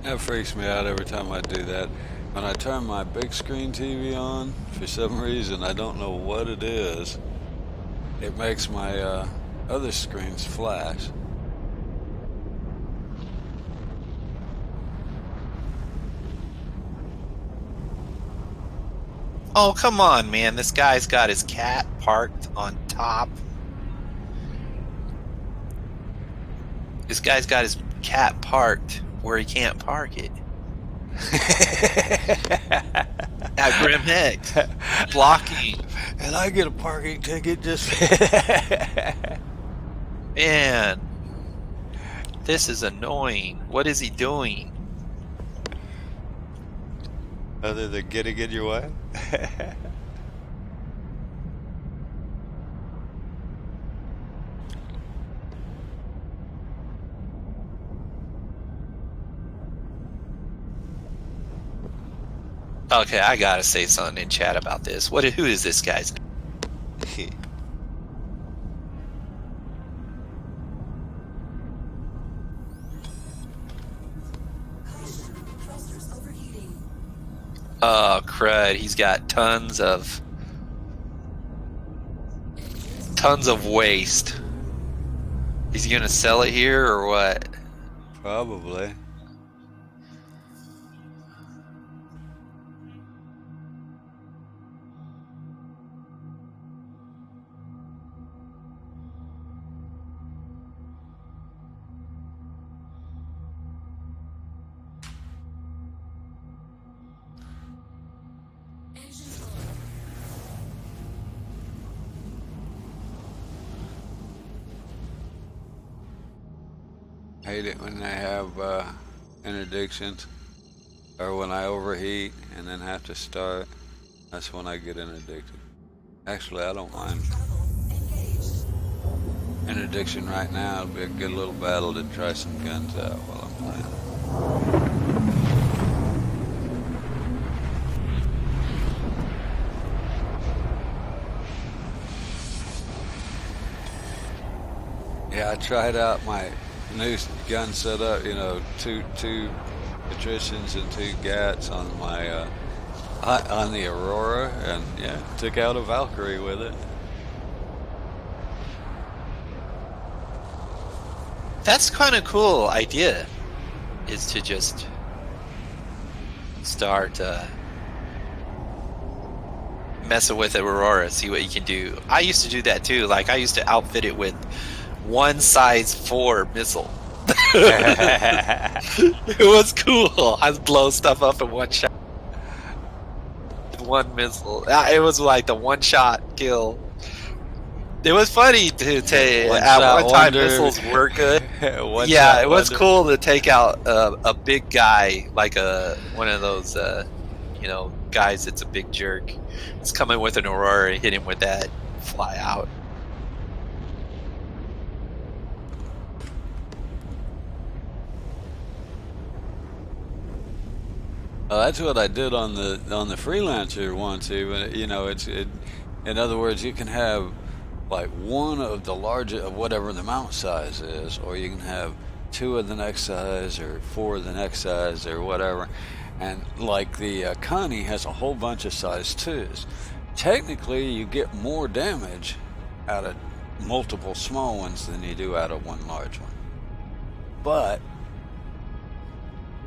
That freaks me out every time I do that. When I turn my big screen TV on, for some reason, I don't know what it is. It makes my other screens flash. Oh, come on, man. This guy's got his cat parked on top. This guy's got his cat parked where he can't park it. At Grim Hex. Blocking. And I get a parking ticket just... Man. This is annoying. What is he doing? Other than getting in your way? Okay, I gotta say something in chat about this. Who is this guy's name? Oh, crud. He's got tons of waste. Is he gonna sell it here or what? Probably. Hate it when they have interdictions, or when I overheat and then have to start. That's when I get interdicted. Actually, I don't mind interdiction right now. It'll be a good little battle to try some guns out while I'm playing. Yeah, I tried out my new gun setup, you know, two patricians and two gats on my on the Aurora, and yeah, took out a Valkyrie with it. That's kind of cool idea, is to just start messing with Aurora, see what you can do. I used to do that too. Like, I used to outfit it with one size 4 missile. It was cool. I'd blow stuff up in one shot. One missile. It was like the one shot kill. It was funny to take. At one time, missiles were good. Yeah, it was cool to take out a big guy, like one of those, guys that's a big jerk. It's coming with an Aurora, hit him with that, fly out. That's what I did on the freelancer once. Even, you know, in other words, you can have like one of the largest of whatever the mount size is, or you can have 2 of the next size, or 4 of the next size, or whatever. And like the Connie has a whole bunch of size 2s. Technically, you get more damage out of multiple small ones than you do out of one large one. But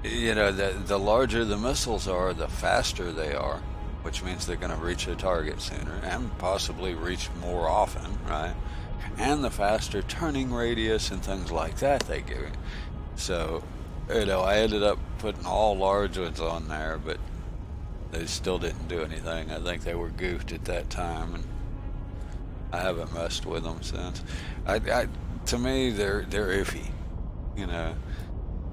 you know, the larger the missiles are, the faster they are, which means they're going to reach their target sooner and possibly reach more often, right? And the faster turning radius and things like that they give you. So, you know, I ended up putting all large ones on there, but they still didn't do anything. I think they were goofed at that time, and I haven't messed with them since. To me, they're iffy, you know.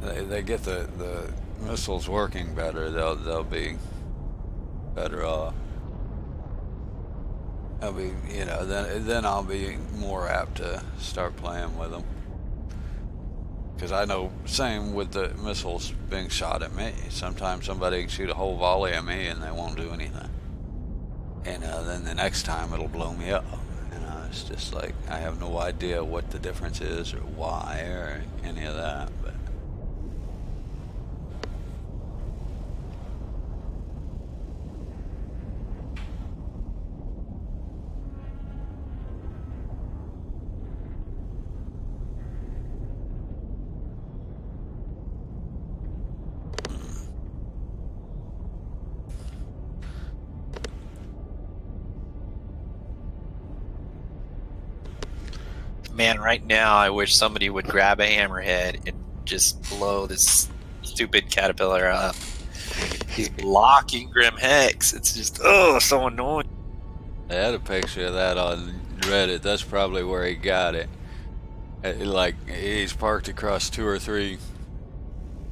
They get the missiles working better, they'll be better off. I'll be, you know, then I'll be more apt to start playing with them. Because I know, same with the missiles being shot at me. Sometimes somebody can shoot a whole volley at me and they won't do anything. And then the next time it'll blow me up. You know, it's just like, I have no idea what the difference is or why or any of that. But Man, right now I wish somebody would grab a hammerhead and just blow this stupid caterpillar up. He's blocking Grim Hex. It's just so annoying. I had a picture of that on Reddit. That's probably where he got it. Like, he's parked across 2 or 3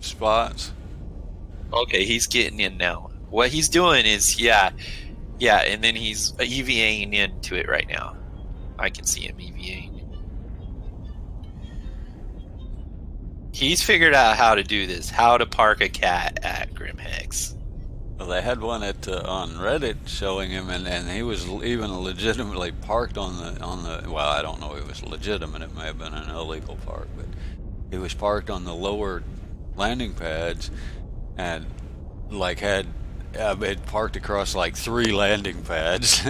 spots. Okay, he's getting in now. What he's doing is, yeah, and then he's EVAing into it right now. I can see him EVAing. He's figured out how to do this, how to park a cat at Grim Hex. Well, they had one on Reddit showing him, and he was even legitimately parked on the. Well, I don't know if it was legitimate. It may have been an illegal park, but he was parked on the lower landing pads, and like had it parked across like 3 landing pads,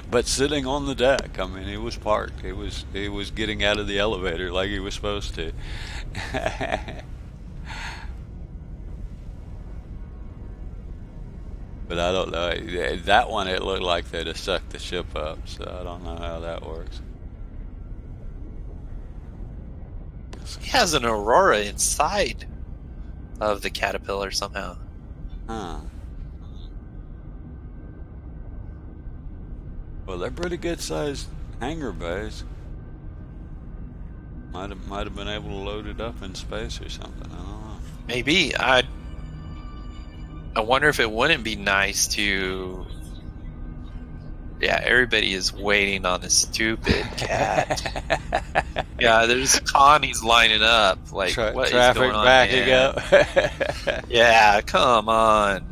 but sitting on the deck. I mean, he was parked. He was getting out of the elevator like he was supposed to. But I don't know. That one, it looked like they'd have sucked the ship up, so I don't know how that works. He has an aurora inside of the caterpillar somehow. Huh. Well, they're pretty good sized hangar bays. Might have been able to load it up in space or something. I don't know. Maybe. I wonder if it wouldn't be nice to. Yeah, everybody is waiting on this stupid cat. Yeah, there's Connie's lining up. Like, what is traffic going on? Backing up. Yeah, come on.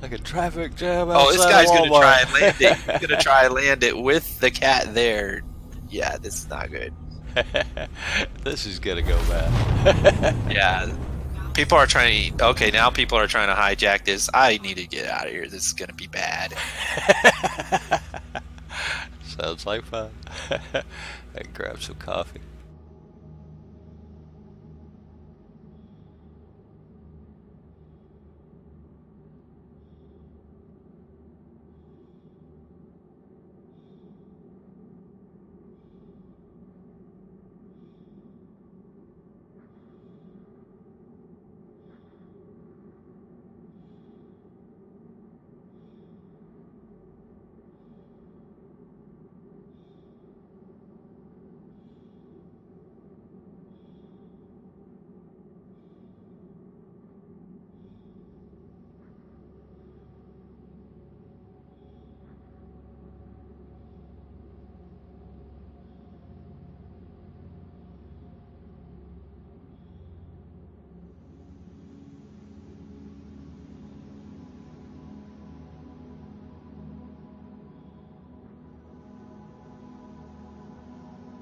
Like a traffic jam. Oh, this guy's gonna try and land it. He's gonna try and land it with the cat there. Yeah, this is not good. This is gonna go bad. Yeah. People are trying to. Okay, now people are trying to hijack this. I need to get out of here. This is gonna be bad. Sounds like fun. I can grab some coffee.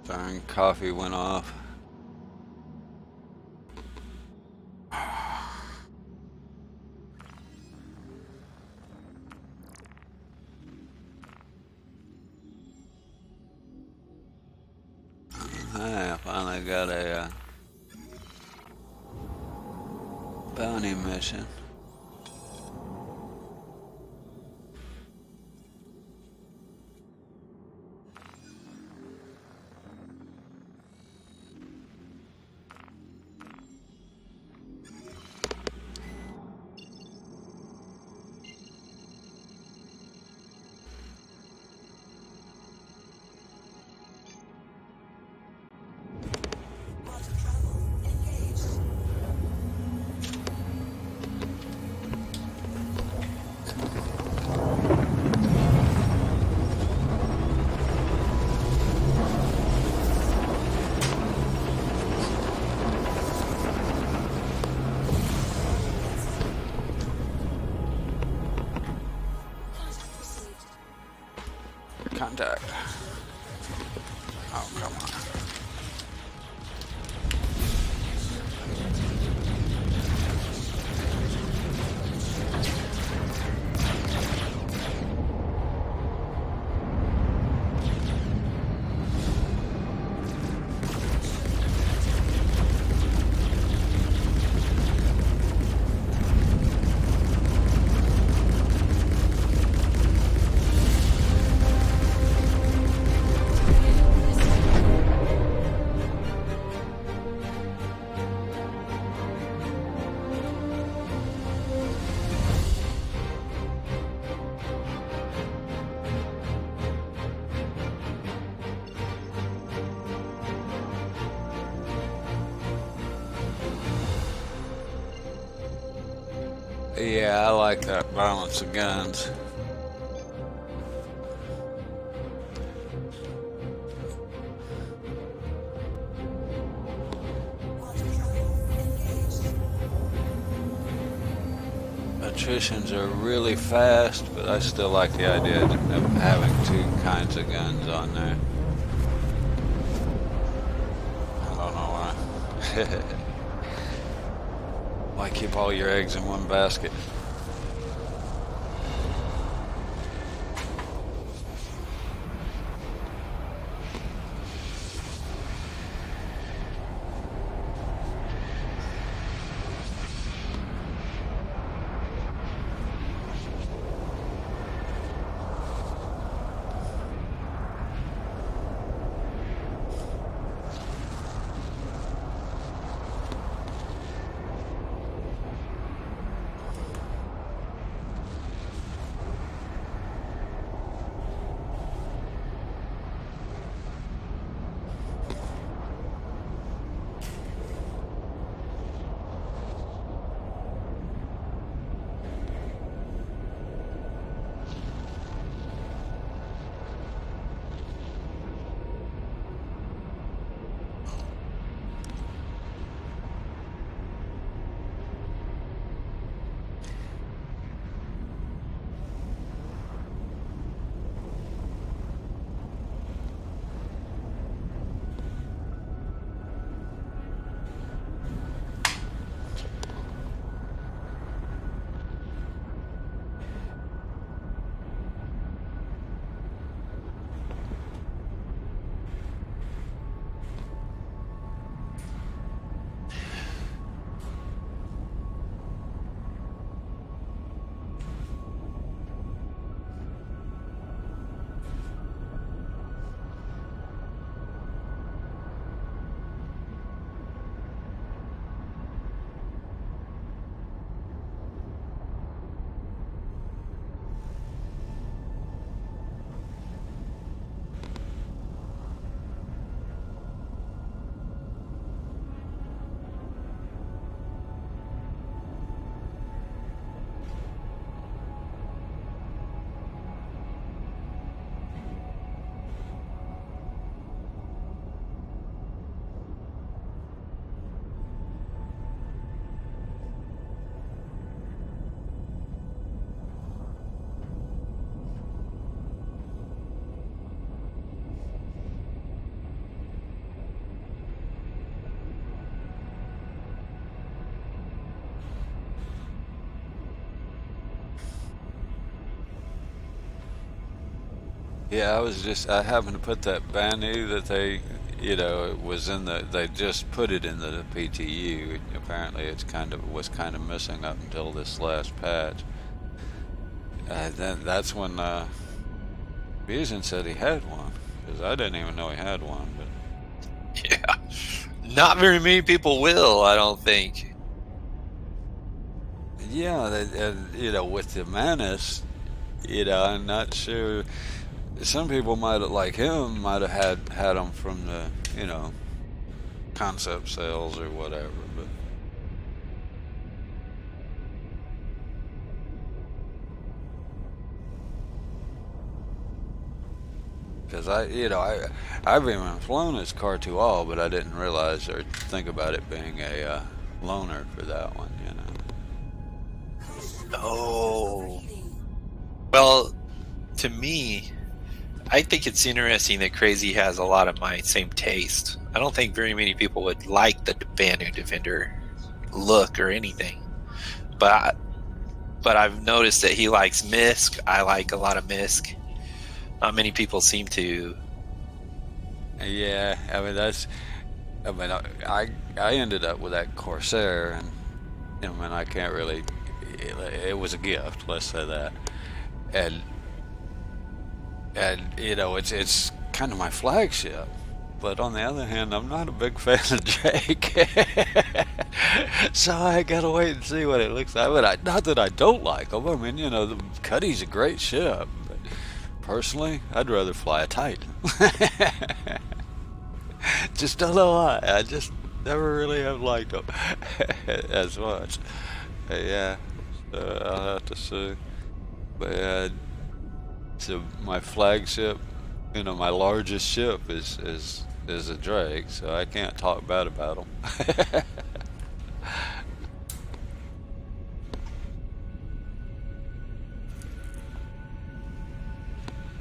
Darn, coffee went off. I finally got a bounty mission. Contact. Oh, come on. Yeah, I like that balance of guns. Attritions are really fast, but I still like the idea of having two kinds of guns on there. I don't know why. Why keep all your eggs in one basket? Yeah, I happened to put that Banu that they, it was they just put it in the PTU. Apparently was kind of missing up until this last patch. Then that's when Fusion said he had one, because I didn't even know he had one. But yeah, not very many people will, I don't think. Yeah, with the Manus, I'm not sure. Some people might have, like him, might have had them from the, concept sales or whatever, but because I've even flown his car to all, but I didn't realize or think about it being a loaner for that one, Oh, well, to me, I think it's interesting that Crazy has a lot of my same taste. I don't think very many people would like the Banu Defender look or anything, but I've noticed that he likes Misk. I like a lot of Misk. Not many people seem to. Yeah, I ended up with that Corsair, and I can't really. It was a gift, let's say that, and it's kind of my flagship. But on the other hand, I'm not a big fan of Jake, so I gotta wait and see what it looks like. But not that I don't like him. I mean, the Cuddy's a great ship, but personally, I'd rather fly a Titan. Just don't know why. I just never really have liked him as much. Yeah. I'll have to see. But yeah, so my flagship, my largest ship is a Drake, so I can't talk bad about them.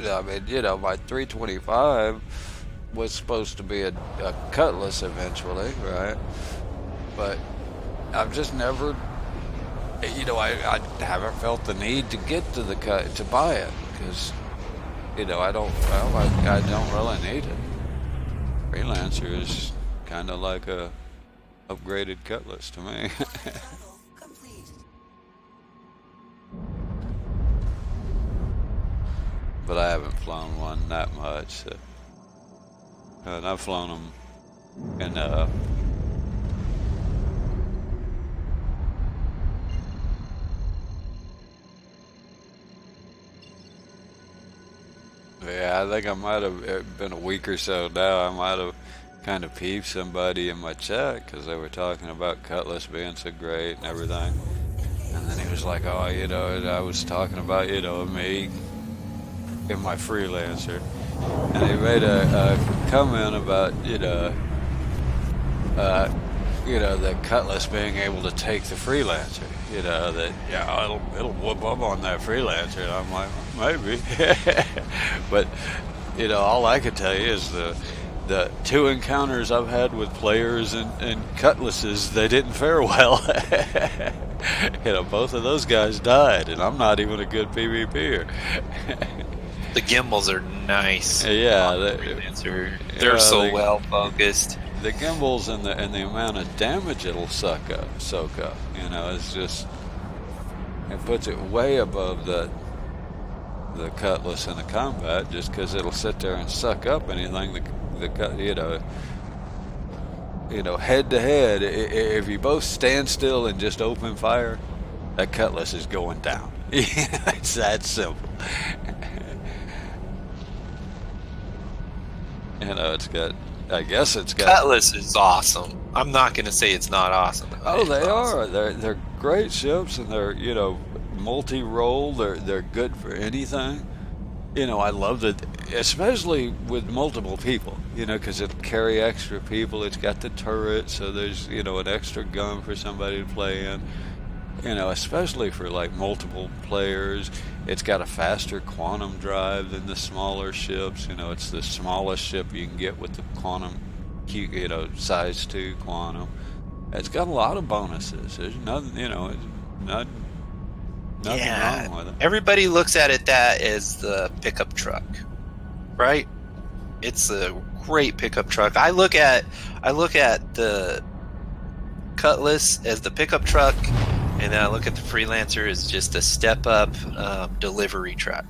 Yeah, I mean, my 325 was supposed to be a Cutlass eventually, right? But I've just never, I haven't felt the need to get to to buy it because, I don't really need it. Freelancer is kind of like a upgraded Cutlass to me. But I haven't flown one that much. So. And I've flown them in yeah, I think I might have been a week or so now. I might have kind of peeved somebody in my chat because they were talking about Cutlass being so great and everything. And then he was like, "Oh, I was talking about me in my Freelancer," and he made a comment about the Cutlass being able to take the Freelancer. That it'll whoop up on that Freelancer. And I'm like, maybe, but all I could tell you is the two encounters I've had with players and Cutlasses, they didn't fare well. Both of those guys died, and I'm not even a good PvPer. The gimbals are nice. Yeah, they're so well focused. The gimbals and the amount of damage it'll soak up. It's just, it puts it way above the Cutlass in the combat, just because it'll sit there and suck up anything head to head. If you both stand still and just open fire, that Cutlass is going down. It's that simple. I guess it's got. Cutlass is awesome. I'm not going to say it's not awesome. Oh, they are. They're great ships, and they're multi-role. They're good for anything. I love that, especially with multiple people. Because it'll carry extra people. It's got the turret, so there's an extra gun for somebody to play in. Especially for like multiple players. It's got a faster quantum drive than the smaller ships. It's the smallest ship you can get with the quantum, size 2 quantum. It's got a lot of bonuses. There's nothing, nothing wrong with it. Everybody looks at it that as the pickup truck, right? It's a great pickup truck. I look at the Cutlass as the pickup truck. And then I look at the Freelancer as just a step-up delivery truck.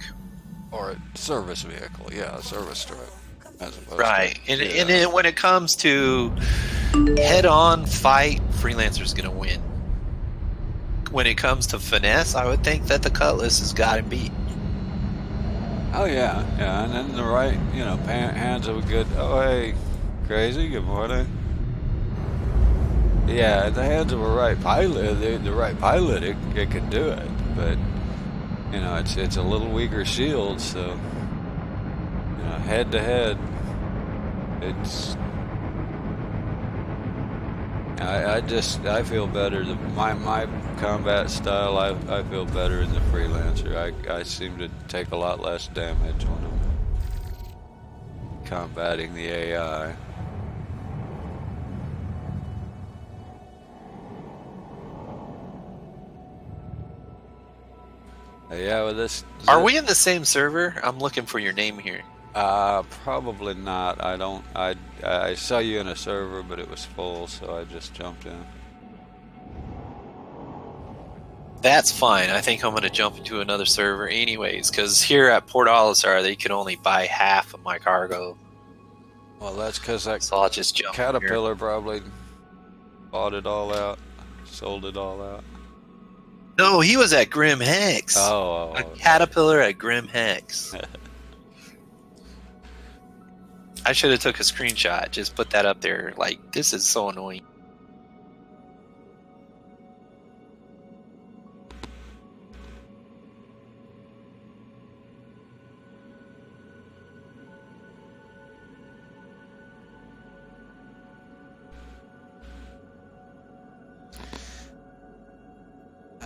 Or a service vehicle, yeah, a service truck. Right. And then when it comes to head-on fight, Freelancer's going to win. When it comes to finesse, I would think that the Cutlass has got him beat. Oh, yeah. And then the right, hands of a good... Oh, hey, Crazy, good morning. Yeah, in the hands of a right pilot, the right pilot, it could do it. But it's a little weaker shield, so head to head, it's. I feel better. My combat style, I feel better in the Freelancer. I seem to take a lot less damage when I'm combating the AI. Yeah, with this. Are we in the same server? I'm looking for your name here. Probably not. I don't. I saw you in a server, but it was full, so I just jumped in. That's fine. I think I'm going to jump into another server anyways, because here at Port Olisar, they can only buy half of my cargo. Well, that's because that so I'll just jump Caterpillar probably bought it all out, sold it all out. No, he was at Grim Hex. Oh, a Caterpillar at Grim Hex. I should have took a screenshot. Just put that up there. Like, this is so annoying.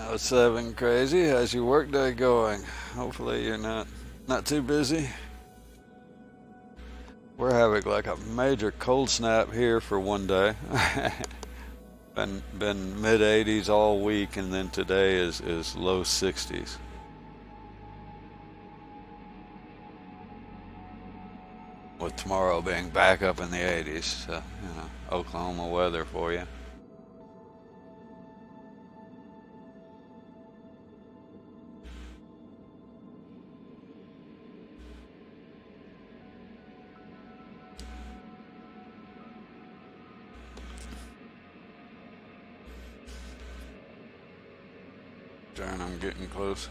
Oh, 7 crazy. How's your work day going? Hopefully you're not too busy. We're having like a major cold snap here for one day. been mid 80s all week, and then today is low 60s. With tomorrow being back up in the 80s, so Oklahoma weather for you. Darn, I'm getting close.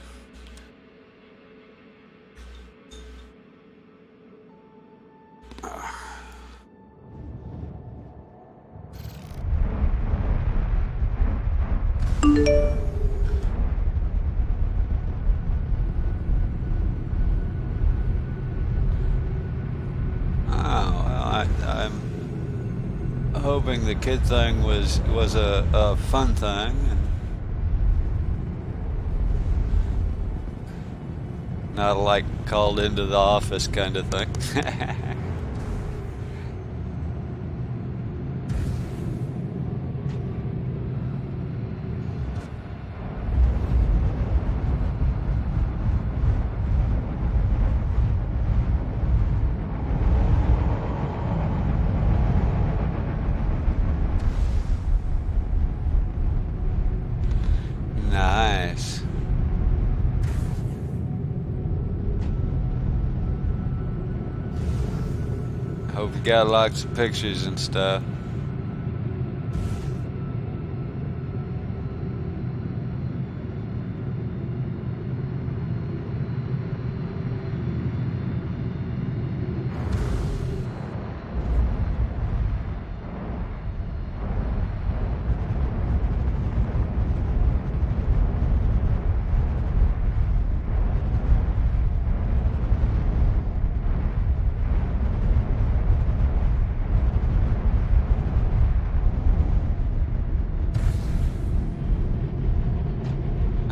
I'm hoping the kid thing was a fun thing, and not like called into the office kind of thing. Nice. Hope you got lots of pictures and stuff.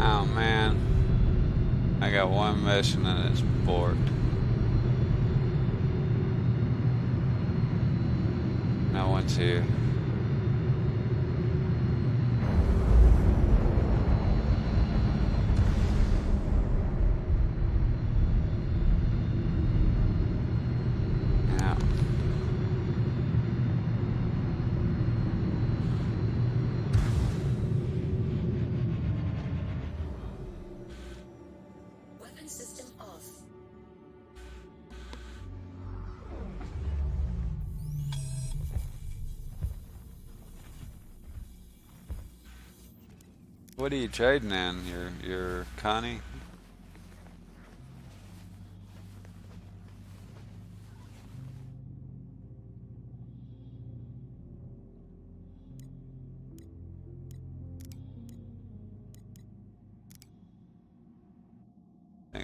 Oh man, I got one mission and it's borked. No one's here. Yeah. Weapon system off. What are you trading in? Your Connie? I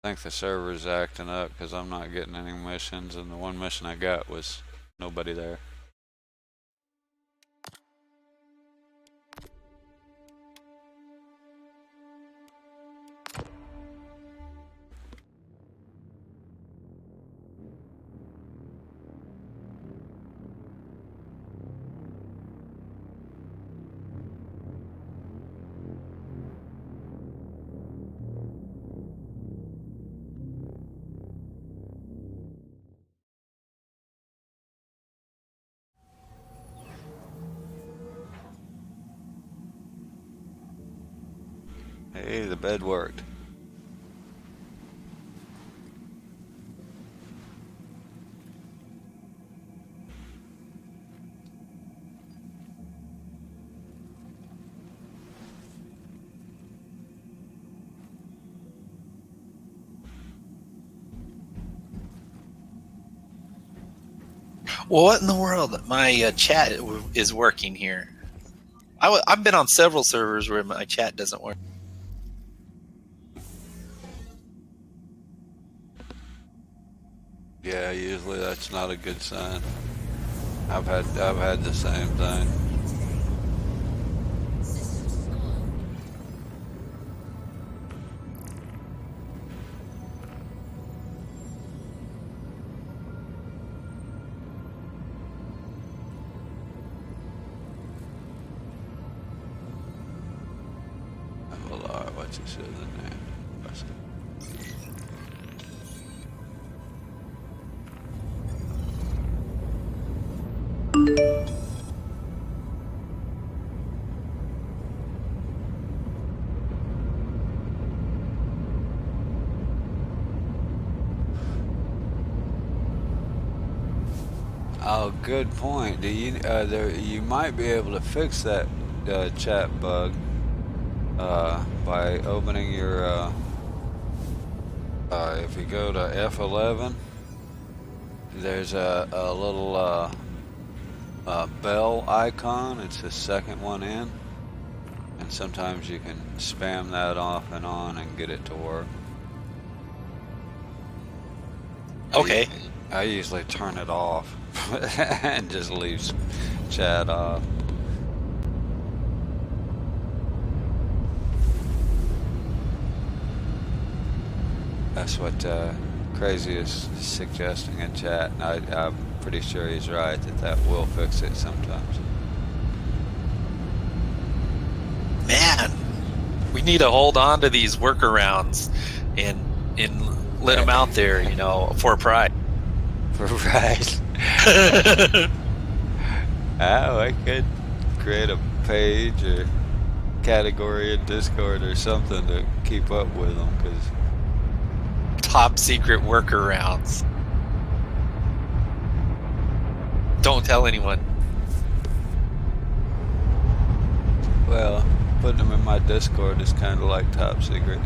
think the server's acting up because I'm not getting any missions, and the one mission I got was nobody there. Hey, the bed worked. Well, what in the world? My chat is working here. I've been on several servers where my chat doesn't work. Yeah, usually that's not a good sign. I've had the same thing. basis of the name. Oh, good point. Do you you might be able to fix that chat bug by opening your if you go to F11, there's a little bell icon. It's the second one in, and sometimes you can spam that off and on and get it to work. Okay. I usually turn it off and just leave chat off. That's what Crazy is suggesting in chat, and I'm pretty sure he's right that will fix it sometimes. Man, we need to hold on to these workarounds and let them out there, you know, for pride. For pride. I could create a page or category in Discord or something to keep up with them, because top secret workarounds. Don't tell anyone. Well, putting them in my Discord is kind of like top secret.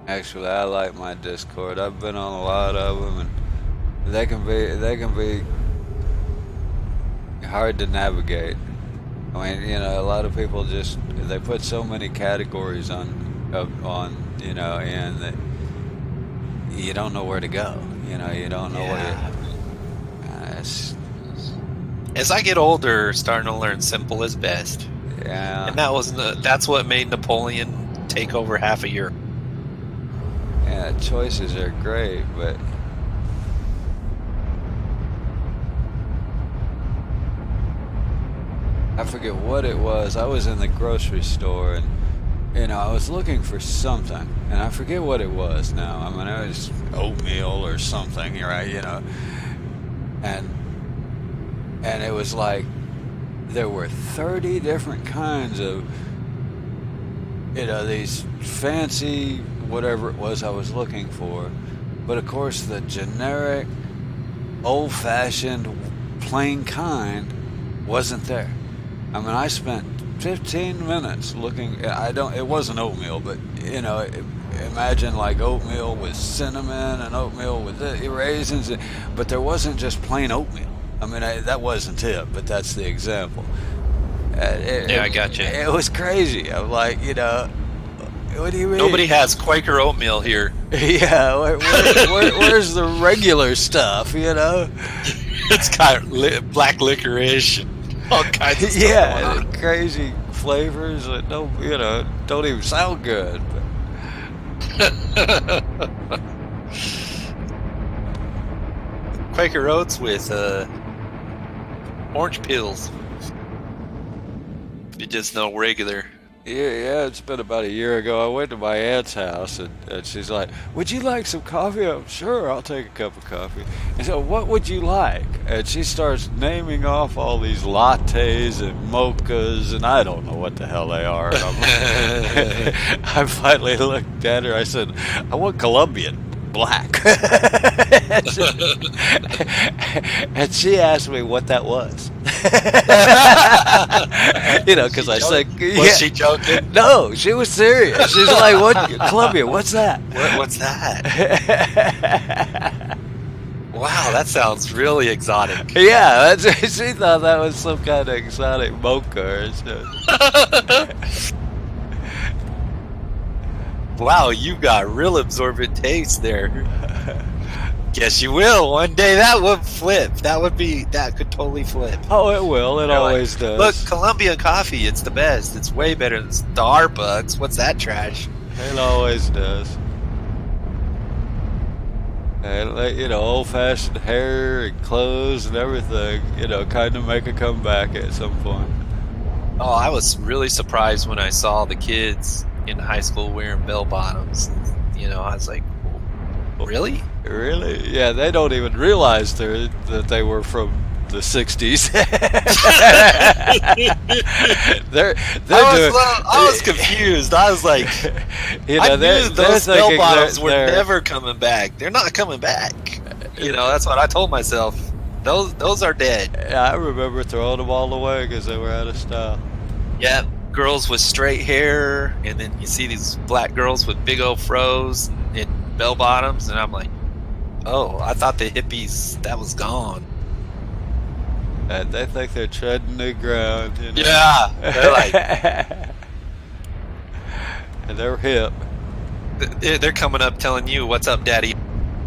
Actually, I like my Discord. I've been on a lot of them, and they can be hard to navigate. I mean, you know, a lot of people they put so many categories on you know, and that you don't know where to go. You know, you don't know as I get older, starting to learn simple is best. Yeah. And that's what made Napoleon take over half a year. Yeah, choices are great, but I forget what it was. I was in the grocery store, and you know, I was looking for something, and I forget what it was now. I mean, it was oatmeal or something, right? You know, and it was like there were 30 different kinds of, you know, these fancy whatever it was I was looking for, but of course the generic, old-fashioned, plain kind wasn't there. I mean, I spent 15 minutes looking. It wasn't oatmeal, but you know, imagine like oatmeal with cinnamon and oatmeal with raisins, but there wasn't just plain oatmeal. I mean, that wasn't it, but that's the example. I got you. It was crazy. I'm like, you know, what do you mean? Nobody has Quaker oatmeal here. Yeah, where's the regular stuff, you know? It's got black licorice and all kinds of stuff. Yeah, crazy flavors that don't even sound good. But. Quaker oats with orange pills. You just know regular. Yeah, it's been about a year ago. I went to my aunt's house, and she's like, "Would you like some coffee?" I'm sure, I'll take a cup of coffee. And so, what would you like? And she starts naming off all these lattes and mochas, and I don't know what the hell they are. And I finally looked at her. I said, "I want Colombian black." And she asked me what that was. You know, because I said, Was she joking? No, she was serious. She's like, "What, Columbia? What's that?" What's that? Wow, that sounds really exotic. Yeah, she thought that was some kind of exotic mocha or something. Wow, you got real absorbent taste there. Guess you will. One day that would flip. That could totally flip. Oh, it will. It always does. Look, Columbia coffee, it's the best. It's way better than Starbucks. What's that trash? It always does. And, old-fashioned hair and clothes and everything, kind of make a comeback at some point. Oh, I was really surprised when I saw the kids in high school wearing bell bottoms. I was like, really? Really? Yeah, they don't even realize that they were from the 60s. I was confused. I was like, I knew those bell bottoms were never coming back. They're not coming back. That's what I told myself. Those are dead. Yeah, I remember throwing them all away because they were out of style. Yeah, girls with straight hair, and then you see these black girls with big old fros and bell bottoms, and I'm like, oh, I thought the hippies, that was gone. And they think they're treading the ground. Yeah, they're like, and they're hip. They're coming up telling you, "What's up, Daddy?"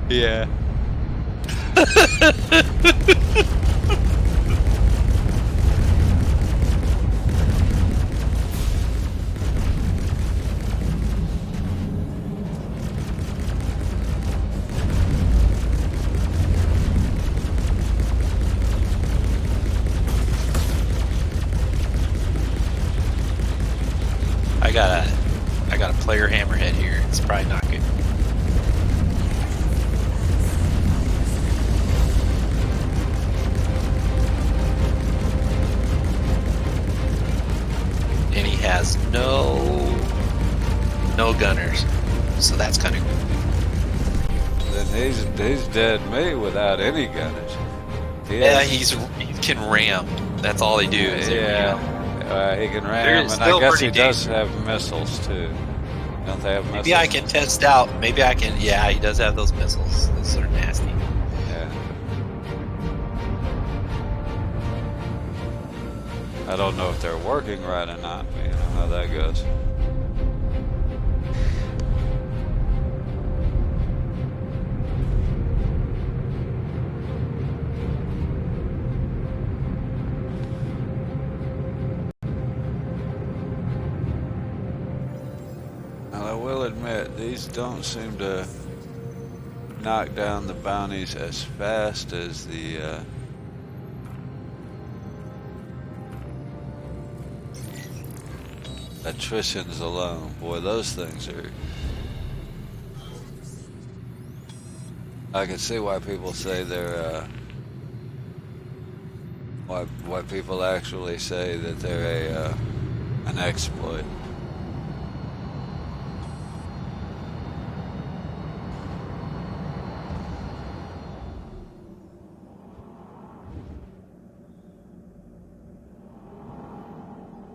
Yeah. I got a player hammerhead here. It's probably not good. And he has no gunners, so that's kind of good. Then he's dead meat without any gunners. He can ram. That's all they do. Is he can ram, and I guess he does have missiles too. Don't they have missiles? Maybe I can test out. Maybe I can. Yeah, he does have those missiles. Those are nasty. Yeah. I don't know if they're working right or not, but you know how that goes. I will admit, these don't seem to knock down the bounties as fast as the attritions alone. Boy, those things are... I can see why people say they're why people actually say that they're an exploit.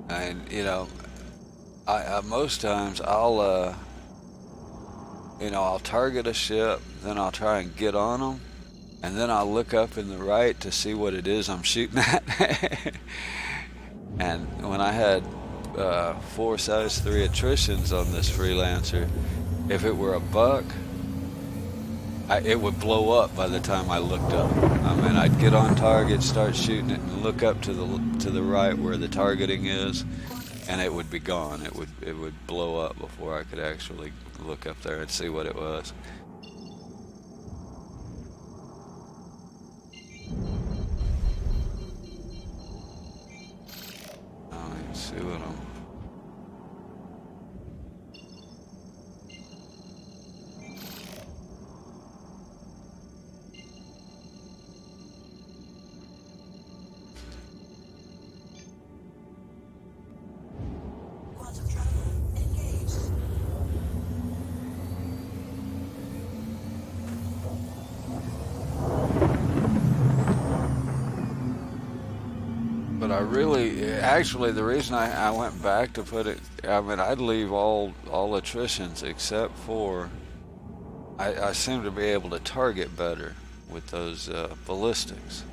And I most times I'll target a ship, then I'll try and get on them, and then I'll look up in the right to see what it is I'm shooting at. And when I had 4 size 3 attritions on this freelancer, if it were a buck, it would blow up by the time I looked up. I mean, I'd get on target, start shooting it, and look up to the right where the targeting is, and it would be gone. It would blow up before I could actually look up there and see what it was. I don't even see what I'm... But I really, actually, the reason I went back to put it, I mean, I'd leave all attritions except for, I seem to be able to target better with those ballistics.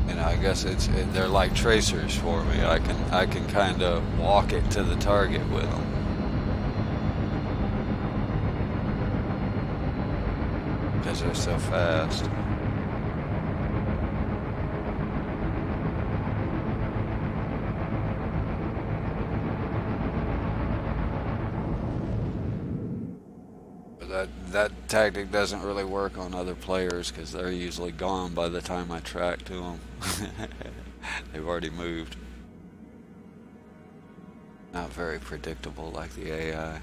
And I guess they're like tracers for me. I can kind of walk it to the target with them. Because they're so fast. But that tactic doesn't really work on other players because they're usually gone by the time I track to them. They've already moved. Not very predictable like the AI.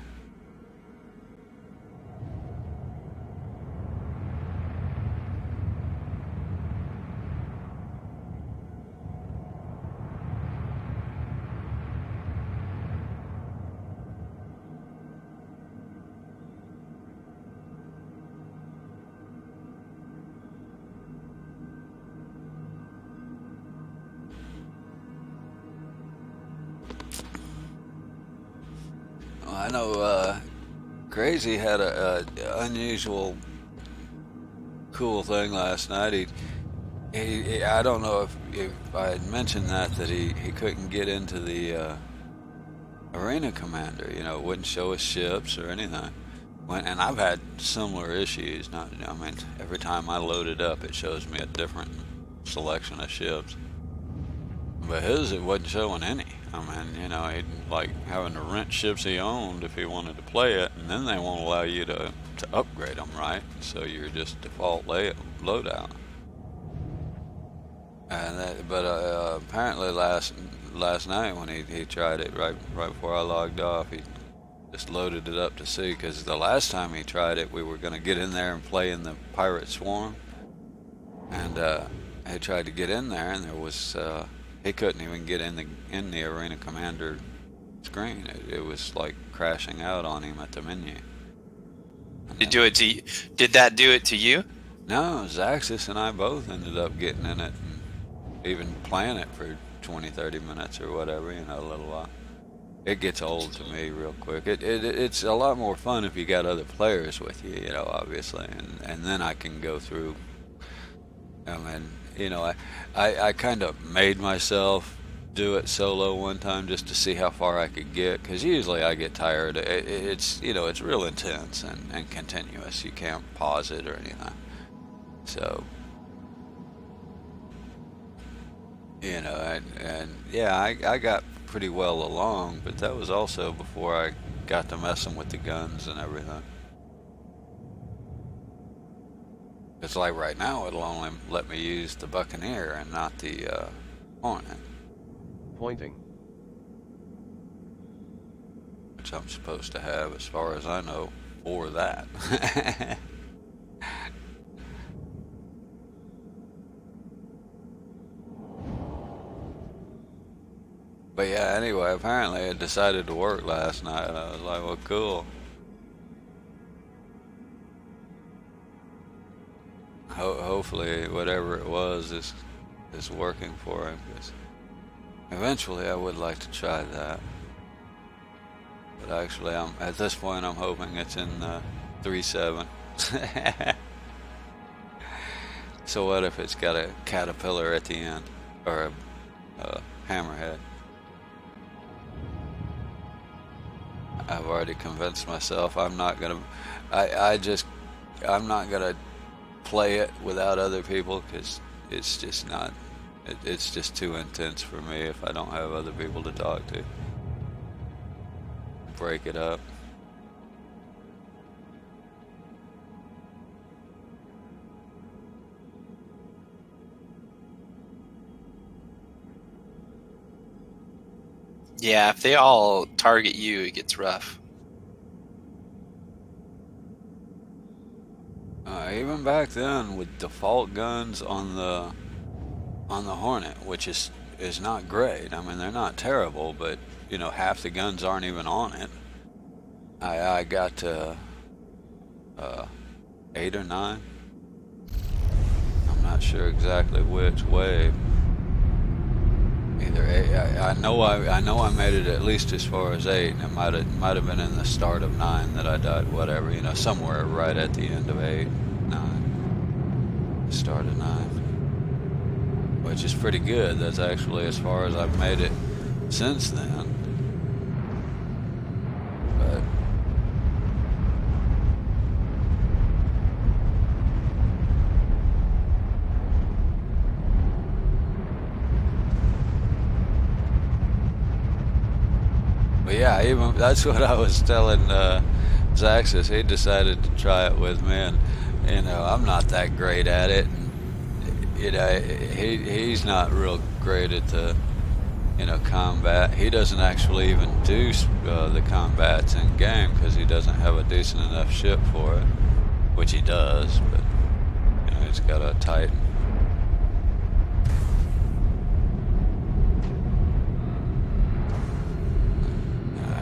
I know Crazy had a unusual cool thing last night. He I don't know if I had mentioned that he couldn't get into the arena commander. You know, it wouldn't show us ships or anything. And I've had similar issues. I mean, every time I load it up, it shows me a different selection of ships. But his, it wasn't showing any. I mean, you know, he'd like having to rent ships he owned if he wanted to play it, and then they won't allow you to upgrade them, right? So you're just default loadout. And but apparently last night when he tried it right before I logged off, he just loaded it up to see, because the last time he tried it, we were going to get in there and play in the pirate swarm, and he tried to get in there, and there was he couldn't even get in the arena commander screen. It was like crashing out on him at the menu. Did that do it to you? No, Zaxxas and I both ended up getting in it and even playing it for 20-30 minutes or whatever, you know, a little while. It gets old to me real quick. It's a lot more fun if you got other players with you, you know, obviously, and then I can go through. I mean, you know, I kind of made myself do it solo one time just to see how far I could get, because usually I get tired. It's, you know, it's real intense and continuous. You can't pause it or anything. So, you know, and yeah, I got pretty well along, but that was also before I got to messing with the guns and everything. It's like right now it'll only let me use the Buccaneer and not the Hornet. Pointing. Which I'm supposed to have, as far as I know, for that. But yeah, anyway, apparently it decided to work last night, and I was like, well, cool. Hopefully whatever it was is working for him, because eventually I would like to try that. But actually, at this point I'm hoping it's in 3.7. So what if it's got a caterpillar at the end, or a hammerhead? I've already convinced myself I'm not gonna play it without other people, because it's just not, it's just too intense for me if I don't have other people to talk to. Break it up. Yeah, if they all target you, it gets rough. Even back then, with default guns on the Hornet, which is not great. I mean, they're not terrible, but you know, half the guns aren't even on it. I got to 8 or 9. I'm not sure exactly which wave. Either 8. I know I made it at least as far as 8, and it might have been in the start of 9 that I died. Whatever, you know, somewhere right at the end of 8, 9, the start of 9. But which is pretty good. That's actually as far as I've made it since then. But yeah, even that's what I was telling Zaxxas. He decided to try it with me, and I'm not that great at it. He's not real great at the combat. He doesn't actually even do the combats in game because he doesn't have a decent enough ship for it, which he does, but he's got a Titan.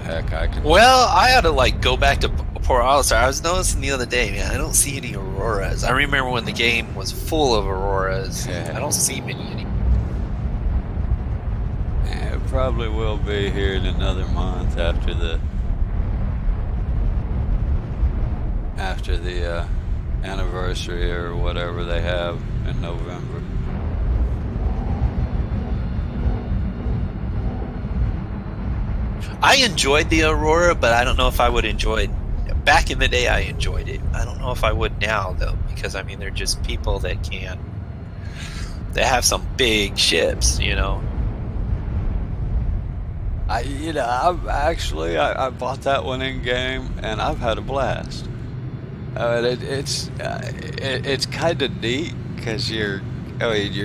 Heck, I can. Well, I had to go back to Port Olisar. I was noticing the other day, man, I don't see any auroras. I remember when the game was full of auroras. Yeah. I don't see many anymore. Yeah, it probably will be here in another month after the anniversary or whatever they have in November. I enjoyed the Aurora, but I don't know if I would enjoy it. Back in the day, I enjoyed it. I don't know if I would now, though, because, I mean, they're just people that they have some big ships, I bought that one in game, and I've had a blast. It's kind of neat because you're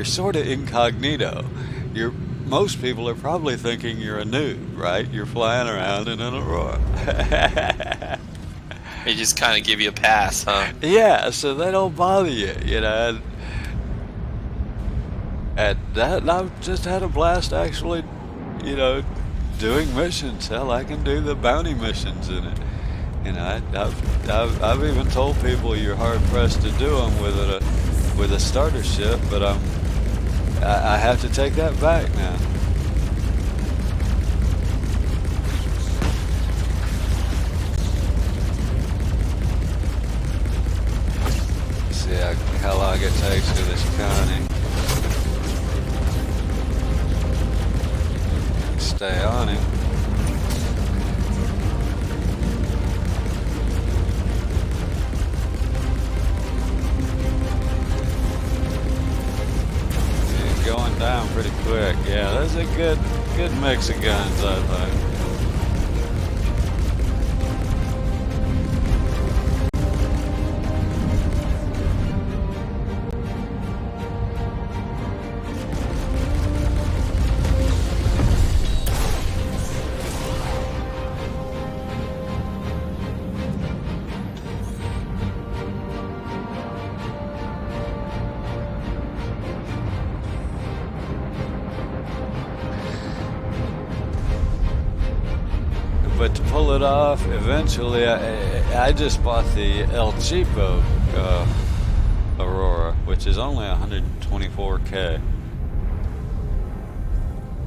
sort of incognito. Most people are probably thinking you're a noob, right? You're flying around in an Aurora. They just kind of give you a pass, huh? Yeah, so they don't bother you, And I've just had a blast actually, doing missions. Hell, I can do the bounty missions in it. I've even told people you're hard pressed to do them with a starter ship, but I have to take that back now. See how long it takes to this Connie. Stay on him. Going down pretty quick. Yeah, that's a good mix of guns, I think. But to pull it off, eventually, I just bought the El Cheapo Aurora, which is only 124K.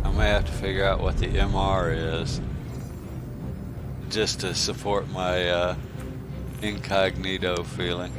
I may have to figure out what the MR is, just to support my incognito feeling.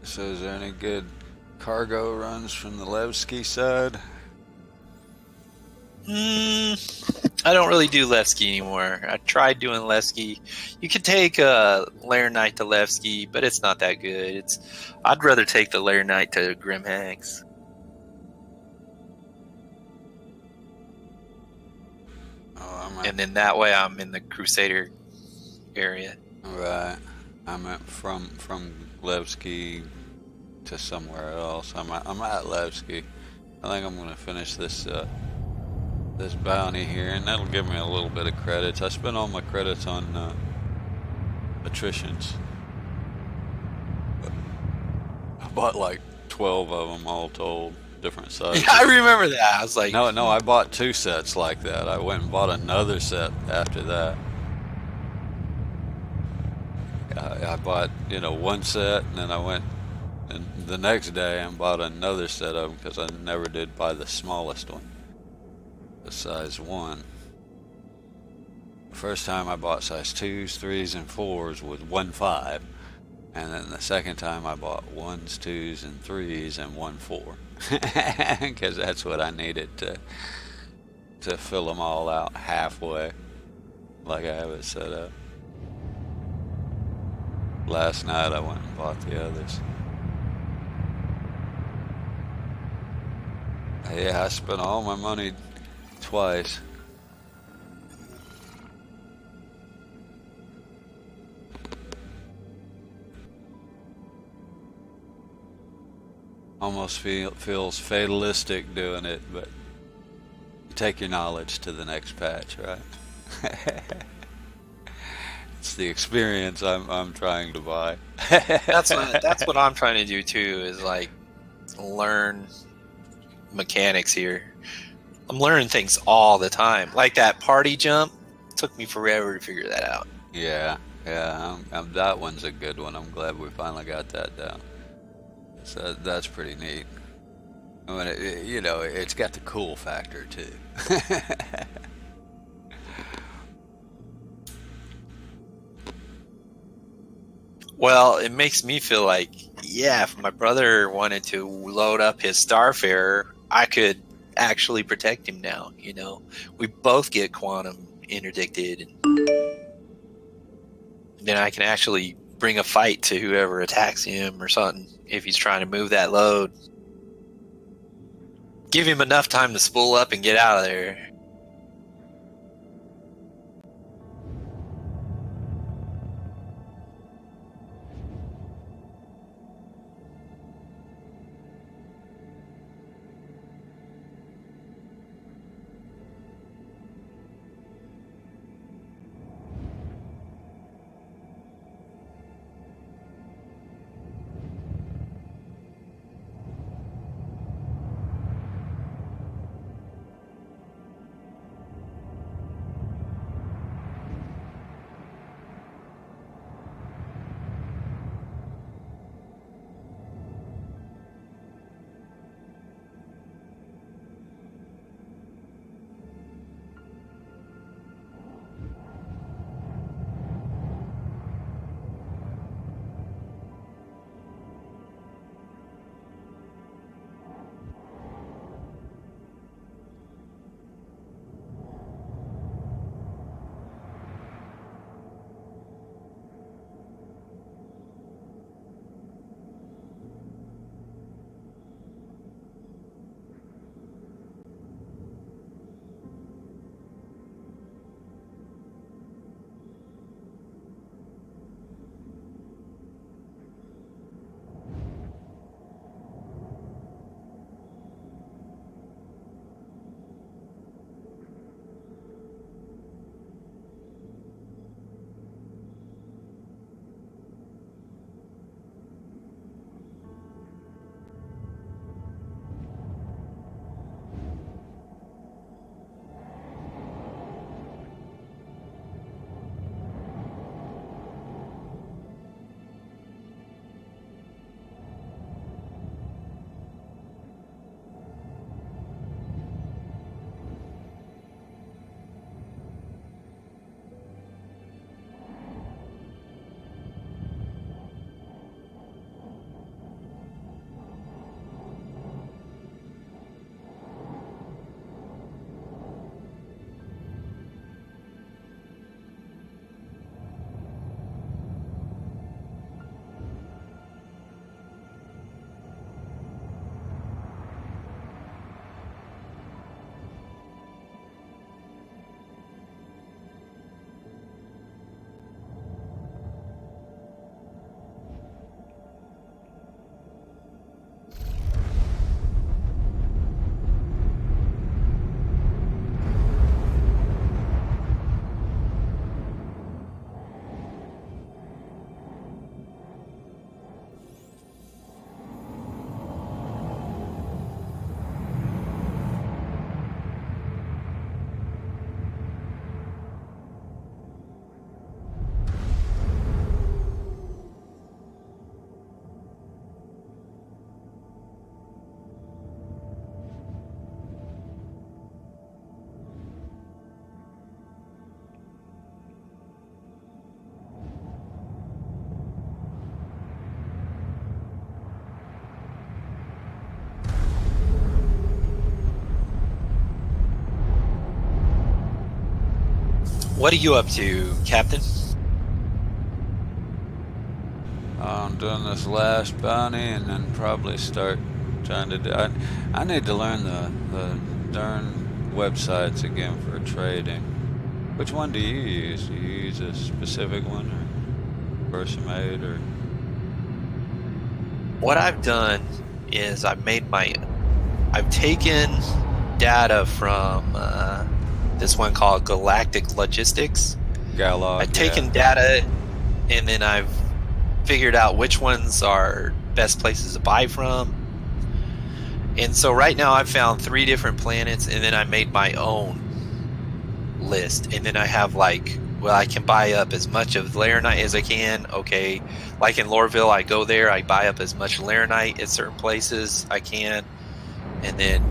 So is there any good cargo runs from the Levski side? I don't really do Levski anymore. I tried doing Levski. You could take Lair Knight to Levski, but it's not that good. I'd rather take the Lair Knight to Grim Hags. And then that way I'm in the Crusader area. Right. I meant from Levski to somewhere else. I'm at Levski. I think I'm gonna finish this this bounty here, and that'll give me a little bit of credits. I spent all my credits on attritions. I bought like 12 of them all told, different sizes. Yeah, I remember that. I was like, no, I bought 2 sets like that. I went and bought another set after that. I bought, 1 set, and then I went and the next day and bought another set of them because I never did buy the smallest one, the size 1. The first time I bought size 2s, 3s, and 4s with 1.5, and then the second time I bought 1s, 2s, and 3s and 1.4 because that's what I needed to fill them all out halfway, like I have it set up. Last night I went and bought the others. Yeah, I spent all my money twice. Almost feels fatalistic doing it, but you take your knowledge to the next patch, right? It's the experience I'm trying to buy. that's what I'm trying to do too, is like learn mechanics here. I'm learning things all the time. Like that party jump took me forever to figure that out. Yeah, that one's a good one. I'm glad we finally got that down. So that's pretty neat. I mean, it's got the cool factor too. Well, it makes me feel like, yeah, if my brother wanted to load up his Starfarer, I could actually protect him now. We both get quantum interdicted, and then I can actually bring a fight to whoever attacks him or something if he's trying to move that load. Give him enough time to spool up and get out of there. What are you up to, Captain? I'm doing this last bounty and then probably start trying to do... I need to learn the darn websites again for trading. Which one do you use? Do you use a specific one or person made or... What I've done is I've taken data from this one called Galactic Logistics. I've taken data and then I've figured out which ones are best places to buy from. And so right now I've found 3 different planets, and then I made my own list. And then I have like, well, I can buy up as much of Laranite as I can. Okay, like in Lorville, I go there, I buy up as much Laranite at certain places I can. And then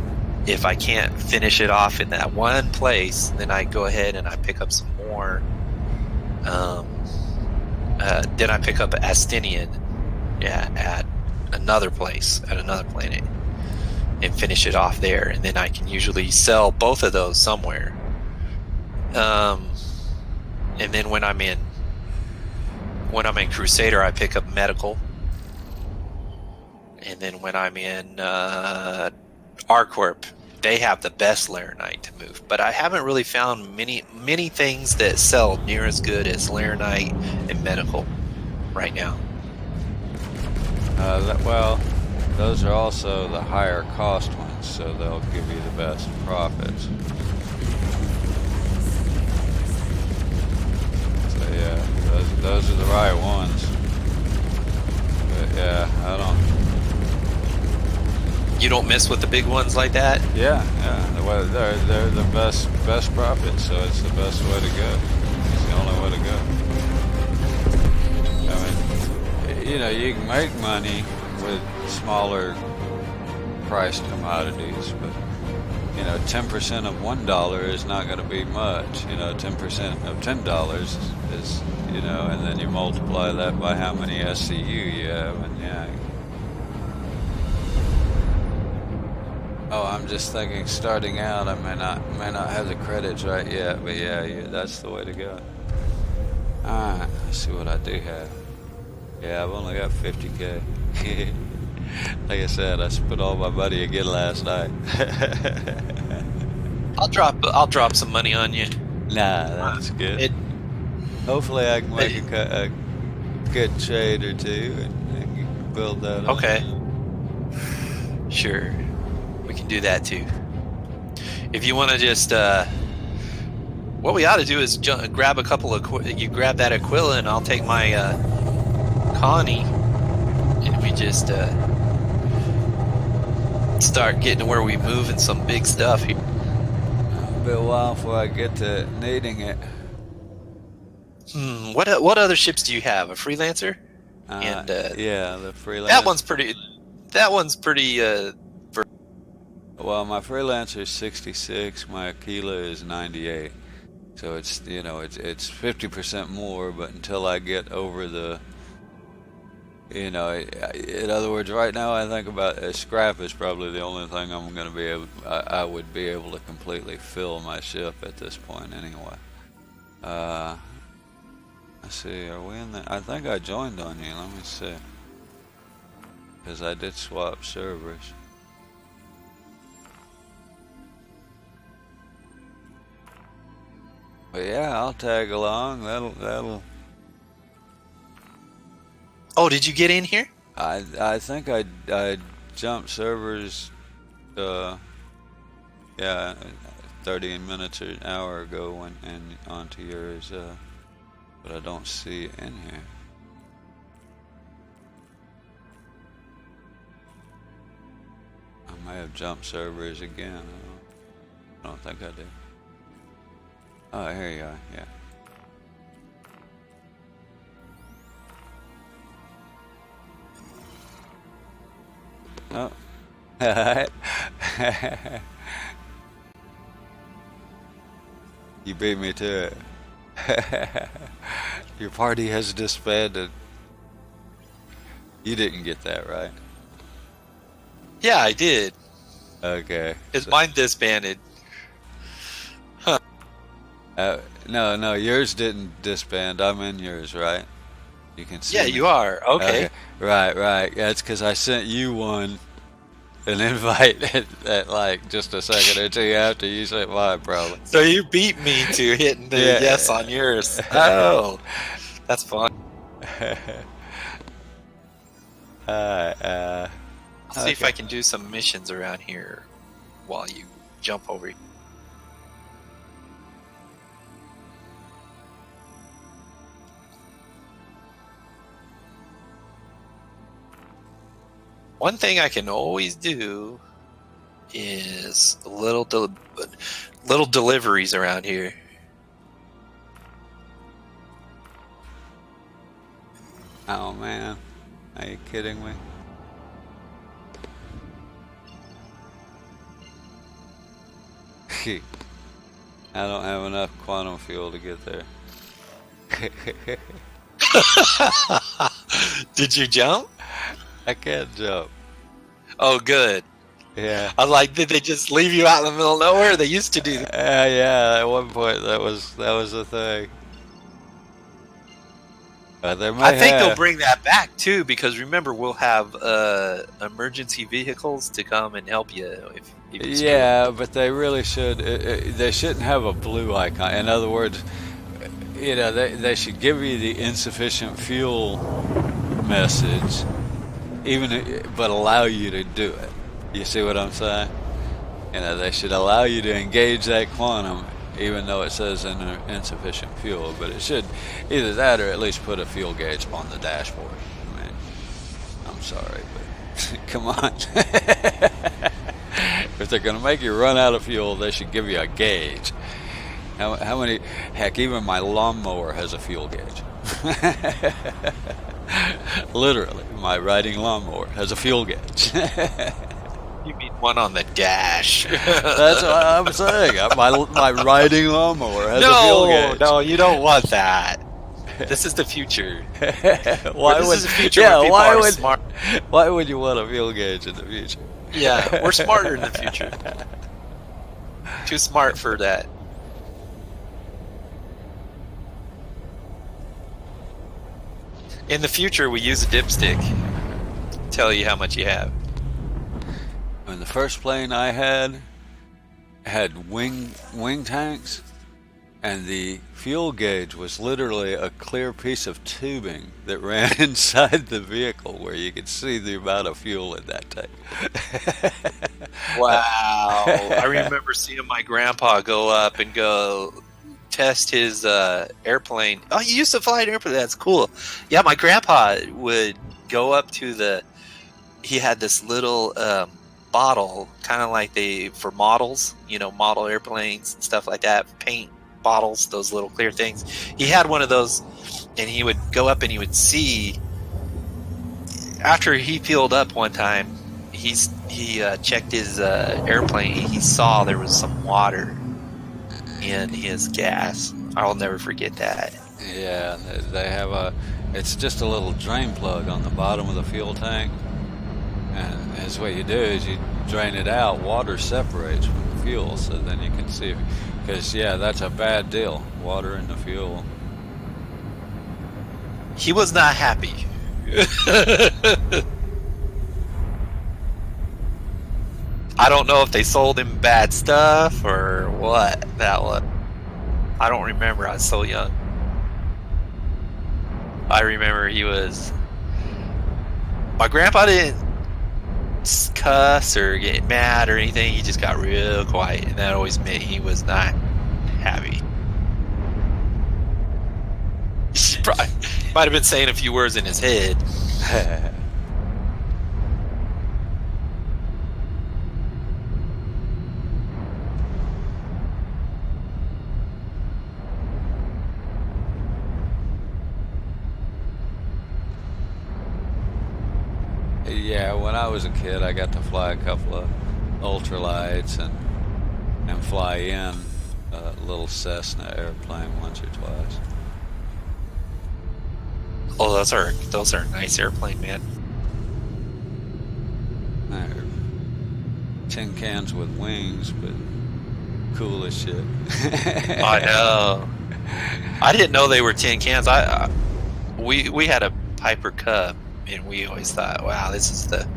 if I can't finish it off in that one place, then I go ahead and I pick up some more. Then I pick up Astinian, at another place, at another planet, and finish it off there. And then I can usually sell both of those somewhere. And then when I'm in Crusader, I pick up medical. And then when I'm in Arcorp, they have the best Laranite to move. But I haven't really found many things that sell near as good as Laranite and medical right now. Well, those are also the higher cost ones, so they'll give you the best profits. So yeah, those are the right ones. But yeah, I don't... You don't mess with the big ones like that? Yeah. Well, they're the best profit, so it's the best way to go. It's the only way to go. I mean, you can make money with smaller priced commodities, but 10% of $1 is not going to be much. 10% of $10 is and then you multiply that by how many SCU you have, and yeah. Oh, I'm just thinking, starting out, I may not have the credits right yet, but yeah, that's the way to go. Alright, let's see what I do have. Yeah, I've only got 50k. Like I said, I spent all my money again last night. I'll drop some money on you. Nah, that's good. Hopefully I can make a good trade or two and build that up. Okay. Sure. We can do that too. If you want to just, what we ought to do is grab a couple of, you grab that Aquila and I'll take my Connie, and we just start getting to where we moving some big stuff here. It'll be a while before I get to needing it. What other ships do you have? A Freelancer? Yeah, the Freelancer. That one's pretty. Well, my Freelancer is 66. My Aquila is 98. So it's it's 50% more. But until I get over the, in other words, right now I think about scrap is probably the only thing I'm going to be able. I would be able to completely fill my ship at this point anyway. Let's see, are we in the... I think I joined on you, let me see. Because I did swap servers. But yeah, I'll tag along, that'll... Oh, did you get in here? I think I jumped servers, yeah, 30 minutes or an hour ago and onto yours, but I don't see it in here. I may have jumped servers again. I don't think I did. Oh, here you are, yeah. Oh. You beat me to it. Your party has disbanded. You didn't get that, right? Yeah, I did. Okay. Mine disbanded. Huh. No, yours didn't disband. I'm in yours, right? You can see Yeah, me. you are. Okay. Okay, right. That's because I sent you an invite at like just a second or two after you sent mine, probably. So you beat me to hitting the yes Yeah. on yours. Oh, that's fun. I'll see if I can do some missions around here while you jump over. One thing I can always do is little deliveries around here. Oh man, are you kidding me? I don't have enough quantum fuel to get there. Did you jump? I can't jump. Oh, good. Yeah. I was like, did they just leave you out in the middle of nowhere? They used to do that. Yeah. At one point, that was the thing. I think they'll bring that back too, because remember, we'll have emergency vehicles to come and help you. If yeah, but they really should. They shouldn't have a blue icon. In other words, they should give you the insufficient fuel message, but allow you to do it. You see what I'm saying? They should allow you to engage that quantum, even though it says insufficient fuel. But it should either that or at least put a fuel gauge on the dashboard. I mean, I'm sorry, but come on. If they're going to make you run out of fuel, they should give you a gauge. How many? Heck, even my lawnmower has a fuel gauge. Literally, my riding lawnmower has a fuel gauge. You mean one on the dash? That's what I'm saying. My riding lawnmower has a fuel gauge. No, you don't want that. This is the future. Why would? This is the future where people are smart. Why would you want a fuel gauge in the future? Yeah, we're smarter in the future. Too smart for that. In the future, we use a dipstick to tell you how much you have. And the first plane I had wing tanks, and the fuel gauge was literally a clear piece of tubing that ran inside the vehicle where you could see the amount of fuel in that tank. Wow. I remember seeing my grandpa go up and go test his airplane. Oh, you used to fly an airplane? That's cool. Yeah, my grandpa would go up to he had this little bottle, kind of like for models, model airplanes and stuff like that, paint bottles, those little clear things. He had one of those, and he would go up and he would see. After he filled up one time, he checked his airplane. He saw there was some water in his gas. I'll never forget that. Yeah, they have it's just a little drain plug on the bottom of the fuel tank, and that's what you do is you drain it out. Water separates from the fuel, so then you can see. Because, that's a bad deal. Water in the fuel. He was not happy. I don't know if they sold him bad stuff or what that was. I don't remember. I was so young. I remember my grandpa didn't cuss or get mad or anything. He just got real quiet, and that always meant he was not happy. He probably might have been saying a few words in his head. Yeah, when I was a kid, I got to fly a couple of ultralights and fly in a little Cessna airplane once or twice. Oh, those are nice airplane, man. They're tin cans with wings, but cool as shit. I know. I didn't know they were tin cans. We had a Piper Cub, and we always thought, wow, this is the.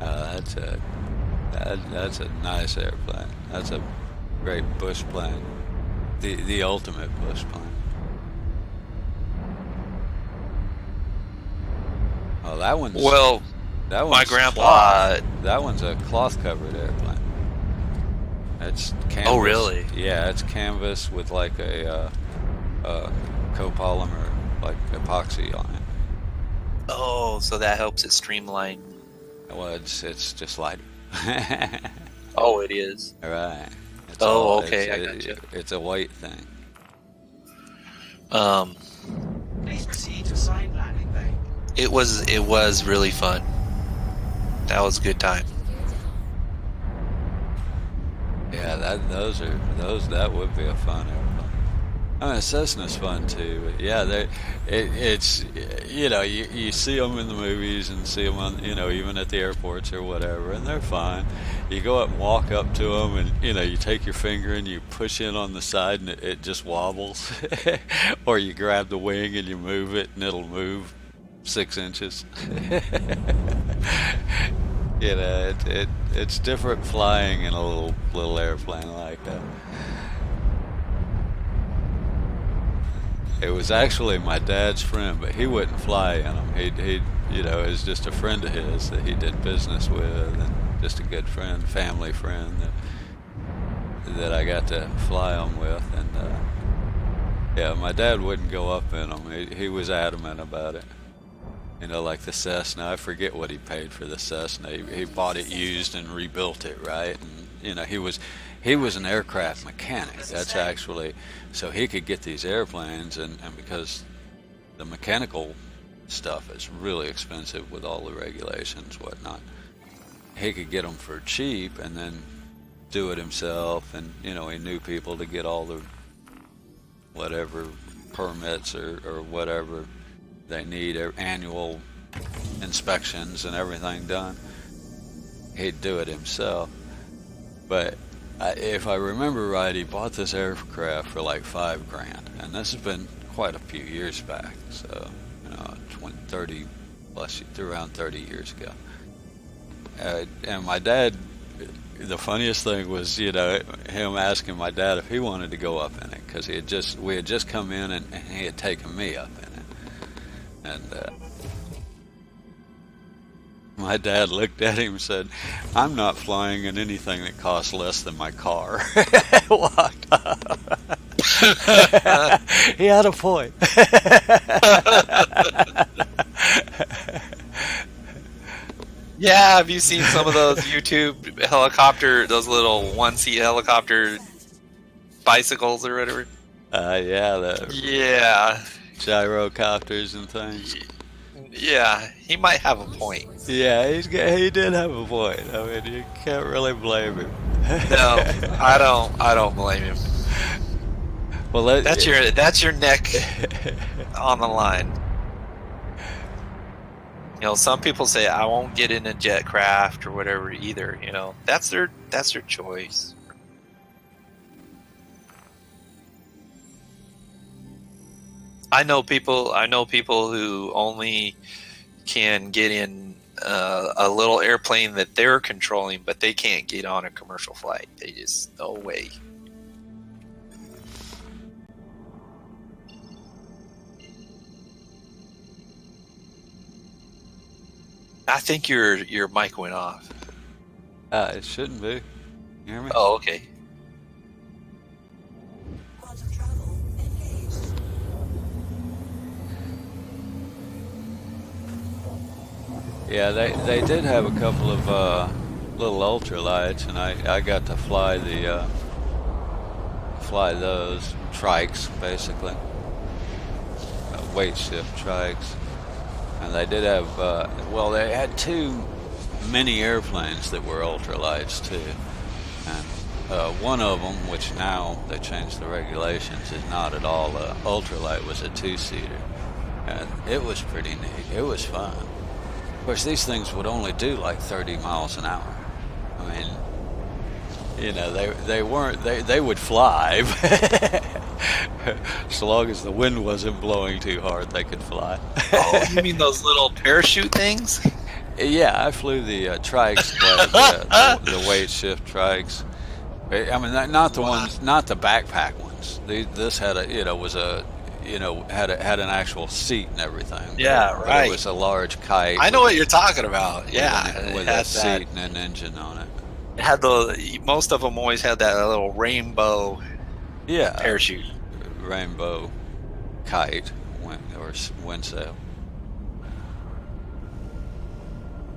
That's a nice airplane. That's a great bush plane. The ultimate bush plane. Oh, that one's my grandpa. That one's a cloth covered airplane. It's canvas. Oh, really? Yeah, it's canvas with like a copolymer, like epoxy on it. Oh, so that helps it streamline. Well, it's just lighter. Oh, it is. Right. Okay, I got you. It's a white thing. Please proceed to assigned landing bay. It was really fun. That was a good time. Yeah, that would be a fun airplane. I mean, Cessna's fun too, but yeah, it's you see them in the movies and see them on even at the airports or whatever, and they're fine. You go up and walk up to them, and you take your finger and you push in on the side, and it just wobbles, or you grab the wing and you move it, and it'll move 6 inches. It's different flying in a little airplane like that. It was actually my dad's friend, but he wouldn't fly in them. He it was just a friend of his that he did business with, and just a good friend, family friend that I got to fly them with. And yeah, my dad wouldn't go up in them. He was adamant about it. Like the Cessna, I forget what he paid for the Cessna. He bought it used and rebuilt it, right? And he was an aircraft mechanic. That's actually, so he could get these airplanes, and because the mechanical stuff is really expensive with all the regulations, whatnot, he could get them for cheap and then do it himself. And he knew people to get all the whatever permits or whatever they need, annual inspections and everything done. He'd do it himself. But if I remember right, he bought this aircraft for like $5,000, and this has been quite a few years back. So 30 plus, around 30 years ago. And my dad, the funniest thing was him asking my dad if he wanted to go up in it, because we had just come in and he had taken me up in it. And my dad looked at him and said, "I'm not flying in anything that costs less than my car." Walked up. He had a point. Yeah, have you seen some of those YouTube those little one-seat helicopter bicycles or whatever? Yeah. Gyrocopters and things. Yeah, he might have a point. Yeah, he did have a point. I mean, you can't really blame him. No, I don't blame him. Well, that's your neck on the line. Some people say I won't get in a jet craft or whatever either. That's their choice. I know people who only can get in a little airplane that they're controlling, but they can't get on a commercial flight. They just, no way. I think your mic went off. It shouldn't be. You hear me? Oh, okay. Yeah, they did have a couple of little ultralights, and I got to fly those trikes, basically, weight shift trikes. And they did have they had 2 mini airplanes that were ultralights too, and one of them, which now they changed the regulations, is not at all a ultralight, was a 2-seater, and it was pretty neat. It was fun. Of course, these things would only do like 30 miles an hour. I mean, You know, they weren't they would fly. So long as the wind wasn't blowing too hard, they could fly. Oh, you mean those little parachute things? Yeah, I flew the trikes, the weight shift trikes. I mean, not the ones, not the backpack ones. This had had an actual seat and everything. Yeah, right. It was a large kite. I know what you're talking about. Yeah, with a seat and an engine on it. It had most of them always had that little rainbow. Yeah, parachute. Rainbow kite or wind sail.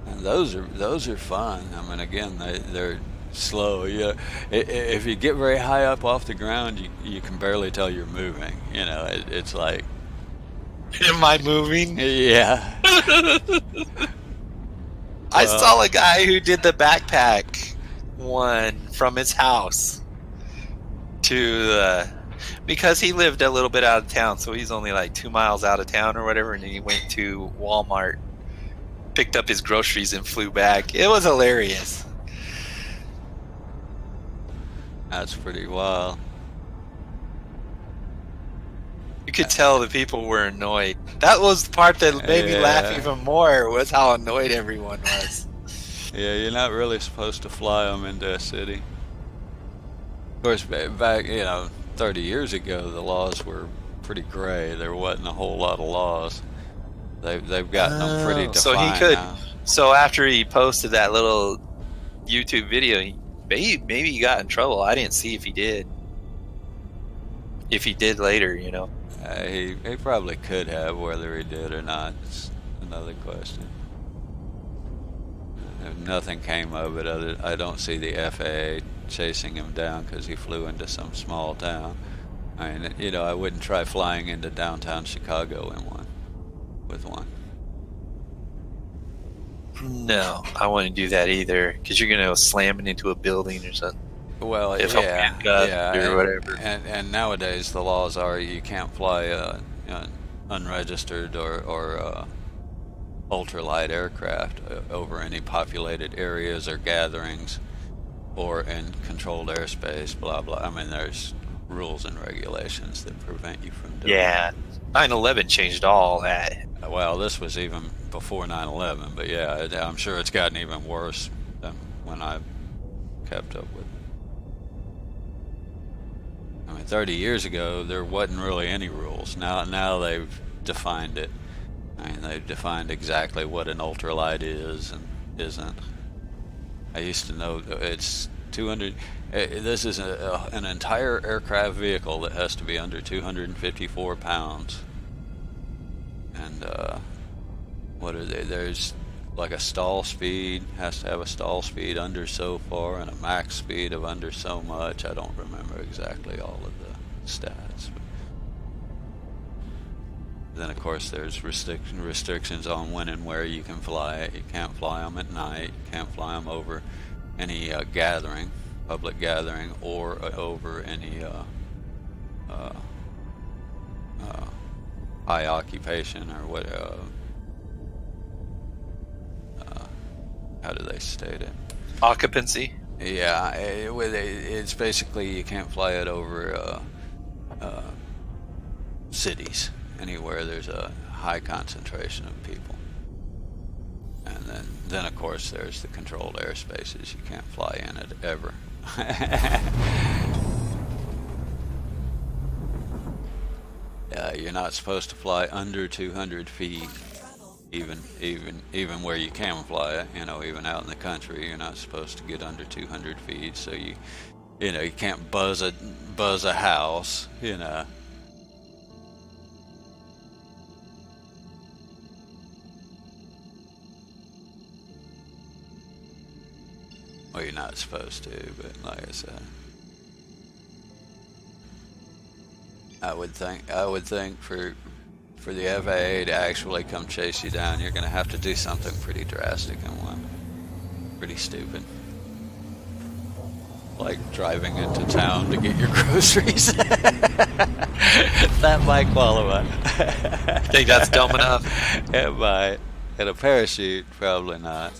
And those are fun. I mean, again, they're slow. Yeah, if you get very high up off the ground, you can barely tell you're moving. You know, it's like, am I moving? Yeah. I saw a guy who did the backpack one from his house to because he lived a little bit out of town, so he's only like 2 miles out of town or whatever, and he went to Walmart, picked up his groceries, and flew back. It was hilarious. That's pretty wild. You could tell the people were annoyed. That was the part that made me laugh even more, was how annoyed everyone was. Yeah, you're not really supposed to fly them into a city. Of course, back 30 years ago, the laws were pretty gray. There wasn't a whole lot of laws. They've gotten them pretty defined. So he could. Now. So after he posted that little YouTube video, maybe he got in trouble. I didn't see if he did. If he did later, He probably could have. Whether he did or not, it's another question. Nothing came of it. I don't see the FAA chasing him down because he flew into some small town. I mean, I wouldn't try flying into downtown Chicago with one. No, I wouldn't do that either, because you're gonna go slamming into a building or something. Well, yeah, or whatever. And nowadays the laws are you can't fly unregistered or ultralight aircraft over any populated areas or gatherings or in controlled airspace, blah blah. I mean, there's rules and regulations that prevent you from doing that. 9/11 changed all that. Well, this was even before 9/11, but yeah, I'm sure it's gotten even worse than when I kept up with it. I mean, 30 years ago, there wasn't really any rules. Now they've defined it. I mean, they've defined exactly what an ultralight is and isn't. I used to know that it's 200. This is an entire aircraft vehicle that has to be under 254 pounds. And what are they? There's like a stall speed, has to have a stall speed under so far and a max speed of under so much. I don't remember exactly all of the stats. But then, of course, there's restrictions on when and where you can fly it. You can't fly them at night. You can't fly them over any gathering, public gathering, or over any high occupation or what. How do they state it? Occupancy. Yeah, it's basically you can't fly it over cities, anywhere there's a high concentration of people. And then of course there's the controlled airspaces. You can't fly in it ever. You're not supposed to fly under 200 feet. Even where you can fly it, even out in the country, you're not supposed to get under 200 feet. So you can't buzz a house, Well, you're not supposed to, but like I said, I would think for the FAA to actually come chase you down, you're going to have to do something pretty drastic and pretty stupid. Like driving into town to get your groceries. That might qualify. Think that's dumb enough? It might. And a parachute, probably not.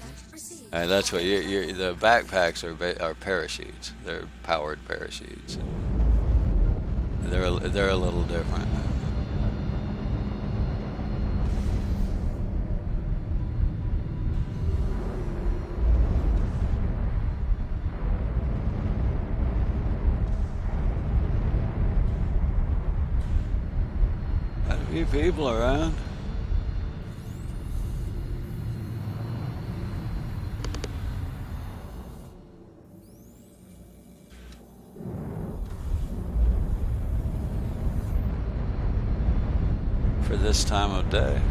That's what the backpacks are parachutes. They're powered parachutes. They're a little different. Got a few people around. For this time of day.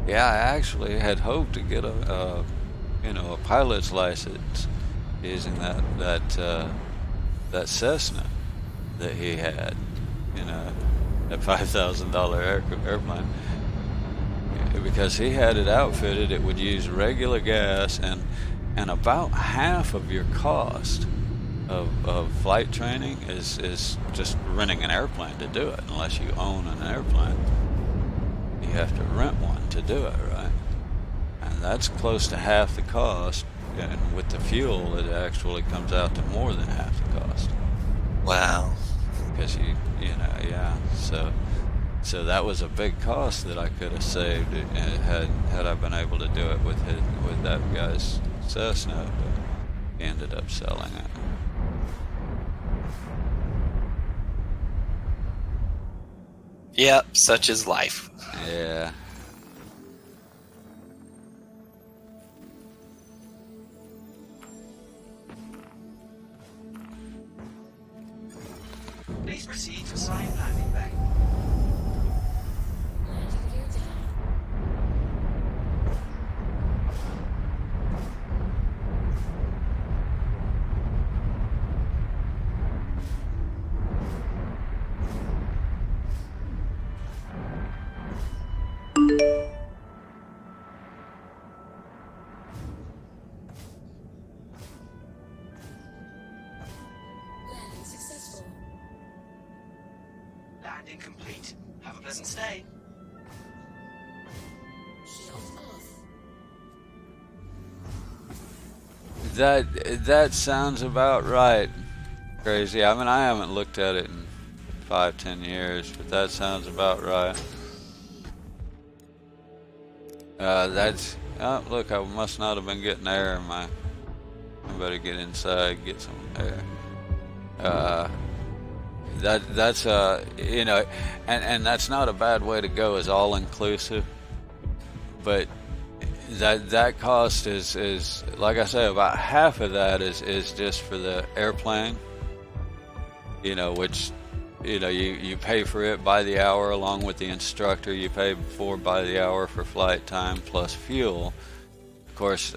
Yeah, I actually had hoped to get a pilot's license using that Cessna that he had, that $5,000 airplane. Because he had it outfitted, it would use regular gas, and about half of your cost of flight training is just renting an airplane to do it. Unless you own an airplane, you have to rent one to do it, right? And that's close to half the cost, and with the fuel, it actually comes out to more than half the cost. Wow. Because So that was a big cost that I could have saved had I been able to do it with that guy's Cessna, but he ended up selling it. Yep, such is life. Yeah. Please proceed to assigned landing bay. Landing successful. Landing complete. Have a pleasant stay. Shield off. That sounds about right. Crazy. I mean, I haven't looked at it in 5-10 years, but that sounds about right. Look, I must not have been getting air in my. I better get inside, get some air. That's and that's not a bad way to go, is all inclusive. But that cost is like I say, about half of that is just for the airplane. Which you pay for it by the hour along with the instructor. You pay by the hour for flight time plus fuel. Of course,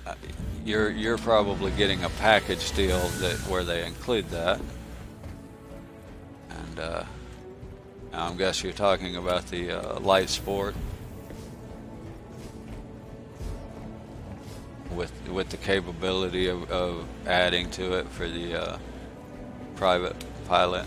you're probably getting a package deal where they include that. And I guess you're talking about the light sport with the capability of adding to it for the private pilot.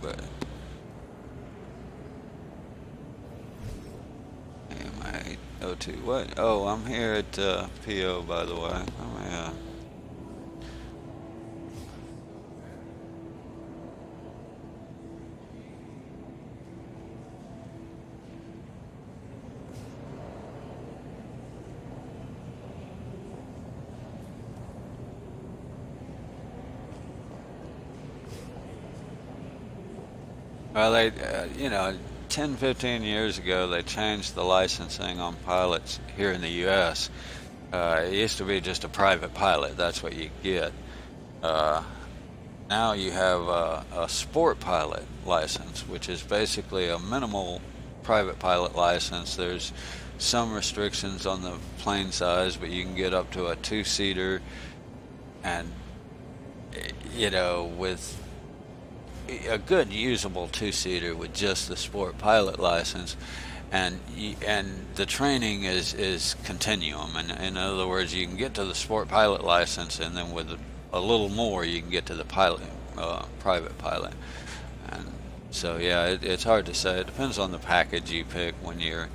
But AM802, what? Oh, I'm here at PO, by the way. Well, they, 10, 15 years ago, they changed the licensing on pilots here in the U.S. It used to be just a private pilot. That's what you get. Now you have a sport pilot license, which is basically a minimal private pilot license. There's some restrictions on the plane size, but you can get up to a 2-seater, and you know, with a good usable two-seater with just the sport pilot license, and the training is continuum. And in other words, you can get to the sport pilot license, and then with a little more, you can get to the pilot, private pilot. And so, yeah, it's hard to say. It depends on the package you pick when you're.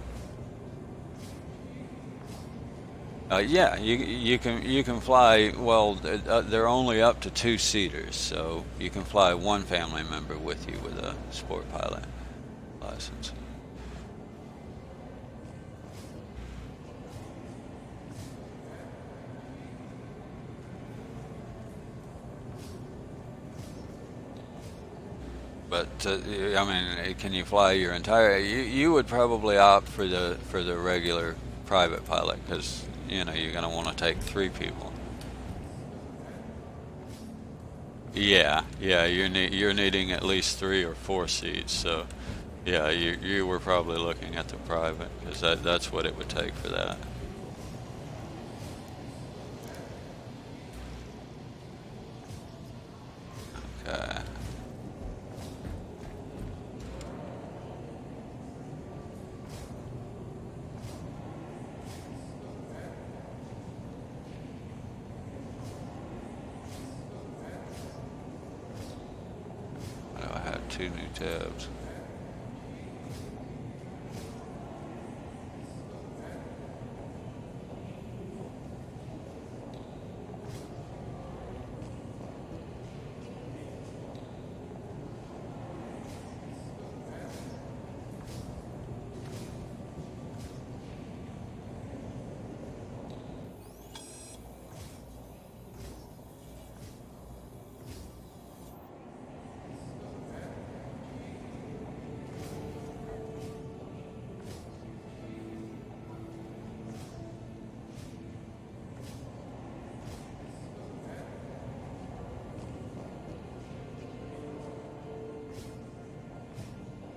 Yeah, you can fly. Well, they're only up to two-seaters, so you can fly one family member with you with a sport pilot license. But I mean, can you fly your entire? You would probably opt for the regular private pilot because you're going to want to take three people. Yeah, you're needing at least 3 or 4 seats. So yeah, you were probably looking at the private because that's what it would take for that. Okay. I have 2 new tabs.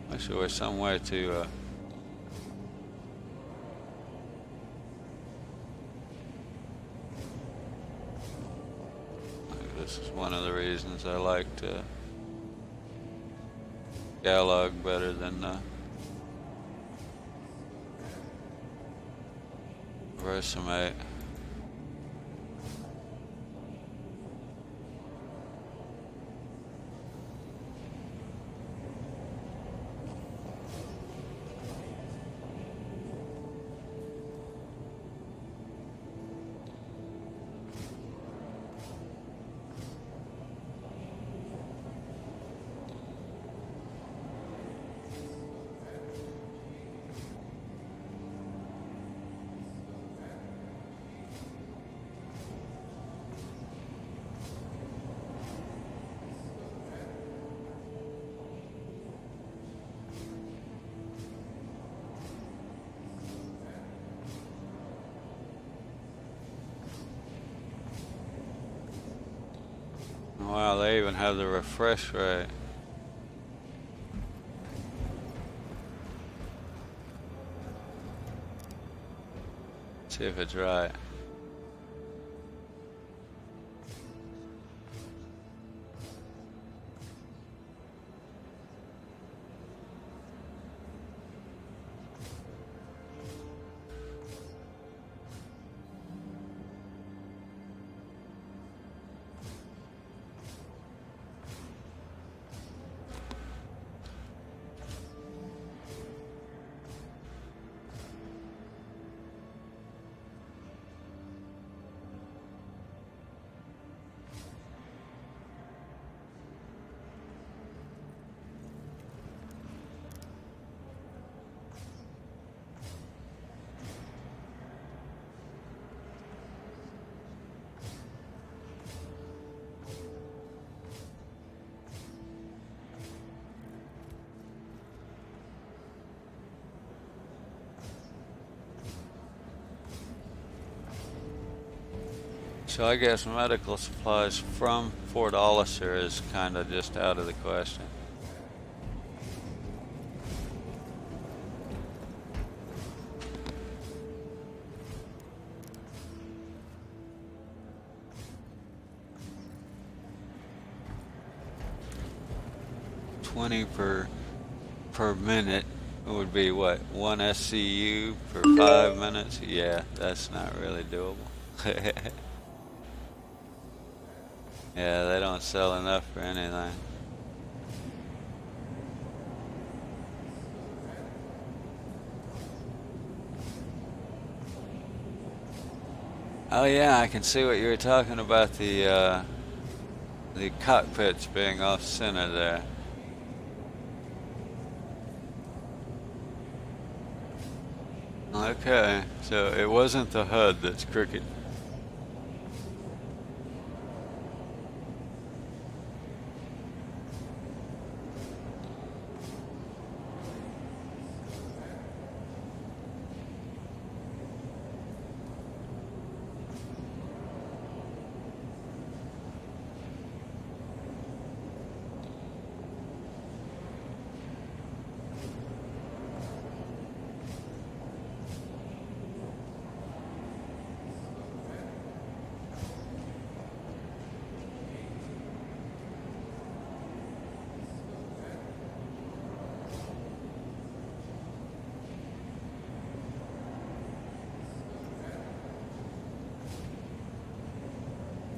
I should wish some way to. This is one of the reasons I liked Galog better than Versamate. Wow, they even have the refresh rate. See if it's right. So I guess medical supplies from Fort Hollister is kind of just out of the question. 20 per minute would be what? 1 SCU for 5 minutes? Yeah, that's not really doable. Yeah, they don't sell enough for anything. Oh yeah, I can see what you were talking about, the cockpits being off center there. Okay, so it wasn't the HUD that's crooked.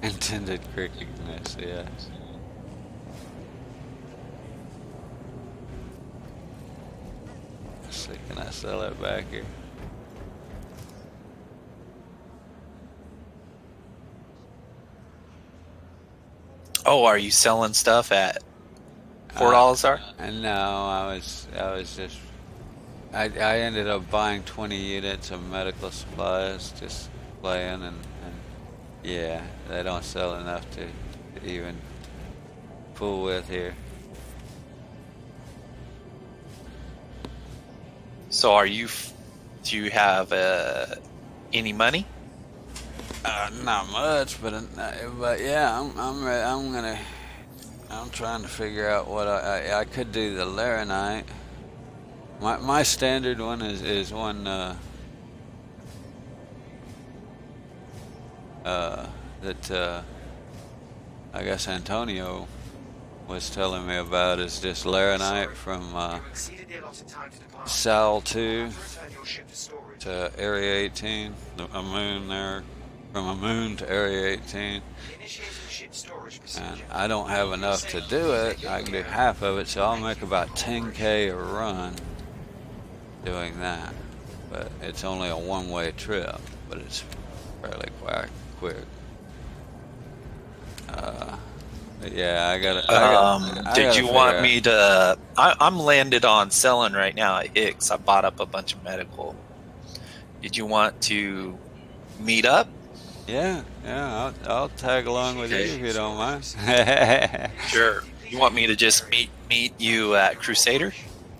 Intended crookedness, yes. Let's see, can I sell it back here? Oh, are you selling stuff at $4, sir? No, I was just I ended up buying 20 units of medical supplies, just playing, and yeah, they don't sell enough to even fool with here. So do you have any money? Not much, but yeah, I'm trying to figure out what I could do. The Laranite. My standard one is one that I guess Antonio was telling me about, is just Laranite from You exceeded the allotted time to depart. Sal 2 Return your ship to storage. to Area 18, a moon there, from a moon to Area 18. Initiating ship storage And procedure. I don't have enough to do it. I can do half of it, so I'll make about 10K a run doing that. But it's only a one-way trip, but it's fairly quick. But yeah, I gotta Did you want figure me to? I'm landed on selling right now at Hicks. I bought up a bunch of medical. Did you want to meet up? Yeah, I'll tag along with you if you don't mind. Sure. You want me to just meet you at Crusader?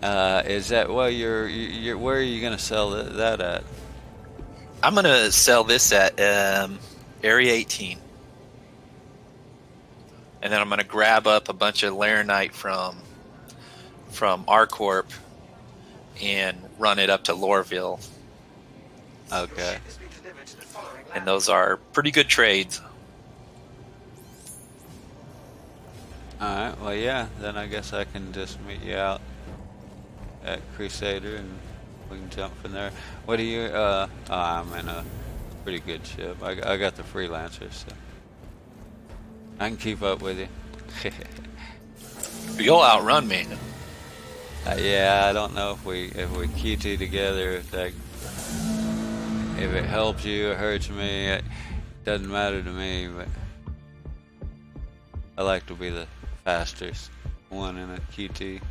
Is that, well? You're where are you gonna sell that at? I'm gonna sell this at Area 18, and then I'm gonna grab up a bunch of Laranite from R-Corp and run it up to Loreville. Okay. Has been delivered to the following And those are pretty good trades. All right. Well, yeah. Then I guess I can just meet you out at Crusader, and we can jump from there. What do you? I'm in a pretty good ship. I got the freelancer, so I can keep up with you. You'll outrun me. Yeah, I don't know if we QT together, if it helps you or hurts me, it doesn't matter to me. But I like to be the fastest one in a QT.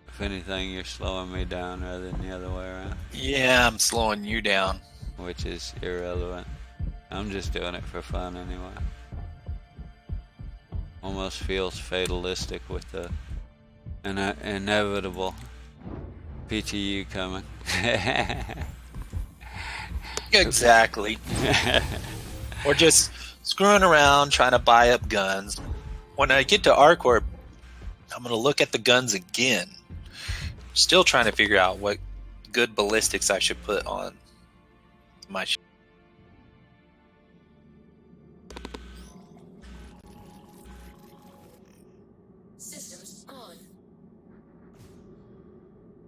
If anything, you're slowing me down rather than the other way around, Yeah, I'm slowing you down. which is irrelevant. I'm just doing it for fun anyway. Almost feels fatalistic with the inevitable PTU coming. Exactly. Or just screwing around trying to buy up guns. When I get to R-Corp, I'm going to look at the guns again. Still trying to figure out what good ballistics I should put on my ship.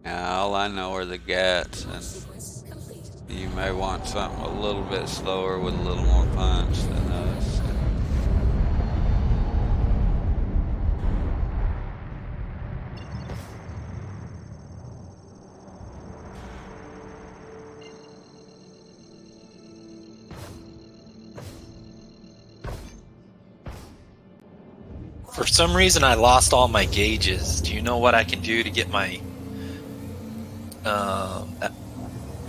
Yeah, all I know are the gats, and Sequence complete. you may want something a little bit slower with a little more punch than those. For some reason, I lost all my gauges. Do you know what I can do to get my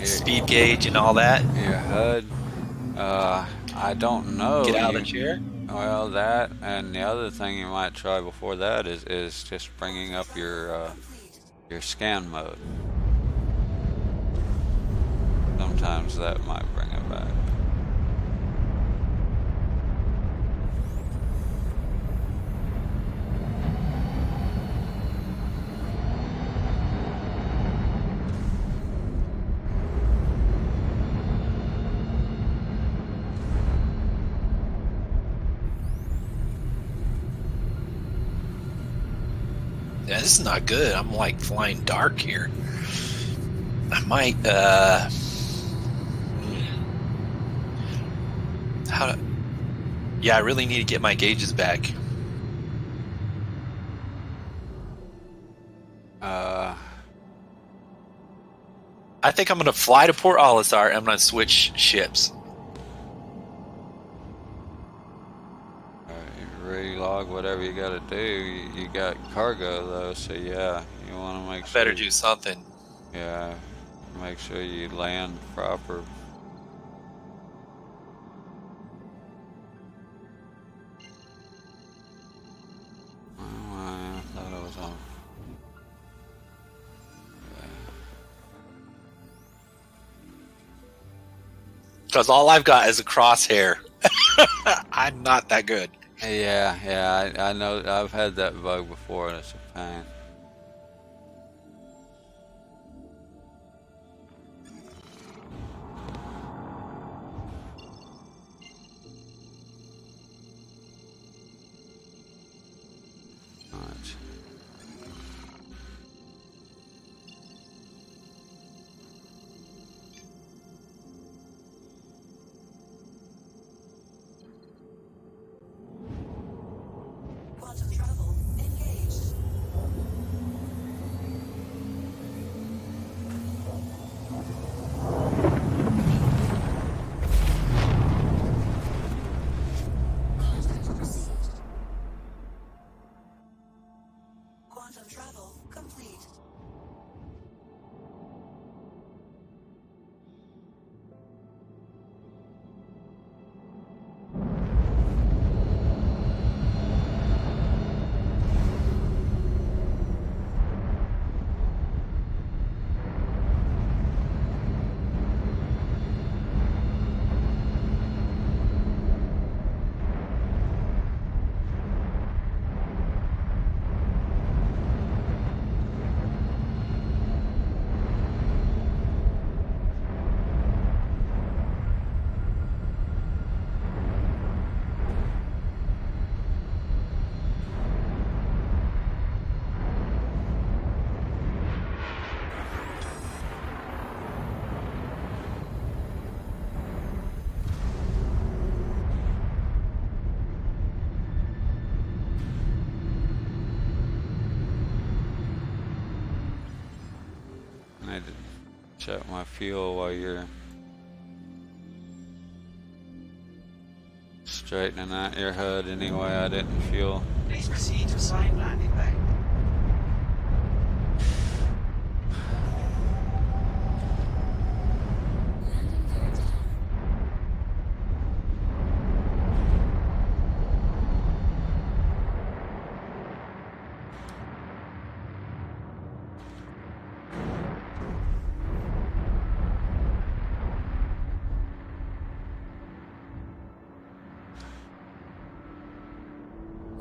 speed gauge and all that? Your HUD? I don't know. Get out of the chair? Well, that and the other thing you might try before that is just bringing up your scan mode. Sometimes that might bring it back. Yeah, this is not good. I'm like flying dark here. I might yeah, I really need to get my gauges back. I think I'm gonna fly to Port Olisar and I'm gonna switch ships. Relog whatever you gotta do. You got cargo though, so yeah, you want to make sure. Better do something. Yeah, make sure you land proper. Oh, I thought I was on. Because all I've got is a crosshair. I'm not that good. Yeah, I know. I've had that bug before, and it's a pain. Much. Quantum travel engaged. Contact received. Quantum travel complete. I need to check my fuel while you're straightening out your HUD. Anyway, I didn't fuel. Please proceed to assigned landing bay. Landing gear down.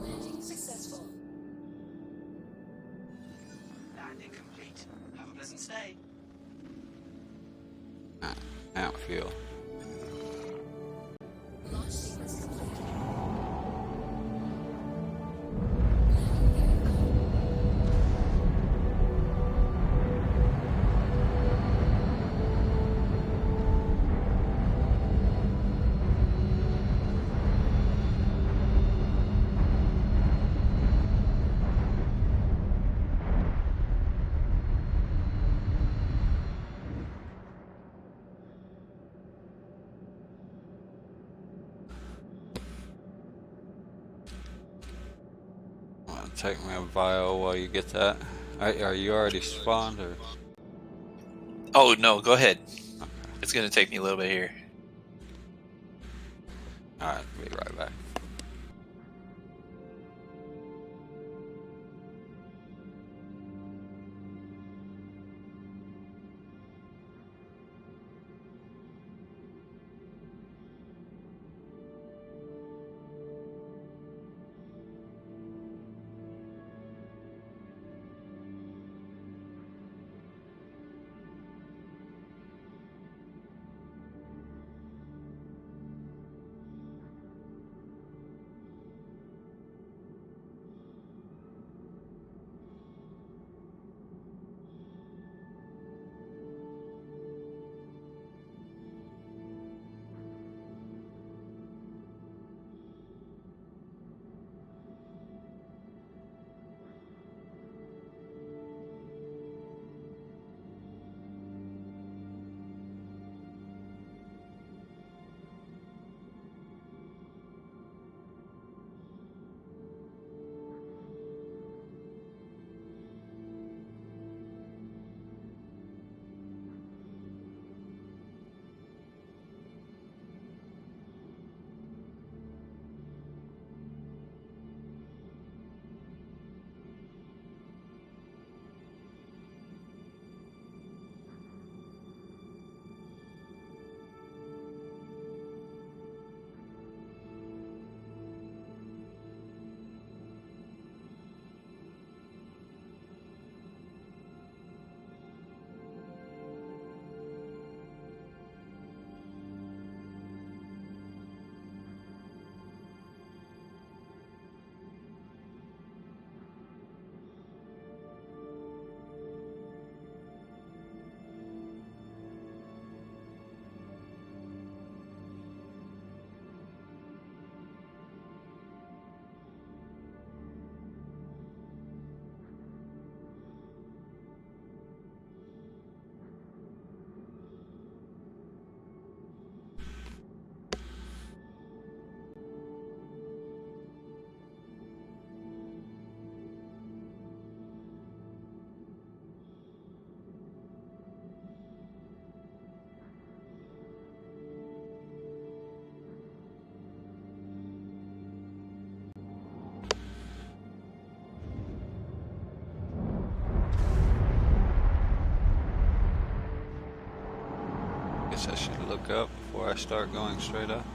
Landing successful. Landing complete. Have a pleasant stay. Out fuel. Launch sequence complete. Landing gear take me a bio while you get that. Are you already spawned or? Oh no, go ahead. Okay. It's gonna take me a little bit here. All right, be right back. Guess I should look up before I start going straight up.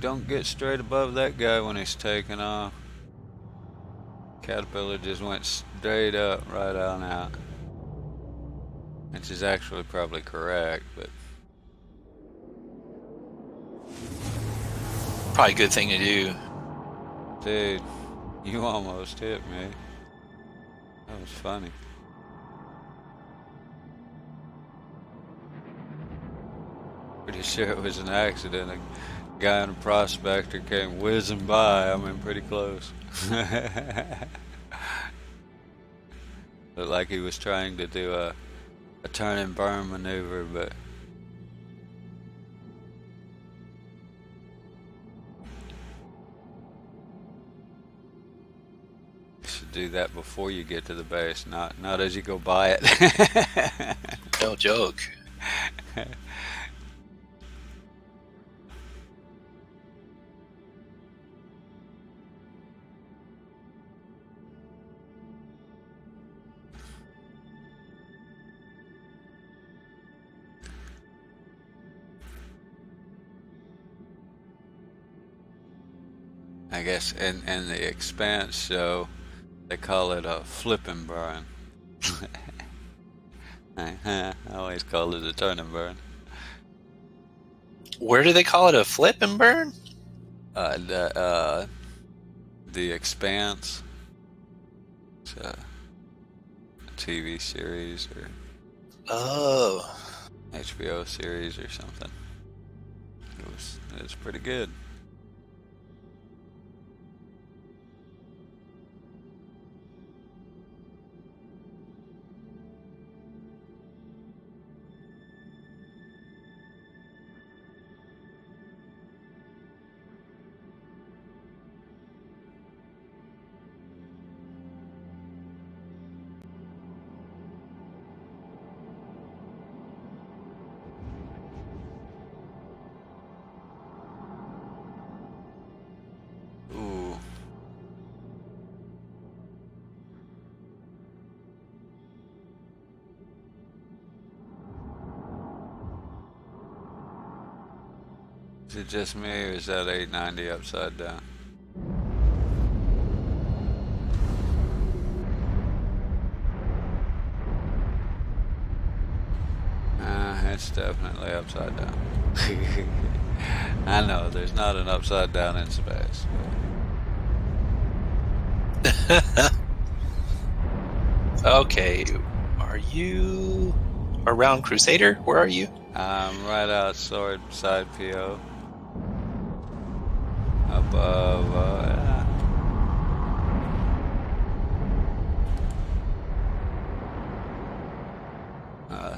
Don't get straight above that guy when he's taking off. Caterpillar just went straight up, right on out. Which is actually probably correct, but Probably a good thing to do. dude, you almost hit me. That was funny. Pretty sure it was an accident. A guy in a prospector came whizzing by. I mean, pretty close. Looked like he was trying to do a turn and burn maneuver, but you should do that before you get to the base, not as you go by it. No joke. I guess in the Expanse show, they call it a flip and burn. I always call it a turn and burn. Where do they call it, a flip and burn? The Expanse. It's a TV series, or Oh. HBO series or something. It was pretty good. Ooh. Is it just me, or is that 890 upside down? It's definitely upside down. I know, there's not an upside down in space. Okay, are you around Crusader? Where are you? I'm right outside PO. Above,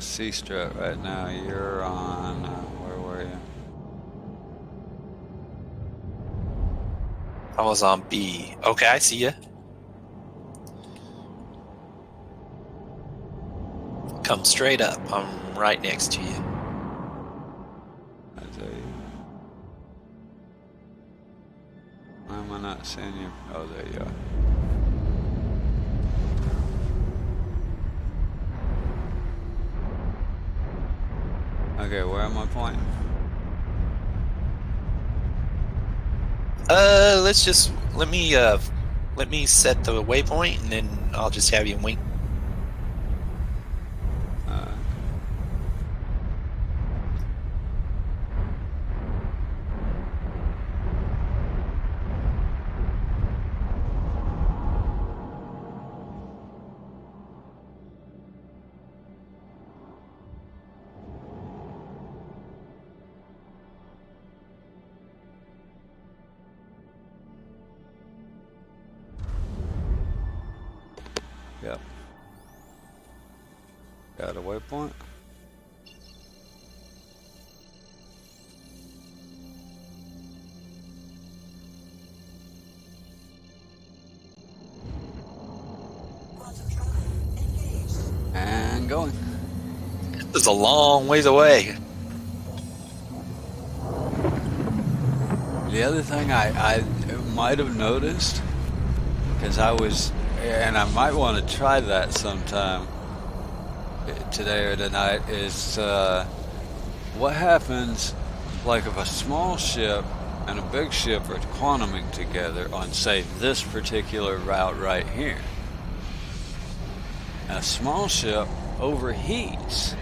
C-strut right now. You're on, where were you? I was on B. Okay, I see you. Come straight up. I'm right next to you. I tell you. Why am I not seeing you? Oh, there you are. Okay, where am I pointing? Let me set the waypoint, and then I'll just have you wink. Yep. Got a waypoint? Quantum travel engaged. And going. This is a long ways away. The other thing I might have noticed, because I was, and I might want to try that sometime today or tonight, is what happens, like if a small ship and a big ship are quantuming together on, say, this particular route right here. And a small ship overheats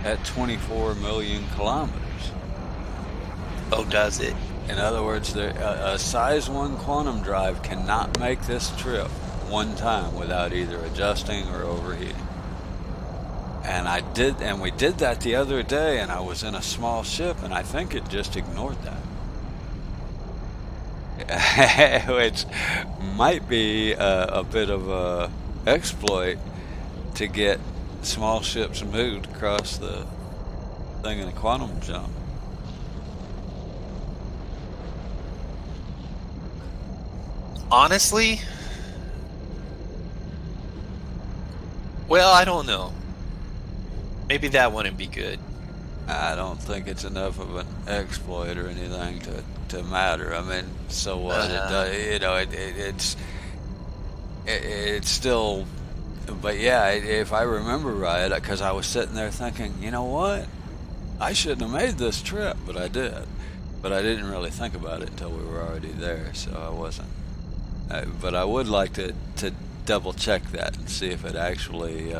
at 24 million kilometers. Oh, does it? In other words, a size 1 quantum drive cannot make this trip one time without either adjusting or overheating. And we did that the other day, and I was in a small ship, and I think it just ignored that. Which might be a bit of a exploit to get small ships moved across the thing in a quantum jump. Honestly, well, I don't know. Maybe that wouldn't be good. I don't think it's enough of an exploit or anything to matter. I mean, so what? It's still, but yeah, if I remember right, because I was sitting there thinking, you know what? I shouldn't have made this trip, but I did. But I didn't really think about it until we were already there, so I wasn't. But I would like to double check that and see if it actually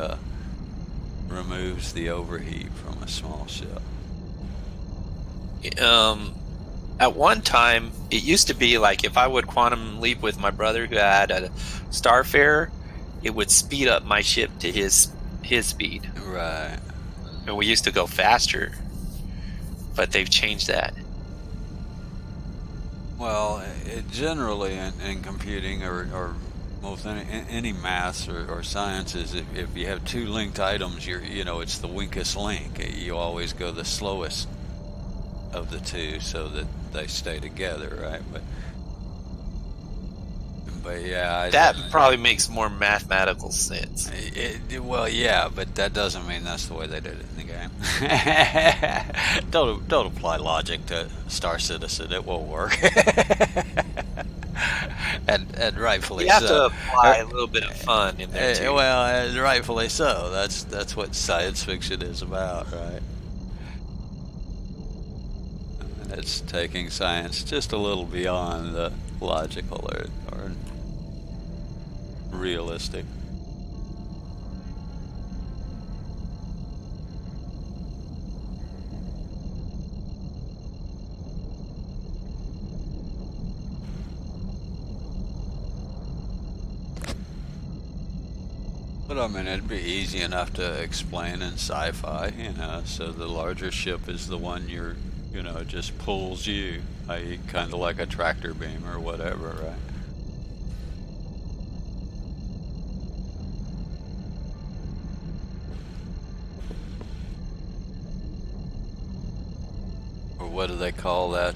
removes the overheat from a small ship. At one time, it used to be like if I would quantum leap with my brother who had a Starfarer, it would speed up my ship to his speed. Right. And we used to go faster, but they've changed that. Well, generally in computing or most any maths or sciences, if you have two linked items, it's the weakest link. You always go the slowest of the two so that they stay together, right? But yeah, that probably makes more mathematical sense. Well, yeah, but that doesn't mean that's the way they did it in the game. Don't apply logic to Star Citizen; it won't work. and rightfully so. You have to apply a little bit of fun in there too. Well, and rightfully so. That's what science fiction is about, right? It's taking science just a little beyond the logical or realistic. But I mean, it'd be easy enough to explain in sci-fi, so the larger ship is the one just pulls you, i.e. kind of like a tractor beam or whatever, right? Or what do they call that?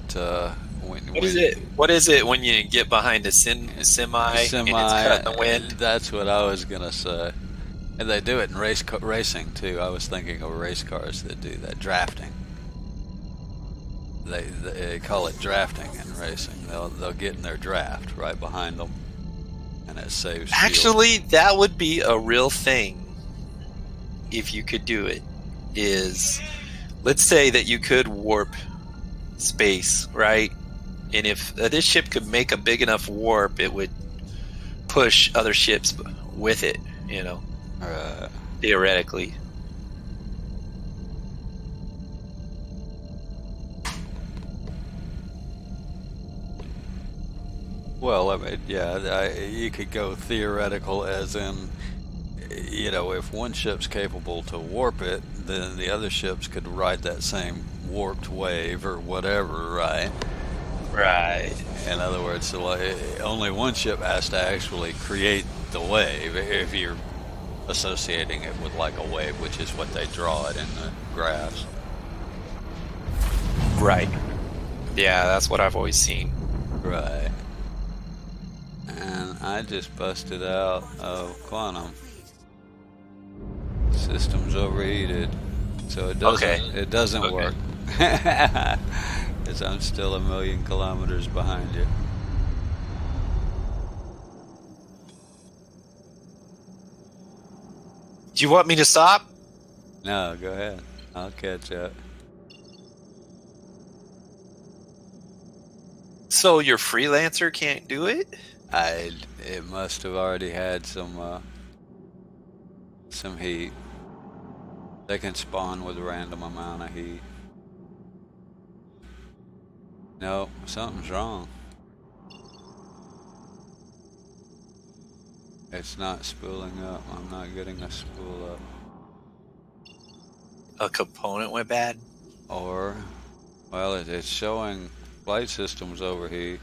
What is it when you get behind a semi and it's cutting the wind? That's what I was gonna say. And they do it in racing too. I was thinking of race cars that do that, drafting. They call it drafting in racing. They'll get in their draft right behind them, and it saves fuel. Actually, that would be a real thing if you could do it. Let's say that you could warp space, right? And if this ship could make a big enough warp, it would push other ships with it, theoretically. Well, I mean, yeah, you could go theoretical as in, if one ship's capable to warp it, then the other ships could ride that same warped wave or whatever, right? Right. In other words, only one ship has to actually create the wave if you're associating it with like a wave, which is what they draw it in the graphs. Right. Yeah, that's what I've always seen. Right. And I just busted out of quantum. System's overheated, so it doesn't work. Because I'm still 1,000,000 kilometers behind you. Do you want me to stop? No, go ahead. I'll catch up. So your freelancer can't do it? It must have already had some heat. They can spawn with a random amount of heat. No, something's wrong. It's not spooling up. I'm not getting a spool up. A component went bad? Or, well, it's showing flight systems overheat,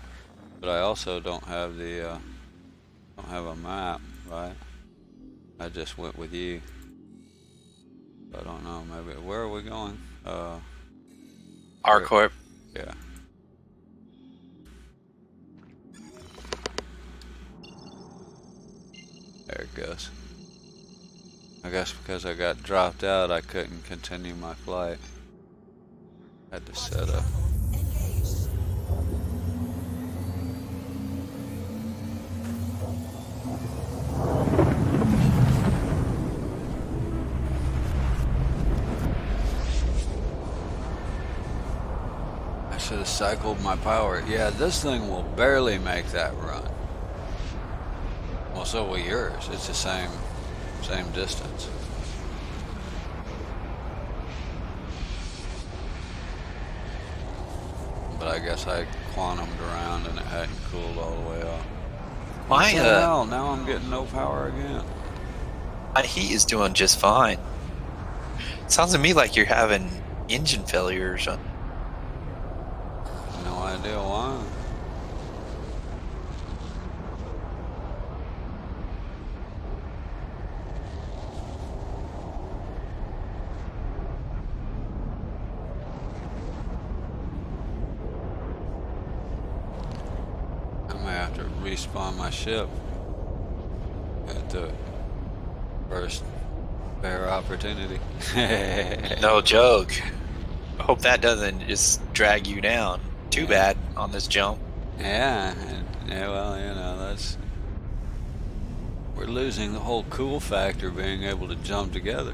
but I also don't have a map, right? I just went with you. I don't know, maybe, where are we going? R-Corp. Yeah. There it goes. I guess because I got dropped out, I couldn't continue my flight. Had to set up. Engaged. I should have cycled my power. Yeah, this thing will barely make that run. Well, so will yours. It's the same distance. But I guess I quantumed around and it hadn't cooled all the way off. What the hell? Now I'm getting no power again. My heat is doing just fine. Sounds to me like you're having engine failure or something. No idea why. I may have to respawn my ship at the first fair opportunity. No joke. I hope that doesn't just drag you down. Too bad on this jump. Yeah, well, you know, we're losing the whole cool factor being able to jump together.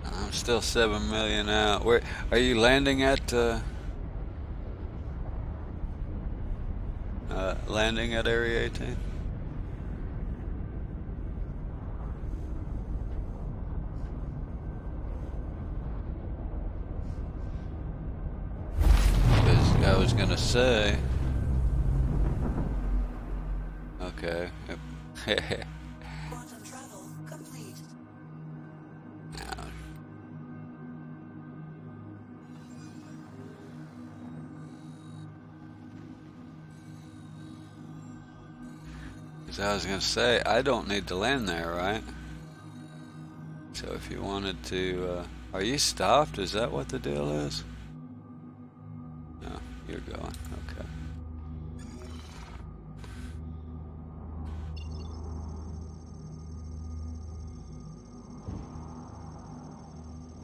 I'm still 7 million out. Where are you landing at? Landing at Area 18? Because I was gonna say. Okay. Quantum travel complete. Because I was gonna say, I don't need to land there, right? So if you wanted to, are you stopped? Is that what the deal is? No, you're going. Okay.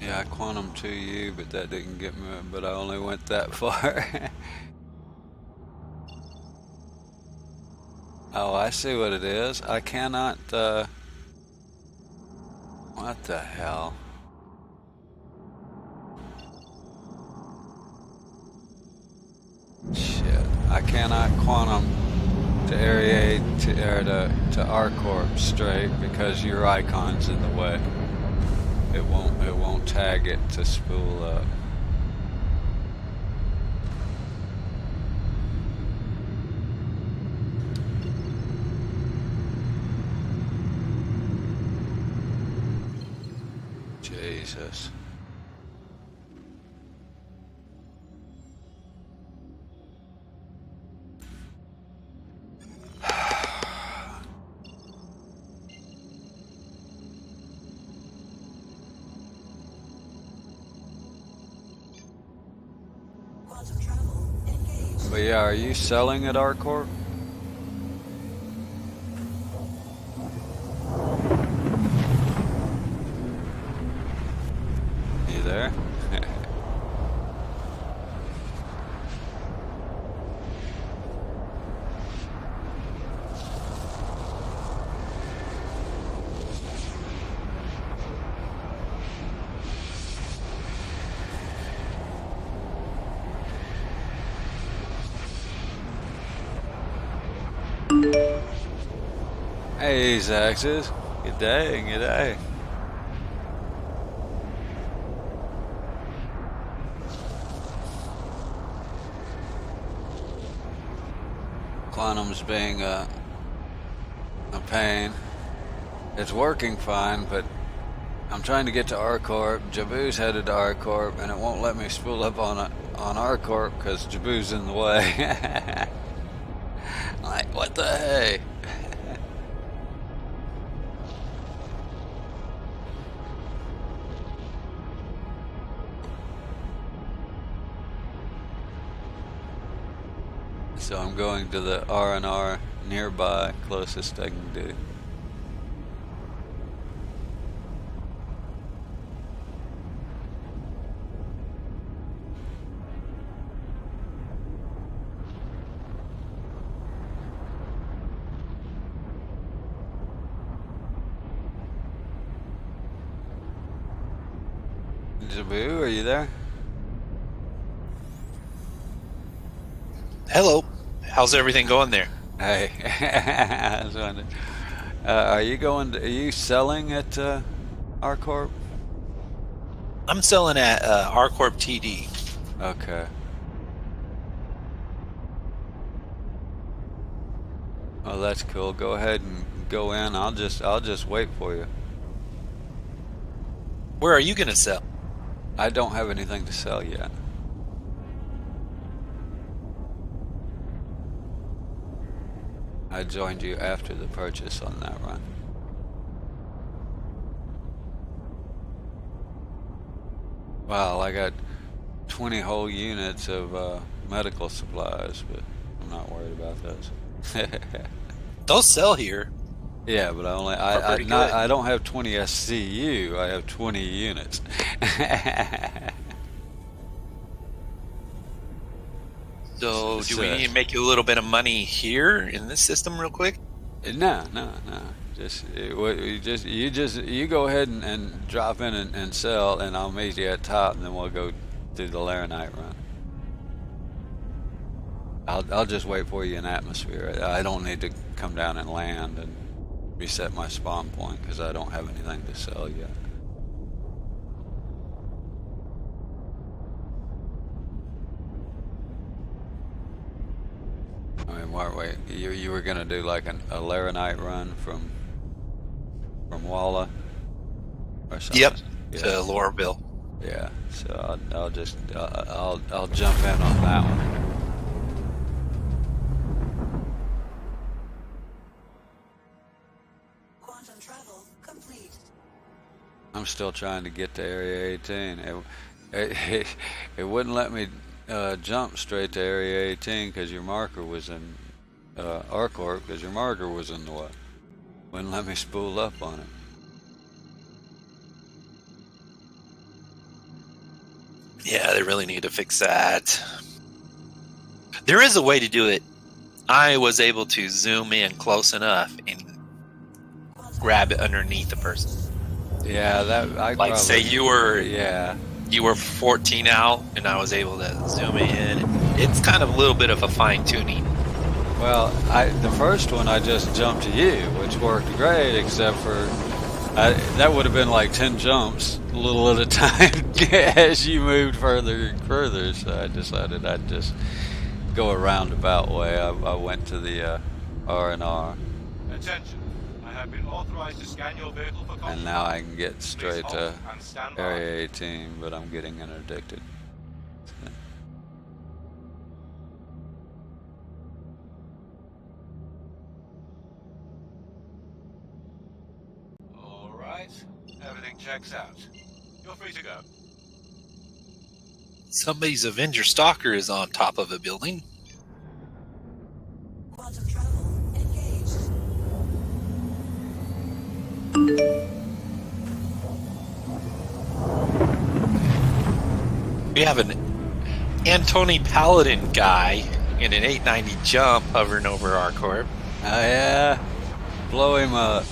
Yeah, I quantum to you, but that didn't get me. But I only went that far. Oh, I see what it is. I cannot. What the hell? Shit! I cannot quantum to Area 8 to R-Corp straight because your icon's in the way. It won't tag it to spool up. Jesus. Quantum travel engaged. But yeah, are you selling at R-Corp? You there? Hey, Zaxxas. Good day, good day. Quantum's being a pain. It's working fine, but I'm trying to get to R-Corp. Jabu's headed to R-Corp, and it won't let me spool up on R-Corp because Jabu's in the way. Like, what the hey? So I'm going to the R&R nearby, closest I can do. Jabu, are you there? Hello. How's everything going there? Hey, I was wondering. Are you selling at R-Corp? I'm selling at R-Corp TD. Okay. Well, that's cool. Go ahead and go in. I'll just wait for you. Where are you gonna sell? I don't have anything to sell yet. I joined you after the purchase on that run. Well, I got 20 whole units of medical supplies, but I'm not worried about those. Those sell here. Yeah, but I don't have 20 SCU. I have 20 units. So, do we need to make a little bit of money here in this system, real quick? No. You go ahead and drop in and sell, and I'll meet you at top, and then we'll go do the Laranite run. I'll just wait for you in atmosphere. I don't need to come down and land and reset my spawn point because I don't have anything to sell yet. I mean, wait, you were gonna do like a Laranite run from Walla or something? Yep, Yeah. to Laurelville. Yeah, so I'll just I'll jump in on that one. Quantum travel complete. I'm still trying to get to Area 18. It wouldn't let me jump straight to Area 18 because your marker was in Arcorp because your marker was in the way. Wouldn't let me spool up on it. Yeah, they really need to fix that. There is a way to do it. I was able to zoom in close enough and grab it underneath the person. Yeah, Like say you were yeah. You were 14 out, and I was able to zoom in. It's kind of a little bit of a fine tuning. Well, the first one I just jumped to you, which worked great, except for that would have been like 10 jumps, a little at a time, as you moved further and further. So I decided I'd just go a roundabout way. I went to the R&R. Attention. I have been authorized to scan your vehicle for And now I can get straight Please to halt and stand by. Area 18, but I'm getting interdicted. All right. Everything checks out. You're free to go. Somebody's Avenger Stalker is on top of a building. Quantum travel engaged. We have an Antony Paladin guy in an 890 jump hovering over our corp. Oh yeah, blow him up.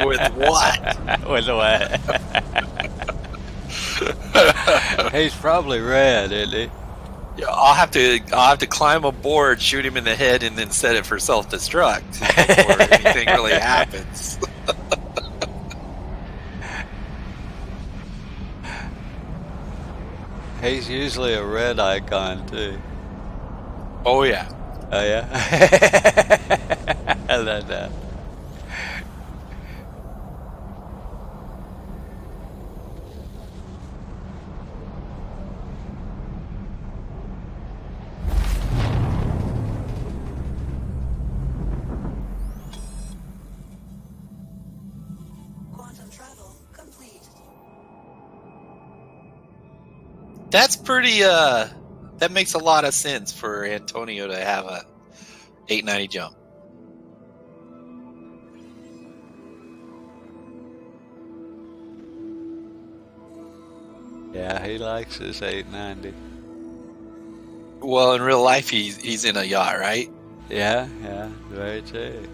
With what? With what? He's probably red, isn't he? Yeah, I'll have to climb aboard, shoot him in the head, and then set it for self-destruct before anything really happens. He's usually a red icon too. Oh yeah. Oh yeah. I love that. Quantum travel complete. That's pretty that makes a lot of sense for Antonio to have a 890 jump. Yeah, he likes his 890. Well, in real life he's in a yacht, right? Yeah, very true.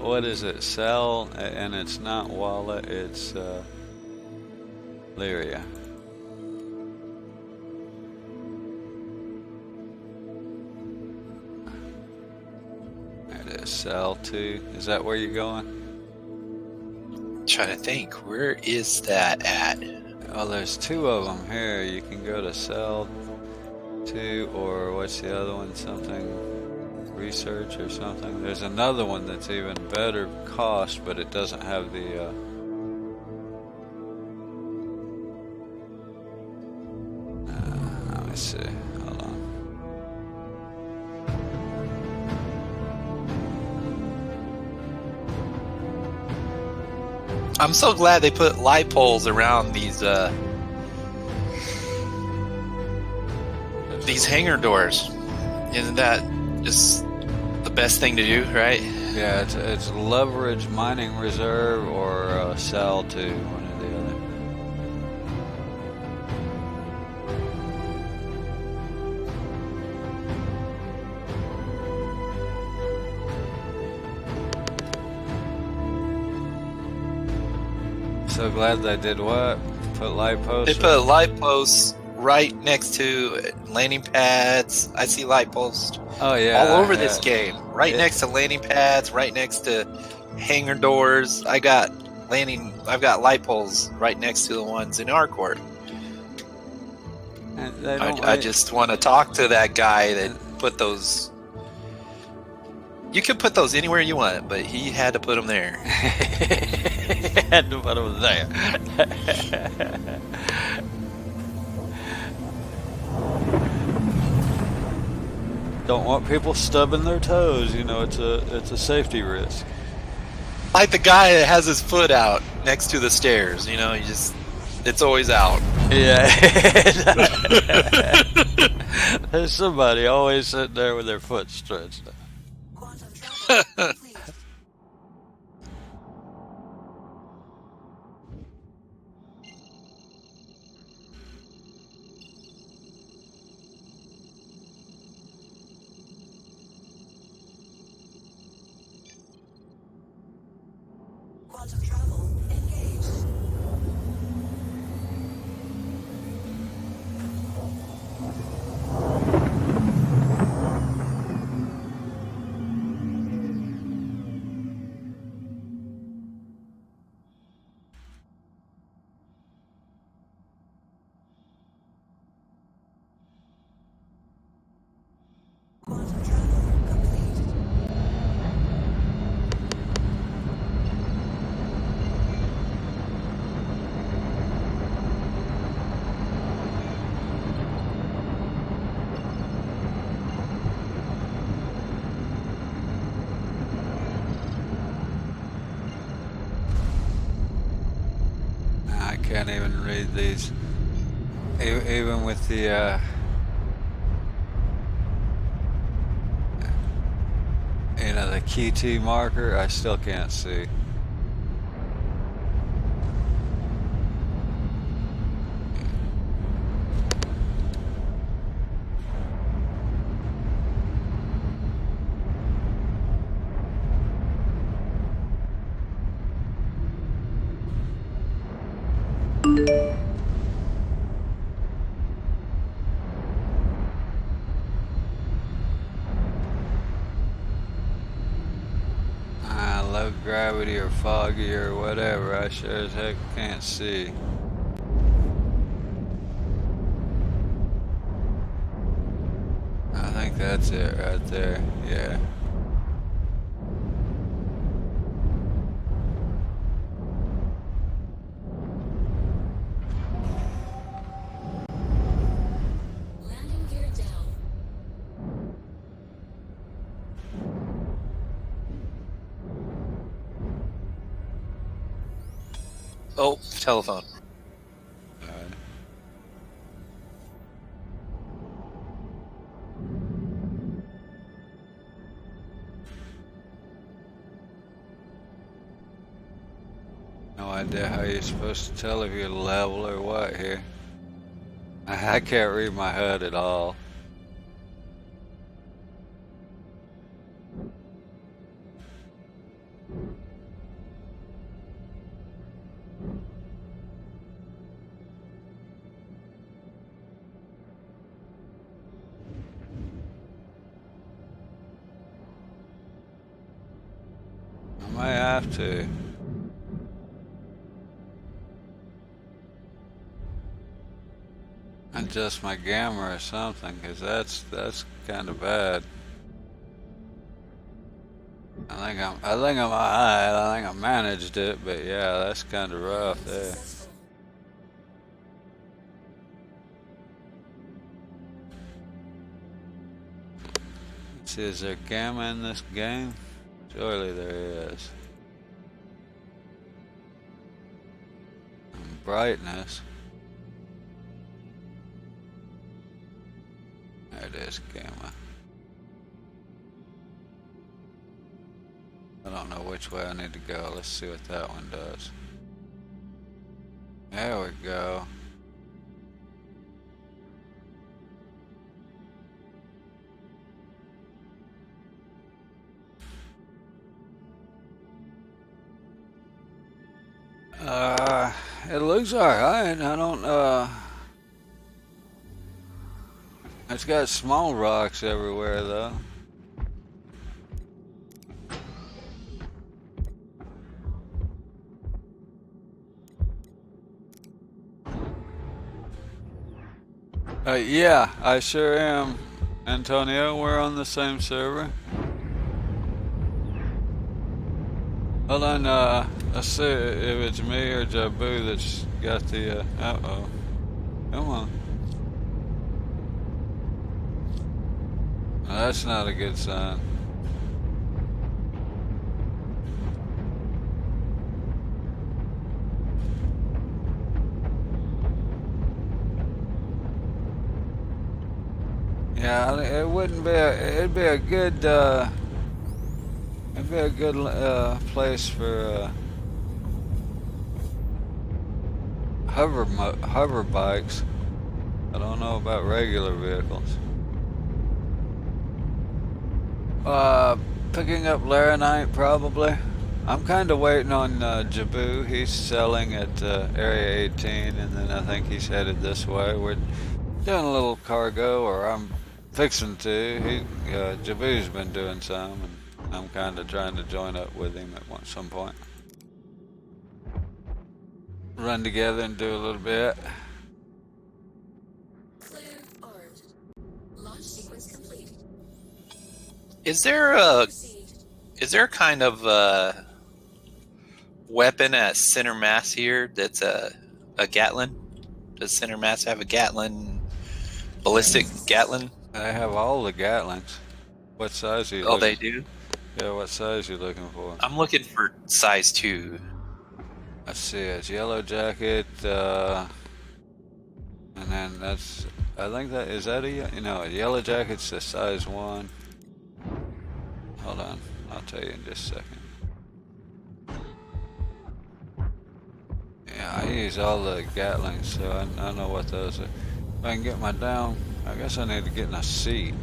What is it? Cell, and it's not Walla, it's Lyria. There it is, Cell 2. Is that where you're going? trying to think. Where is that at? Oh, there's 2 of them here. You can go to cell 2, or what's the other one? Something research or something. There's another one that's even better cost, but it doesn't have the let me see. Hold on. I'm so glad they put light poles around these hangar doors. Isn't that just the best thing to do, right? Yeah, it's leverage mining reserve or cell 2, one or the other. So glad they did what? Put light posts? They put light posts right next to landing pads. I see light posts Oh yeah, all over this game. Right next to landing pads, right next to hangar doors. I've got light poles right next to the ones in our court. I just want to talk to that guy that put those. You could put those anywhere you want, but he had to put them there. Had to put them there. Don't want people stubbing their toes. You know, it's a safety risk. Like the guy that has his foot out next to the stairs. You know, it's always out. Yeah. There's somebody always sitting there with their foot stretched out. Quantum travel complete. Quantum travel engaged. Quantum travel complete. I can't even read these. Even with the the QT marker, I still can't see. Low gravity or foggy or whatever, I sure as heck can't see. I think that's it right there, yeah. Landing gear down. Oh, telephone. No idea how you're supposed to tell if you're level or what here. I can't read my HUD at all. I might have to. adjust my gamma or something, because that's kind of bad. I think I'm alright. I think I managed it, but yeah, that's kind of rough there. Successful. Let's see, is there gamma in this game? Surely there is. And brightness. There it is, gamma. I don't know which way I need to go. Let's see what that one does. There we go. It looks alright. I don't, it's got small rocks everywhere though. Yeah, I sure am. Antonio, we're on the same server. Hold on, let's see if it's me or Jabu that's got the, uh-oh. Come on. That's not a good sign. Yeah, it'd be a good, place for, hover bikes. I don't know about regular vehicles. Picking up Laranite probably. I'm kind of waiting on Jabu. He's selling at Area 18, and then I think he's headed this way. We're doing a little cargo, or I'm fixing to. Jabu's been doing some, and I'm kind of trying to join up with him at some point. Run together and do a little bit. Clear armed. Launch sequence complete. Is there a Proceed. kind of weapon at center mass here that's a Gatling? Does center mass have a Gatling, ballistic Gatling? They have all the Gatlings. What size are you Oh, looking they do? Yeah, what size are you looking for? I'm looking for size 2. I see it's Yellow Jacket, and then that's, I think that, is that a Yellow Jacket's the size 1. Hold on, I'll tell you in just a second. Yeah, I use all the Gatlings, so I know what those are. If I can get my down, I guess I need to get in a seat.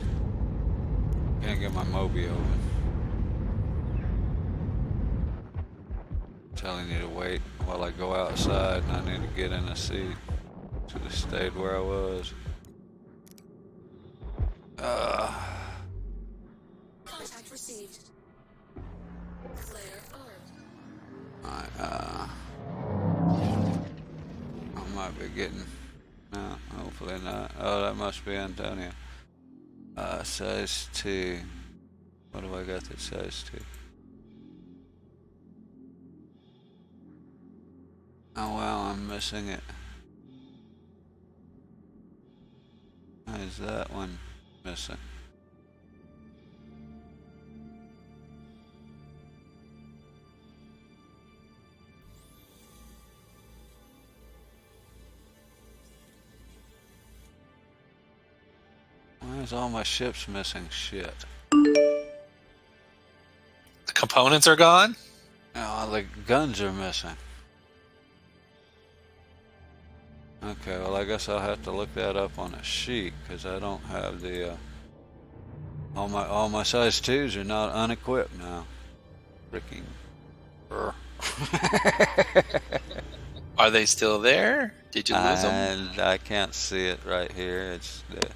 Can't get my Moby open. Telling you to wait while I go outside, and I need to get in a seat. Should have stayed where I was. Contact received. Flare armed. I might be getting. No, hopefully not. Oh, that must be Antonio. Size 2. What do I got that size 2? Oh well, I'm missing it. Why is that one missing? Why is all my ships missing? Shit. The components are gone? Oh, the guns are missing. Okay, well I guess I'll have to look that up on a sheet, because I don't have the all my size 2s are not unequipped now. Freaking Are they still there? Did you lose them? I can't see it right here. It's the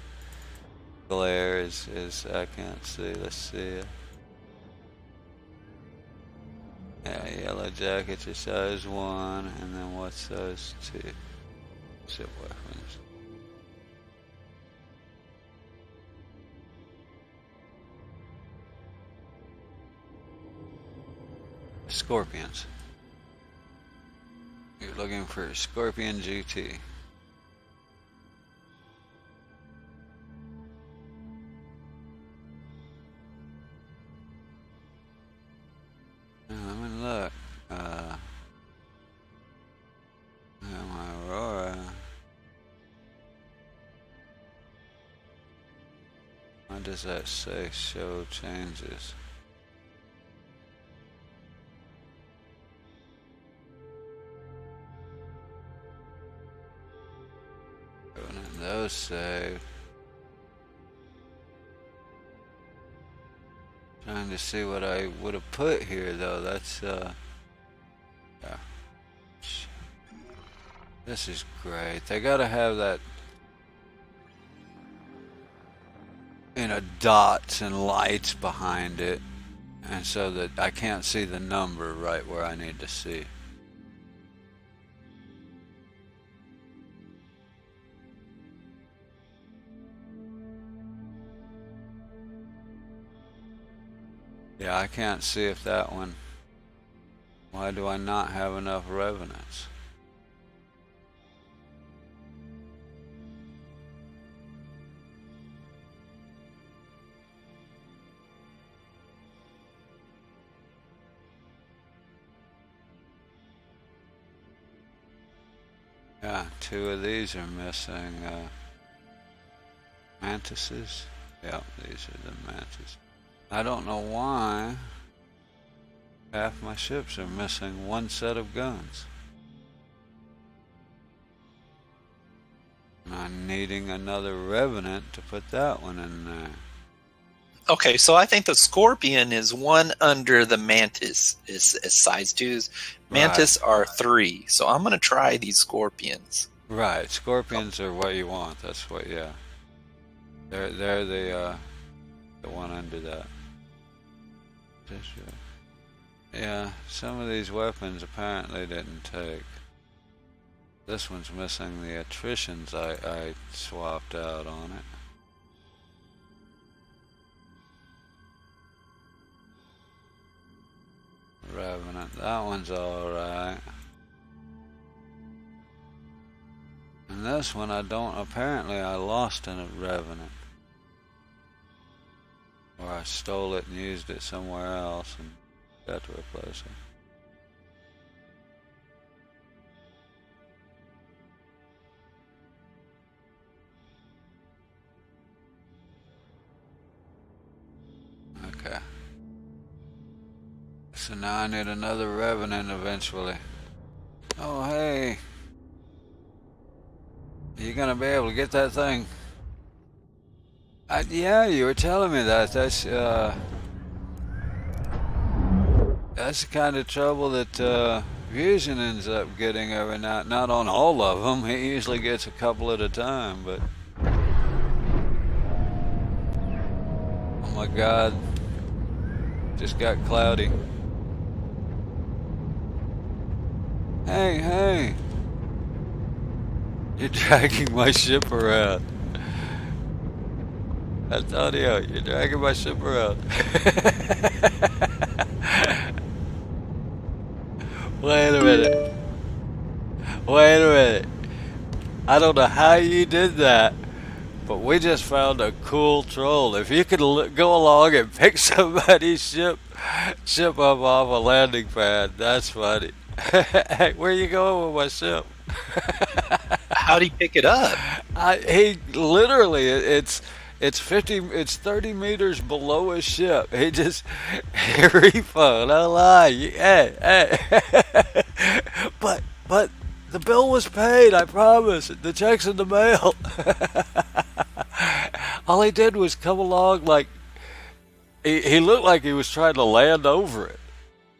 glare is I can't see. Let's see. Yeah, Yellow Jackets are size 1, and then what's size 2? Ship weapons. Scorpions. You're looking for Scorpion GT. Let me look. My Aurora. What does that say? Show changes. Those saved. Trying to see what I would have put here though. That's yeah. This is great. They gotta have that, you know, dots and lights behind it, and so that I can't see the number right where I need to see. Yeah, I can't see if that one. Why do I not have enough revenants? Yeah, 2 of these are missing. Mantises. Yeah, these are the mantis. I don't know why half my ships are missing 1 set of guns. And I'm needing another revenant to put that one in there. Okay, so I think the Scorpion is 1 under the Mantis is size 2s. Mantis are 3, so I'm going to try these Scorpions. Right, Scorpions are what you want. That's what, yeah. They're the one under that. Yeah, some of these weapons apparently didn't take. This one's missing the attritions I swapped out on it. Revenant, that one's alright. And this one I don't, apparently I lost in a Revenant. Or I stole it and used it somewhere else and got to replace it. Okay. So now I need another Revenant eventually. Oh hey! You gonna be able to get that thing? Yeah, you were telling me that. That's the kind of trouble that Fusion ends up getting every night. Not on all of them. He usually gets a couple at a time, but oh my God, just got cloudy. Hey, hey! You're dragging my ship around. Antonio, you're dragging my ship around. Wait a minute. Wait a minute. I don't know how you did that, but we just found a cool troll. If you could go along and pick somebody's ship up off a landing pad, that's funny. Hey, where are you going with my ship? How'd he pick it up? He literally, it's 30 meters below his ship. He just refund. Don't lie. Hey. But the bill was paid. I promise. The check's in the mail. All he did was come along like he looked like he was trying to land over it.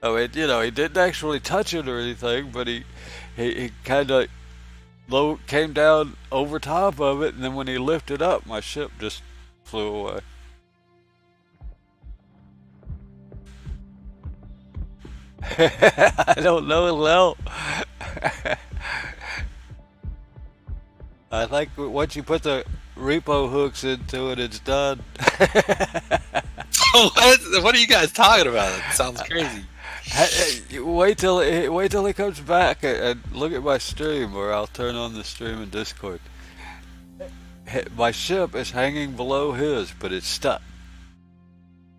I mean, you know, he didn't actually touch it or anything, but he kind of came down over top of it, and then when he lifted up, my ship just flew away. I don't know. I think once you put the repo hooks into it, it's done. What are you guys talking about? It sounds crazy. Wait till he comes back and look at my stream, or I'll turn on the stream in Discord. My ship is hanging below his, but it's stuck.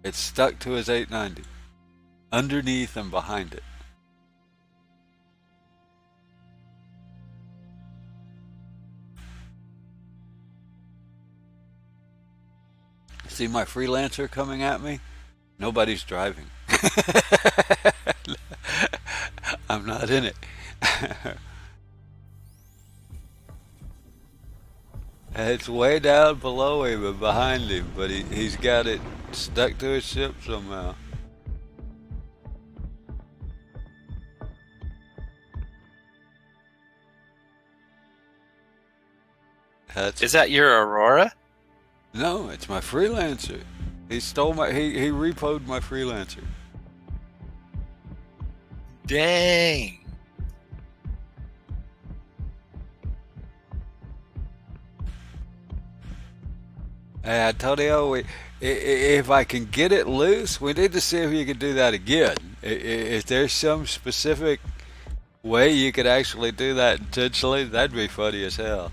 It's stuck to his 890, underneath and behind it. See my freelancer coming at me? Nobody's driving. I'm not in it. It's way down below him and behind him, but he's got it stuck to his ship somehow. Is that your Aurora? No, it's my freelancer. He stole my. He repoed my freelancer. Dang. Hey, I told you, if I can get it loose, we need to see if you can do that again. If there's some specific way you could actually do that intentionally, that'd be funny as hell.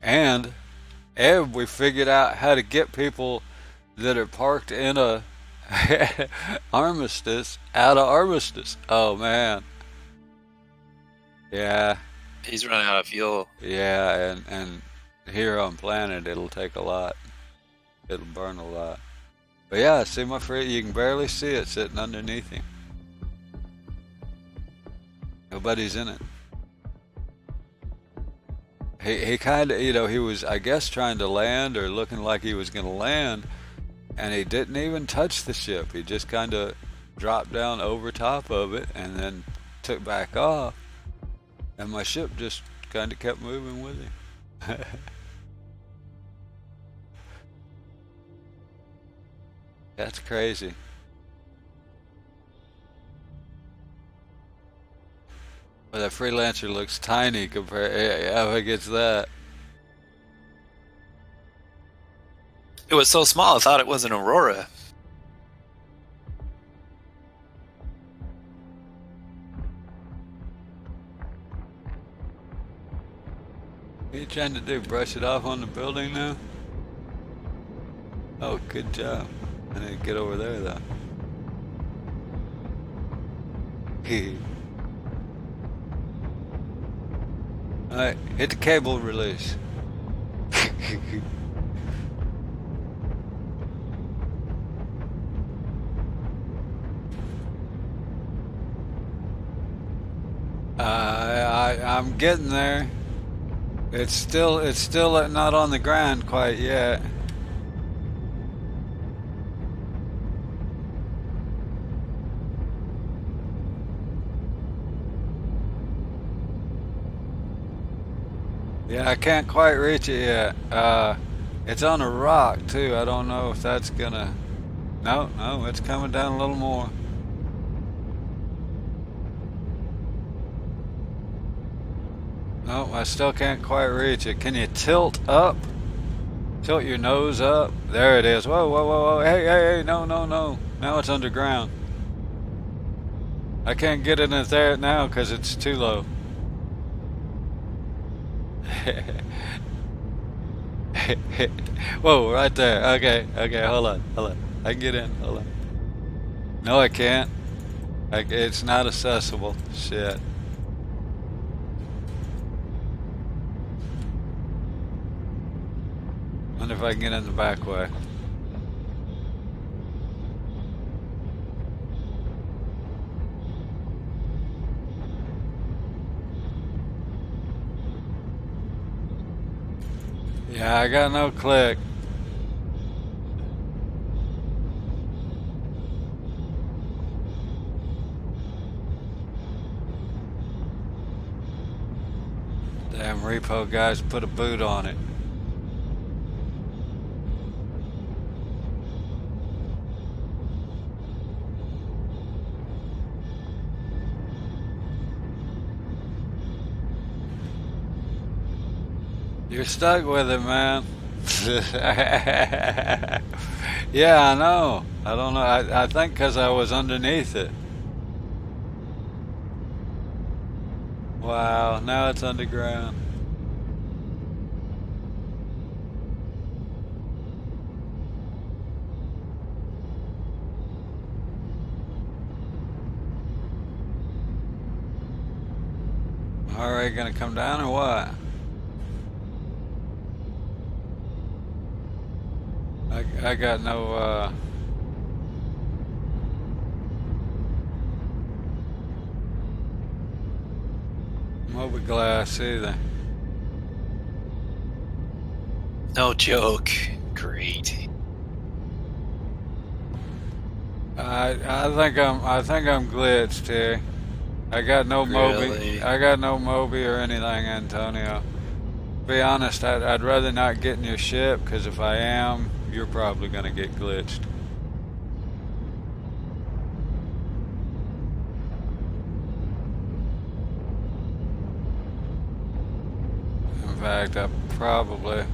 And we figured out how to get people that are parked in a Armistice out of Armistice. Oh man. Yeah. He's running out of fuel. Yeah, and here on planet it'll take a lot. It'll burn a lot. But yeah, see my friend, you can barely see it sitting underneath him. Nobody's in it. He kind of, he was, I guess, trying to land or looking like he was going to land, and he didn't even touch the ship. He just kind of dropped down over top of it and then took back off, and my ship just kind of kept moving with him. That's crazy. But that freelancer looks tiny compared. How big is that? It was so small, I thought it was an Aurora. What are you trying to do? Brush it off on the building now? Oh, good job. I need to get over there, though. Alright, hit the cable release. I'm getting there. It's still not on the ground quite yet. Yeah, I can't quite reach it yet. It's on a rock too. I don't know if that's gonna. No, it's coming down a little more. No, I still can't quite reach it. Can you tilt up? Tilt your nose up. There it is. Whoa. Hey, no. Now it's underground. I can't get in there now because it's too low. Whoa, right there. Okay, hold on. I can get in, hold on. No, I can't. It's not accessible. Shit. Wonder if I can get in the back way. Yeah, I got no click. Damn repo guys put a boot on it. You're stuck with it, man. Yeah, I know. I don't know. I think because I was underneath it. Wow, now it's underground. Alright, gonna come down or what? I got no mobiGlass either. No joke. Great. I think I'm glitched here. I got no Really? Moby. I got no Moby or anything, Antonio. Be honest, I'd rather not get in your ship, because if I am, you're probably gonna get glitched. In fact, I probably,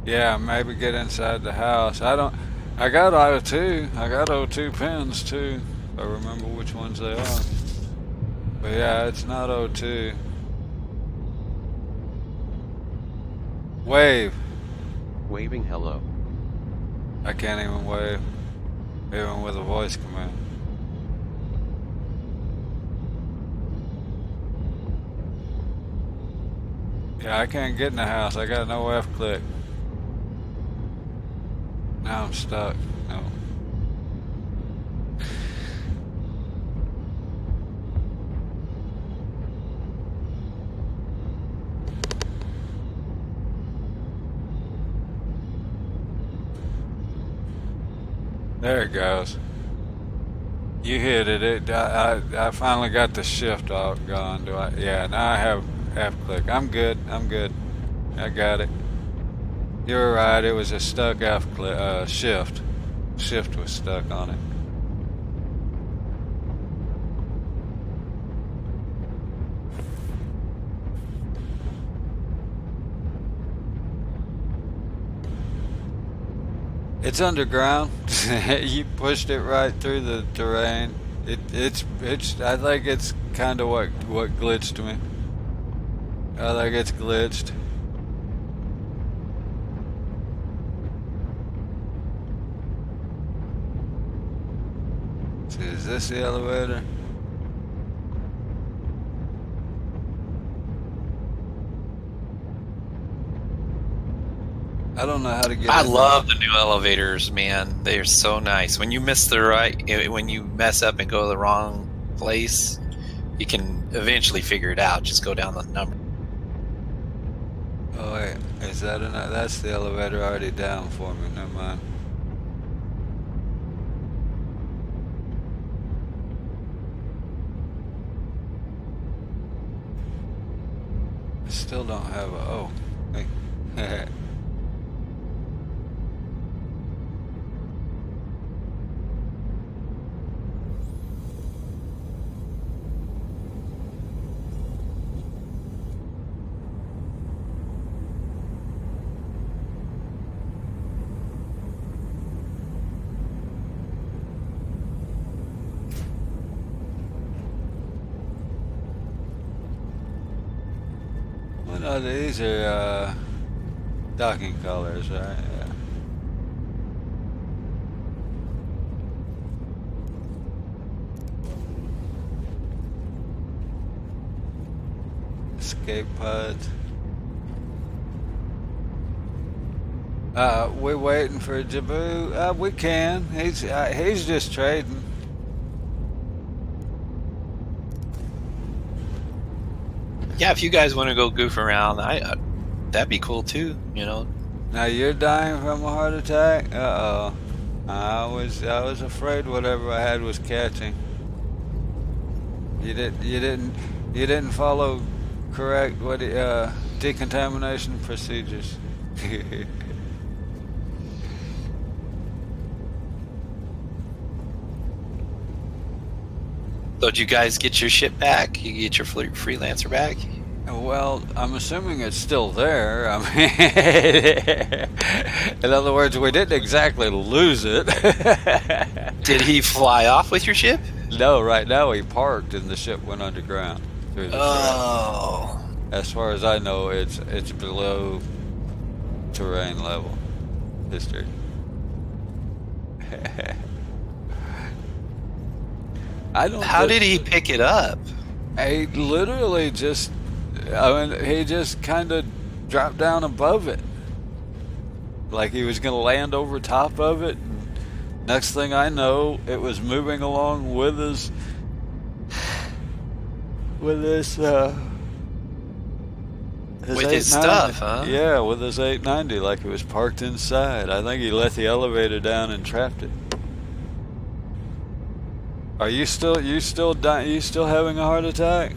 yeah, maybe get inside the house. I got O2. I got O2 pins too. If I remember which ones they are. But yeah, it's not O2. Wave. Waving hello. I can't even wave, even with a voice command. Yeah, I can't get in the house. I got no F click. Now I'm stuck. No. There it goes. You hit it. I finally got the shift off gone. Do I? Yeah, now I have F click. I'm good. I'm good. I got it. You were right. It was a stuck F click. Shift. Shift was stuck on it. It's underground. You pushed it right through the terrain. It's. I think it's kind of what glitched me. I think it's glitched. See, is this the elevator? I don't know how to get. I love the new elevators, man. They're so nice. When you miss the when you mess up and go to the wrong place, you can eventually figure it out. Just go down the number. Oh wait, is that enough? That's the elevator already down for me. Never mind. I still don't have a. Oh, hey. No, these are docking colors, right? Yeah. Escape pods. We're waiting for Jabu. We can. He's just trading. Yeah, if you guys want to go goof around, that'd be cool too. You know. Now you're dying from a heart attack. I was afraid whatever I had was catching. You didn't follow correct decontamination procedures. So did you guys get your ship back? You get your freelancer back? Well, I'm assuming it's still there. I mean, in other words, we didn't exactly lose it. Did he fly off with your ship? No, right now he parked and the ship went underground through the track. Oh. As far as I know, it's below terrain level. History. I don't. How did he pick it up? He literally just. I mean, he just kind of dropped down above it, like he was gonna land over top of it. And next thing I know, it was moving along with us. With this. With his stuff, huh? Yeah, with his 890, like it was parked inside. I think he let the elevator down and trapped it. Are you still dying? You still having a heart attack?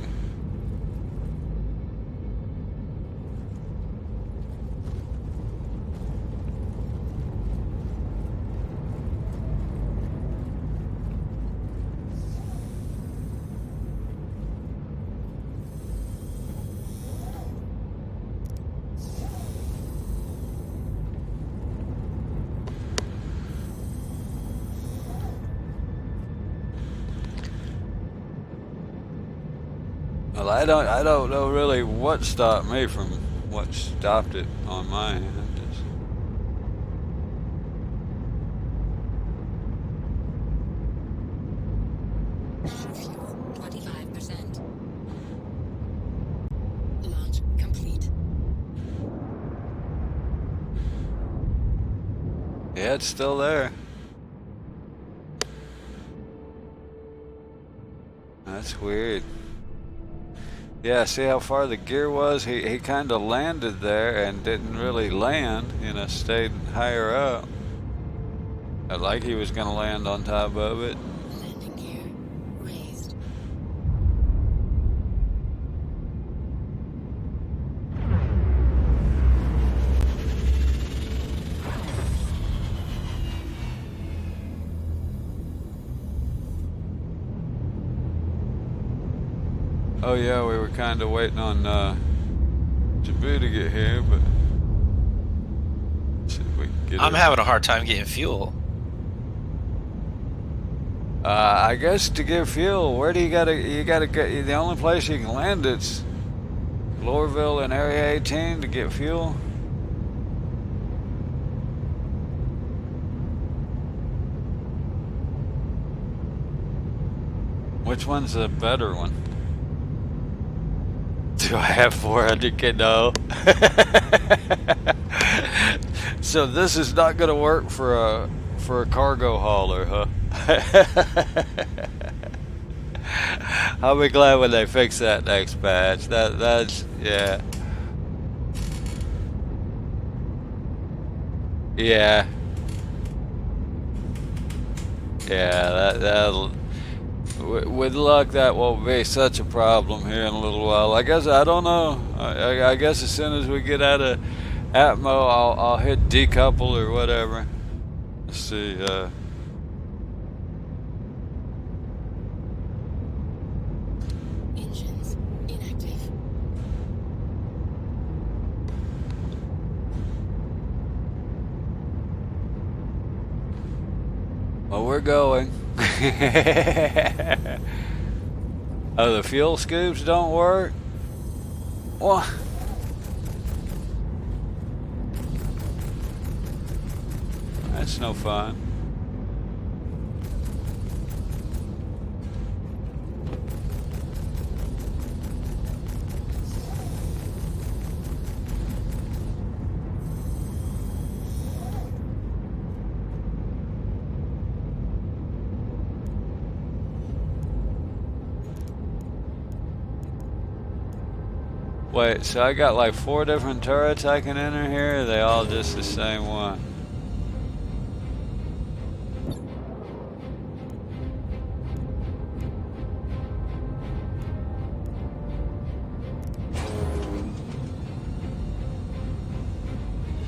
Well, I don't know really what stopped me from what stopped it on my end. 25%. Launch complete. Yeah, it's still there. That's weird. Yeah, see how far the gear was? He kind of landed there and didn't really land, you know, stayed higher up. Like he was going to land on top of it. Landing gear raised. Oh yeah, we were kind of waiting on Jabu to get here, but see if we can get I'm it. having a hard time getting fuel. I guess to get fuel, where do you gotta get? The only place you can land it's Lorville and Area 18 to get fuel. Which one's the better one? Do I have 400K? No. So this is not going to work for a cargo hauler, huh? I'll be glad when they fix that next patch. That's yeah. Yeah. Yeah, that'll with luck, that won't be such a problem here in a little while. I guess, I don't know. I guess as soon as we get out of Atmo, I'll hit decouple or whatever. Let's see. Engines inactive. Well, we're going. Oh, the fuel scoops don't work? What? That's no fun. Wait, so I got like 4 different turrets I can enter here? Or are they all just the same one?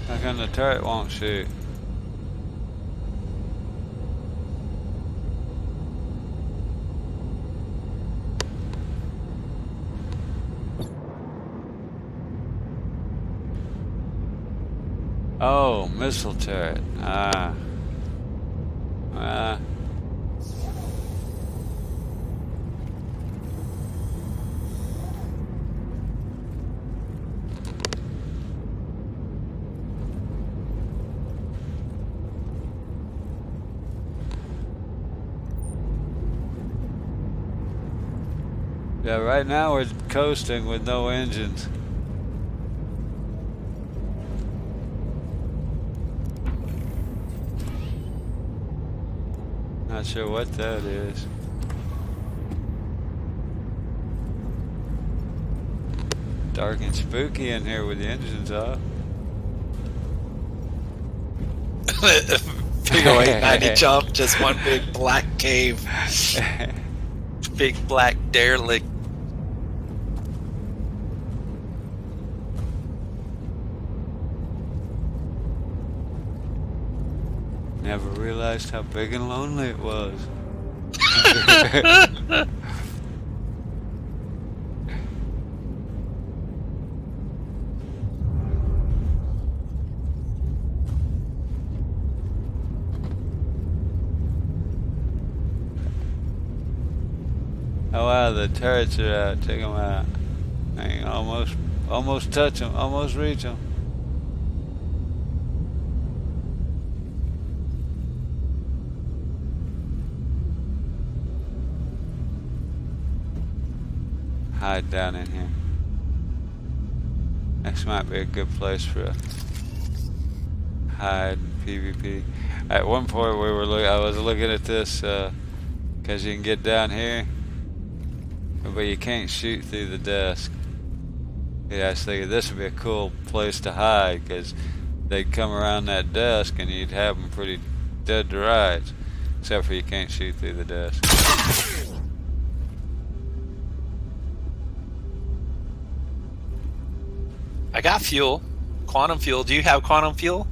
How come the turret won't shoot? Oh, missile turret. Ah. Yeah, right now we're coasting with no engines. Not sure what that is. Dark and spooky in here with the engines off. Big 0890 jump, just one big black cave. Big black derelict. Never realized how big and lonely it was. Oh wow, the turrets are out. Check them out. I can almost touch them, almost reach them. Hide down in here. This might be a good place for a hide PvP. At one point I was looking at this because you can get down here, but you can't shoot through the desk. Yeah, I was thinking this would be a cool place to hide because they'd come around that desk and you'd have them pretty dead to rights, except for you can't shoot through the desk. I got fuel. Quantum fuel. Do you have quantum fuel?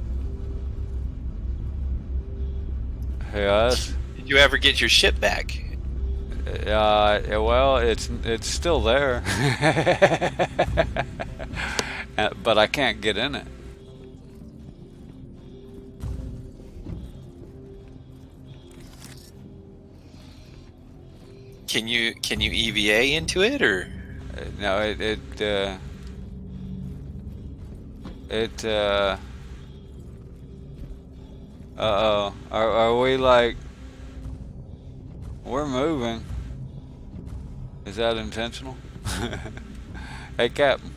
Yes. Did you ever get your ship back? Well, it's still there, but I can't get in it. Can you EVA into it or? No, uh-oh. Are we like... We're moving. Is that intentional? Hey, Captain.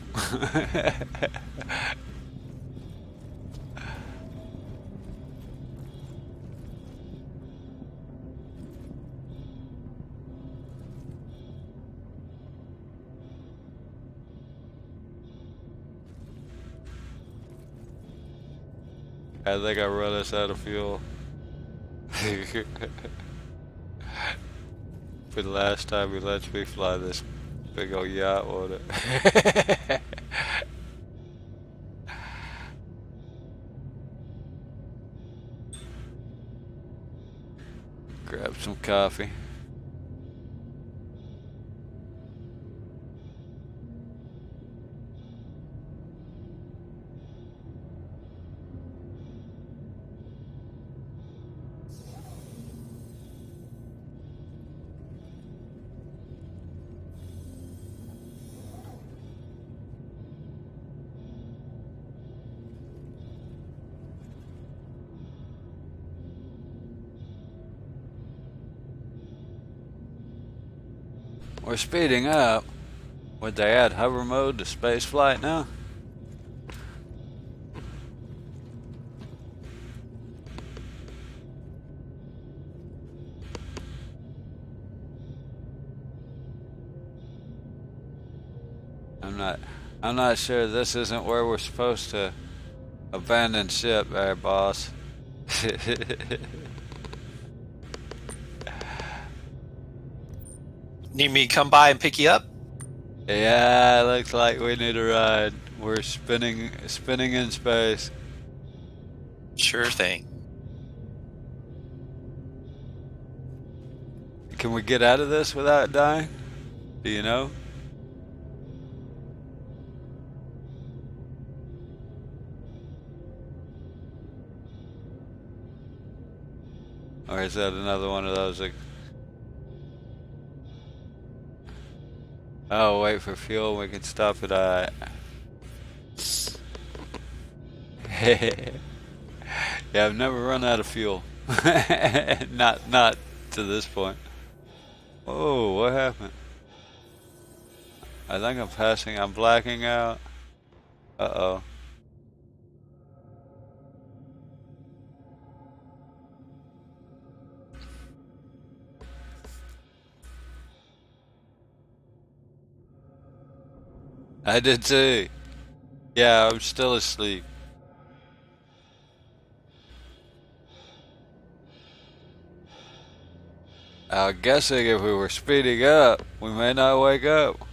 I think I run us out of fuel. For the last time he lets me fly this big old yacht on it. Grab some coffee. We're speeding up. Would they add hover mode to space flight now? I'm not sure this isn't where we're supposed to abandon ship there, boss. Need me to come by and pick you up? Yeah, looks like we need a ride. We're spinning in space. Sure thing. Can we get out of this without dying? Do you know? Or is that another one of those? Oh, wait for fuel. We can stop it. Yeah, I've never run out of fuel. Not to this point. Oh, what happened? I think I'm passing. I'm blacking out. Uh-oh. I did too. Yeah, I'm still asleep. I'm guessing if we were speeding up, we may not wake up.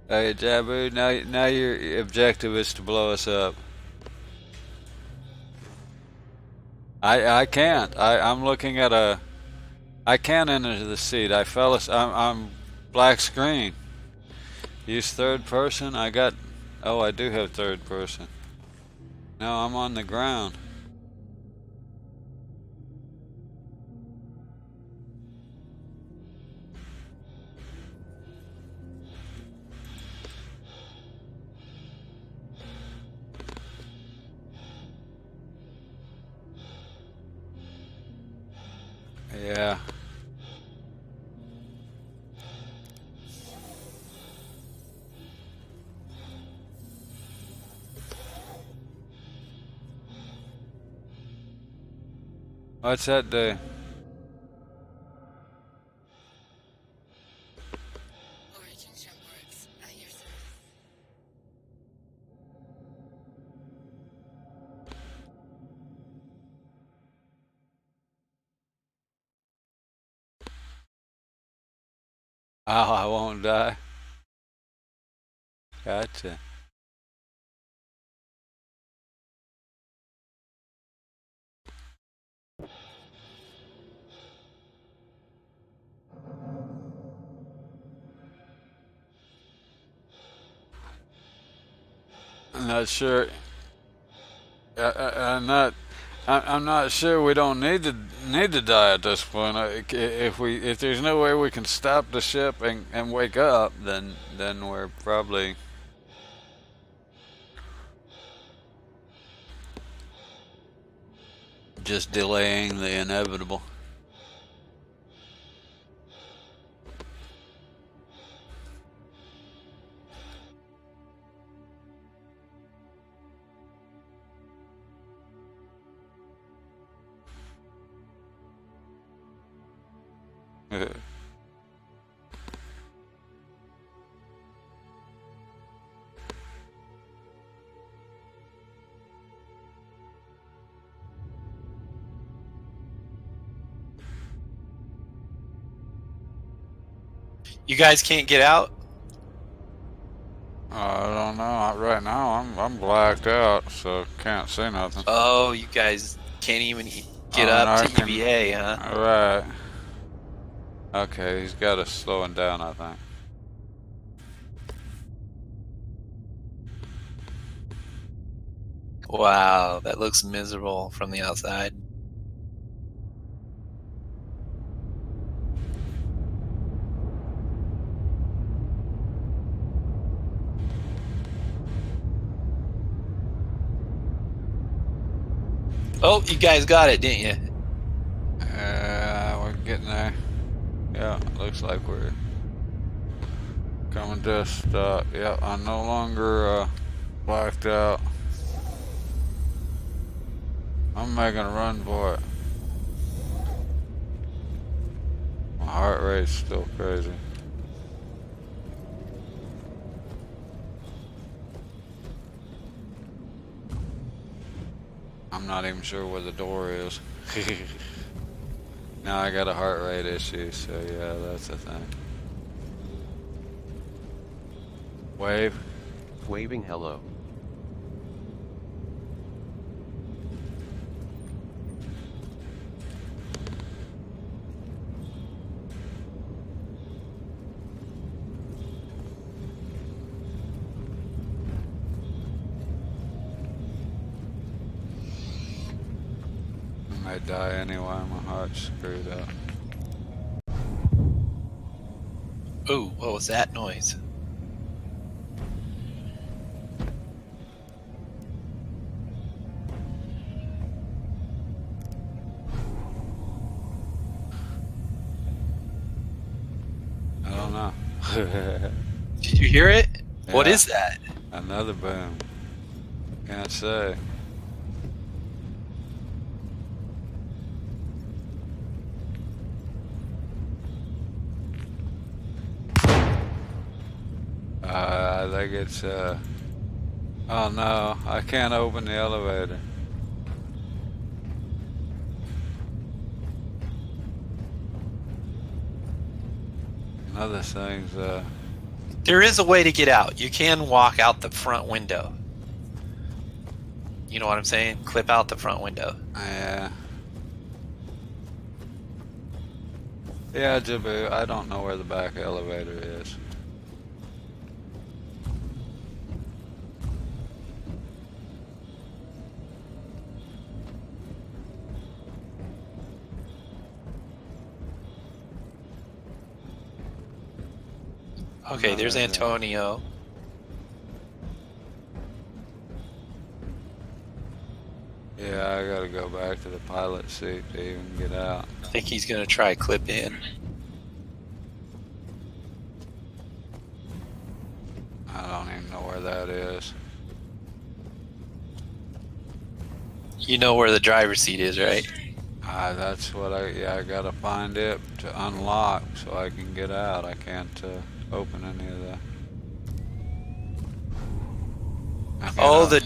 Hey, Jabu, now your objective is to blow us up. I can't. I'm looking at a. I can't enter the seat. I'm black screen. Use third person. Oh, I do have third person. No, I'm on the ground. Yeah. What's that do? Origin jump works at your service. Oh, I won't die. Gotcha. I'm not sure. I'm not sure. We don't need to die at this point. If there's no way we can stop the ship and wake up, then we're probably just delaying the inevitable. You guys can't get out? I don't know. Right now, I'm blacked out, so can't see nothing. Oh, you guys can't even get up to EVA, huh? Right. Okay, he's got us slowing down, I think. Wow, that looks miserable from the outside. Oh, you guys got it, didn't you? We're getting there. Yeah, looks like we're coming to a stop. Yeah, I'm no longer blacked out. I'm making a run for it. My heart rate's still crazy. I'm not even sure where the door is. Now I got a heart rate issue, so yeah, that's the thing. Wave. Waving hello. might die anyway. My heart's screwed up. Ooh, what was that noise? I don't know. Did you hear it? Yeah. What is that? Another boom. Can't say. I think it's, oh no, I can't open the elevator. Another thing's, There is a way to get out. You can walk out the front window. You know what I'm saying? Clip out the front window. yeah. Yeah, Jabu, I don't know where the back elevator is. Okay, there's Antonio. Yeah, I gotta go back to the pilot seat to even get out. I think he's gonna try clip in. I don't even know where that is. You know where the driver's seat is, right? That's what I gotta find it to unlock so I can get out. I can't open any of that. Oh, the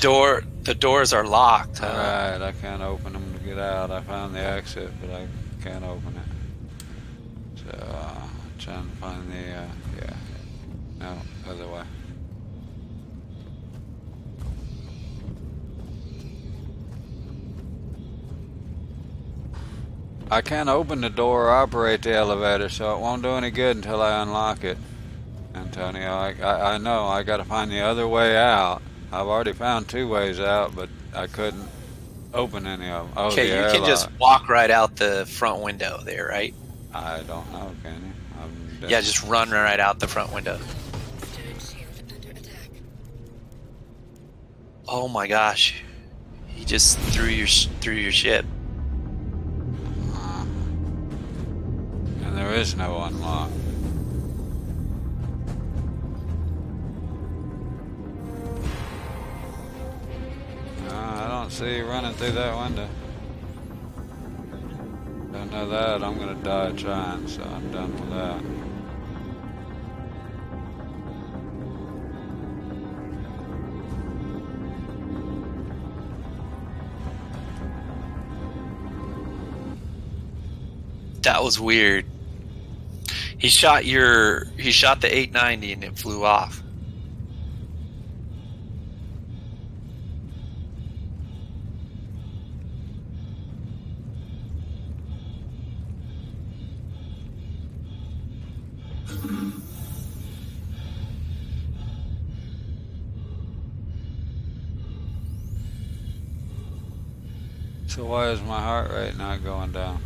doors are locked. Huh? Right, I can't open them to get out. I found the exit, but I can't open it. So, trying to find the, yeah. No, other way. I can't open the door or operate the elevator, so it won't do any good until I unlock it. Antonio, I know, I gotta find the other way out. I've already found 2 ways out, but I couldn't open any of them. Oh, Okay, the you airlock. can just walk right out the front window there, right? I don't know, can you? Yeah, just run right out the front window. Turret shield under attack. Oh my gosh, he just threw your ship. And there is no unlock. I don't see you running through that window. Don't know that. I'm gonna die trying, so I'm done with that. That was weird. He shot the 890 and it flew off. So why is my heart rate not going down?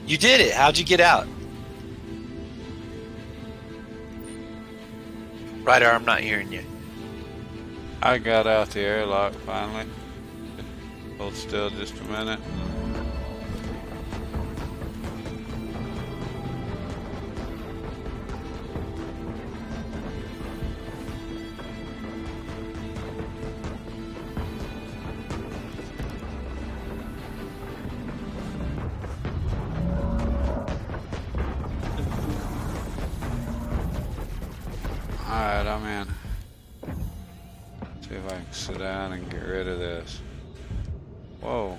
You did it. How'd you get out? Ryder, I'm not hearing you. I got out the airlock finally. Hold still just a minute. Alright, I'm in. See if I can sit down and get rid of this. Whoa.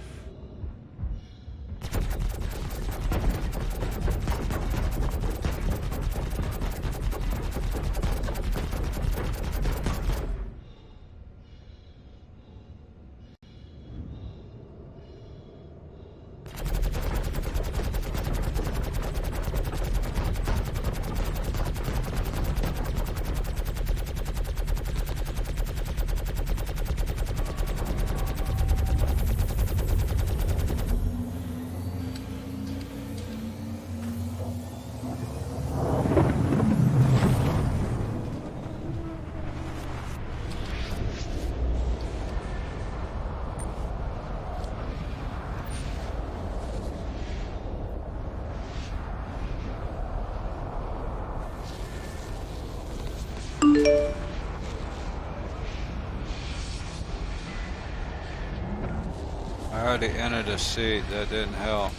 I already entered a seat, that didn't help.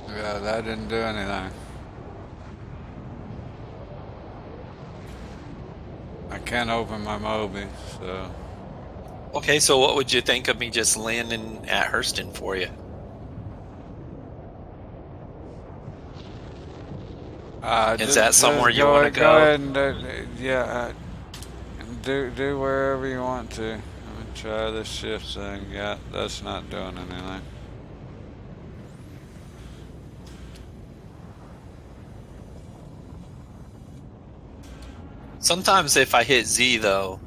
Yeah, that didn't do anything. I can't open my Moby, so... Okay, so what would you think of me just landing at Hurston for you? Is that somewhere you want to go? Go ahead and do wherever you want to. I'm gonna try this shift thing. Yeah, that's not doing anything. Sometimes if I hit Z though,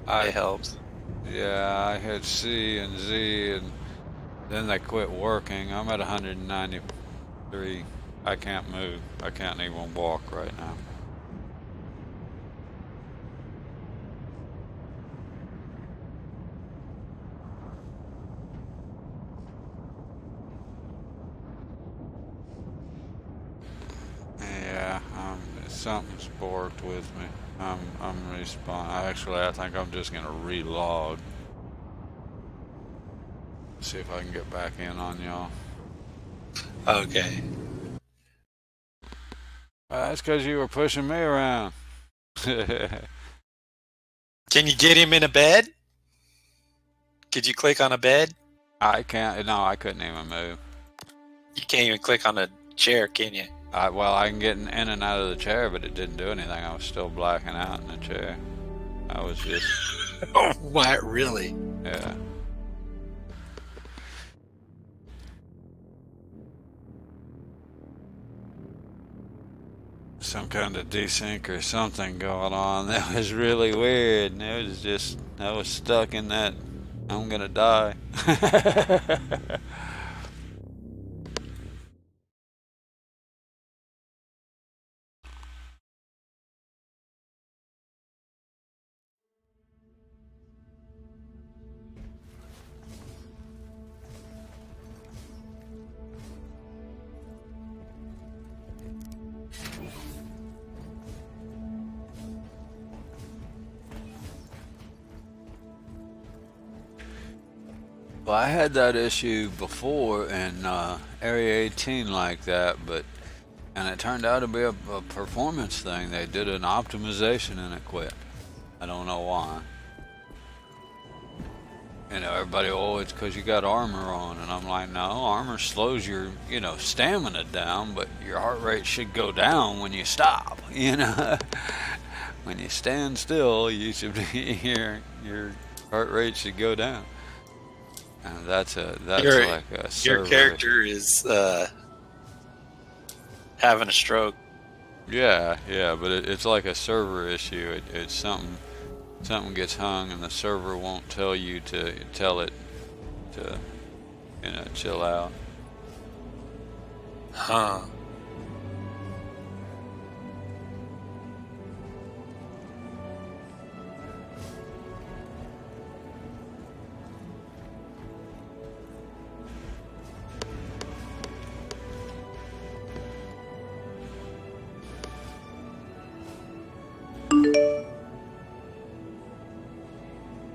it helps. Yeah, I hit C and Z and then they quit working. I'm at 193. I can't move. I can't even walk right now. Yeah, something's borked with me. I'm respawn. I think I'm just gonna relog. See if I can get back in on y'all. Okay. That's because you were pushing me around. Can you get him in a bed? Could you click on a bed? I can't. No, I couldn't even move. You can't even click on a chair, can you? Well, I can get in and out of the chair, but it didn't do anything. I was still blacking out in the chair. I was just... Oh, what? Really? Yeah. Some kind of desync or something going on. That was really weird. And it was just... I was stuck in that... I'm gonna die. Well, I had that issue before in Area 18 like that, and it turned out to be a performance thing. They did an optimization and it quit. I don't know why. You know, everybody, oh, it's because you got armor on, and I'm like, no, armor slows your, stamina down, but your heart rate should go down when you stop. When you stand still, you should be your heart rate should go down. And that's like a server. Your character is having a stroke. Yeah, but it's like a server issue. It's something gets hung, and the server won't tell you to tell it to, chill out. Huh.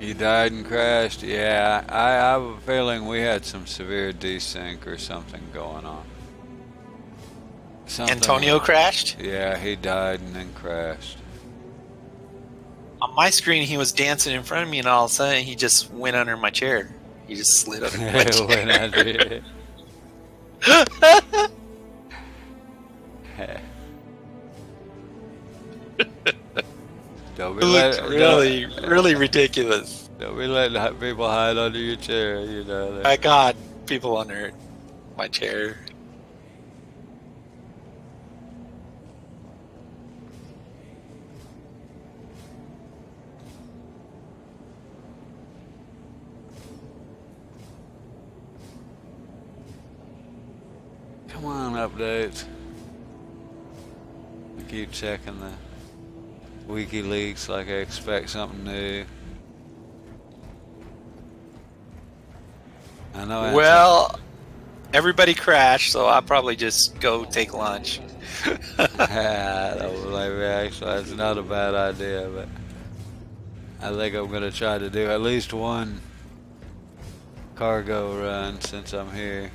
He died and crashed. Yeah, I have a feeling we had some severe desync or something going on. Antonio crashed? Yeah, he died and then crashed. On my screen, he was dancing in front of me, and all of a sudden, he just went under my chair. He just slid under my chair. Went under it. It looked really ridiculous. Don't be letting people hide under your chair, you know. I got people under my chair. Come on, updates. I keep checking the WikiLeaks like I expect something new. I know. Well, everybody crashed, so I'll probably just go take lunch. That was maybe actually that's not a bad idea, but I think I'm gonna try to do at least one cargo run since I'm here.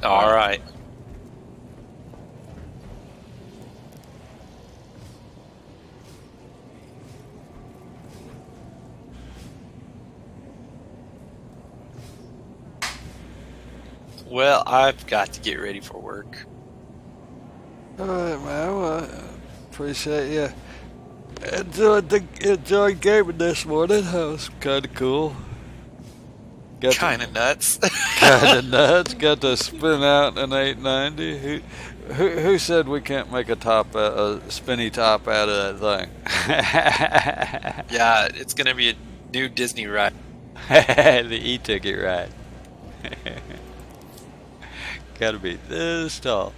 All right. Well, I've got to get ready for work. All right, man. Well, appreciate you. Enjoyed gaming this morning. That was kind of cool. Kind of nuts. Kind of nuts. Got to spin out an 890. Who said we can't make a spinny top out of that thing? Yeah, it's gonna be a new Disney ride. The e-ticket ride. Gotta be this tall.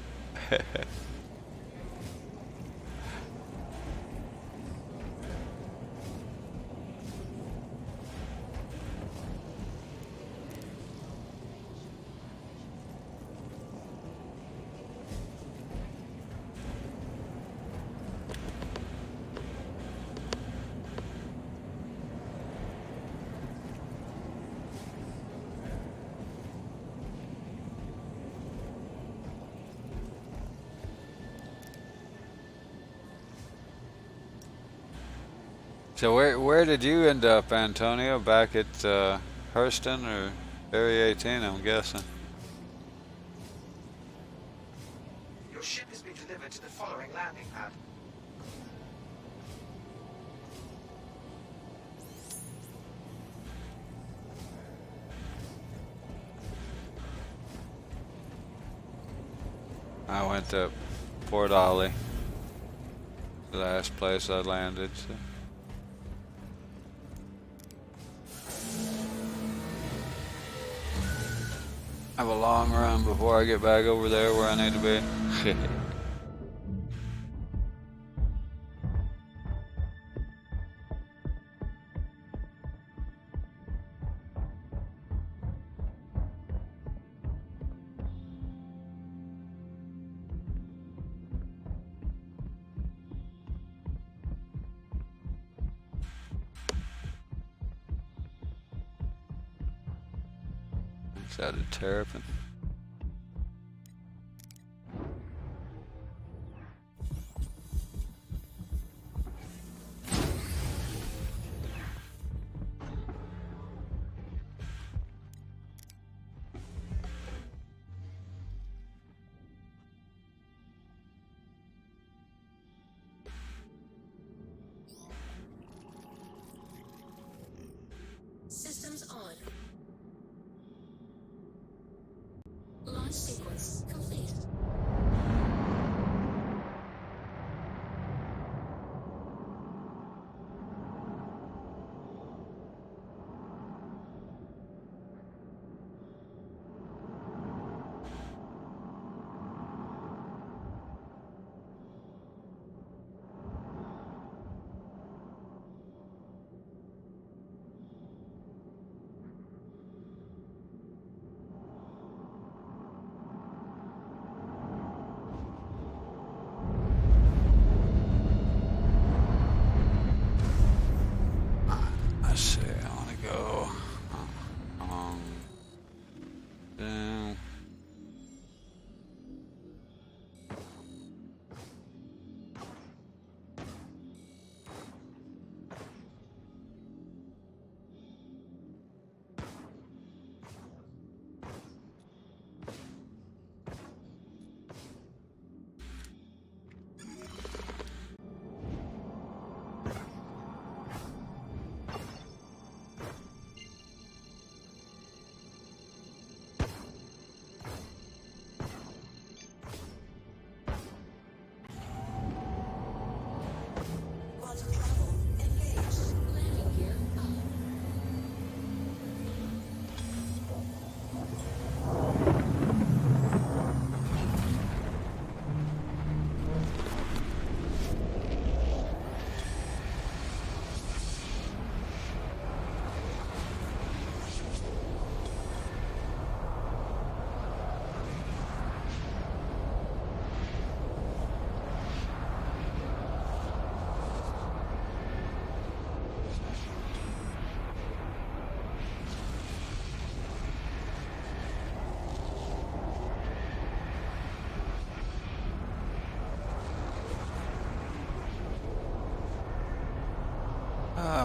So where did you end up, Antonio? Back at Hurston or Area 18, I'm guessing. Your ship has been delivered to the following landing pad. I went to Port Ollie, the last place I landed. So. I have a long run before I get back over there where I need to be. Sounded terrapin. Systems on. Launch sequence complete.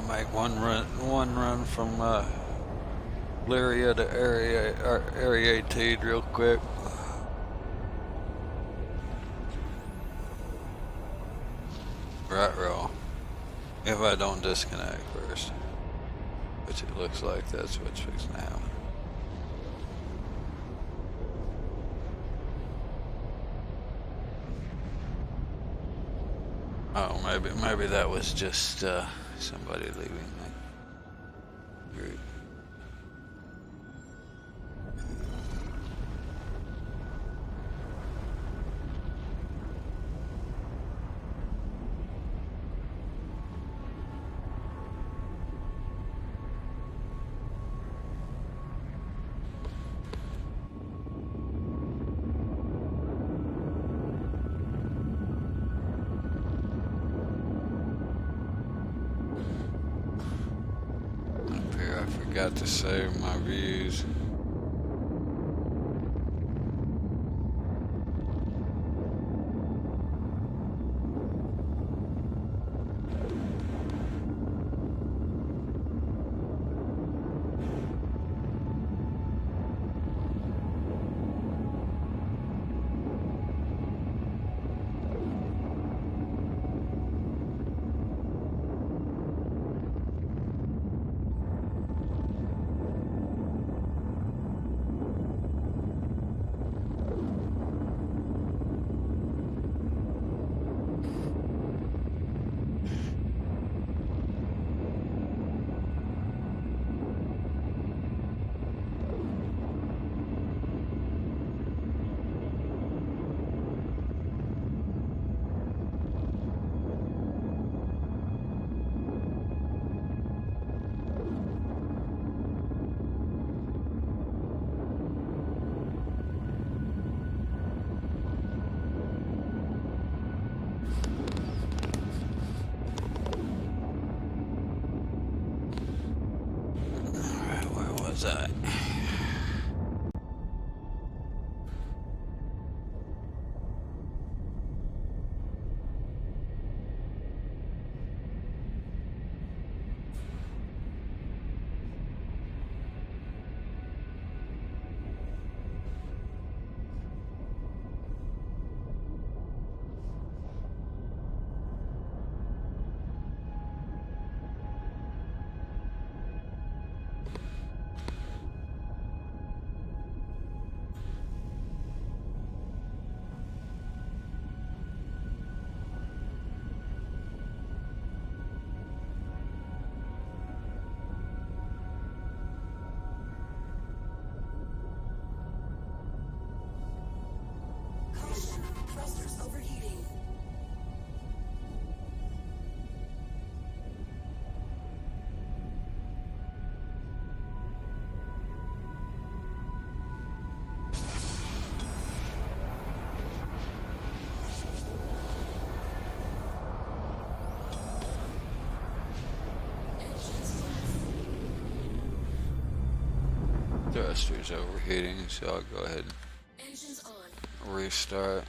make one run from Lyria to Area 18 real quick. Right roll. If I don't disconnect first, which it looks like that's what's fixing to happen. Oh, maybe that was just somebody leaving the group. Got to save my views. That. Thrusters overheating. Thrusters overheating, so I'll go ahead Engines on. and restart.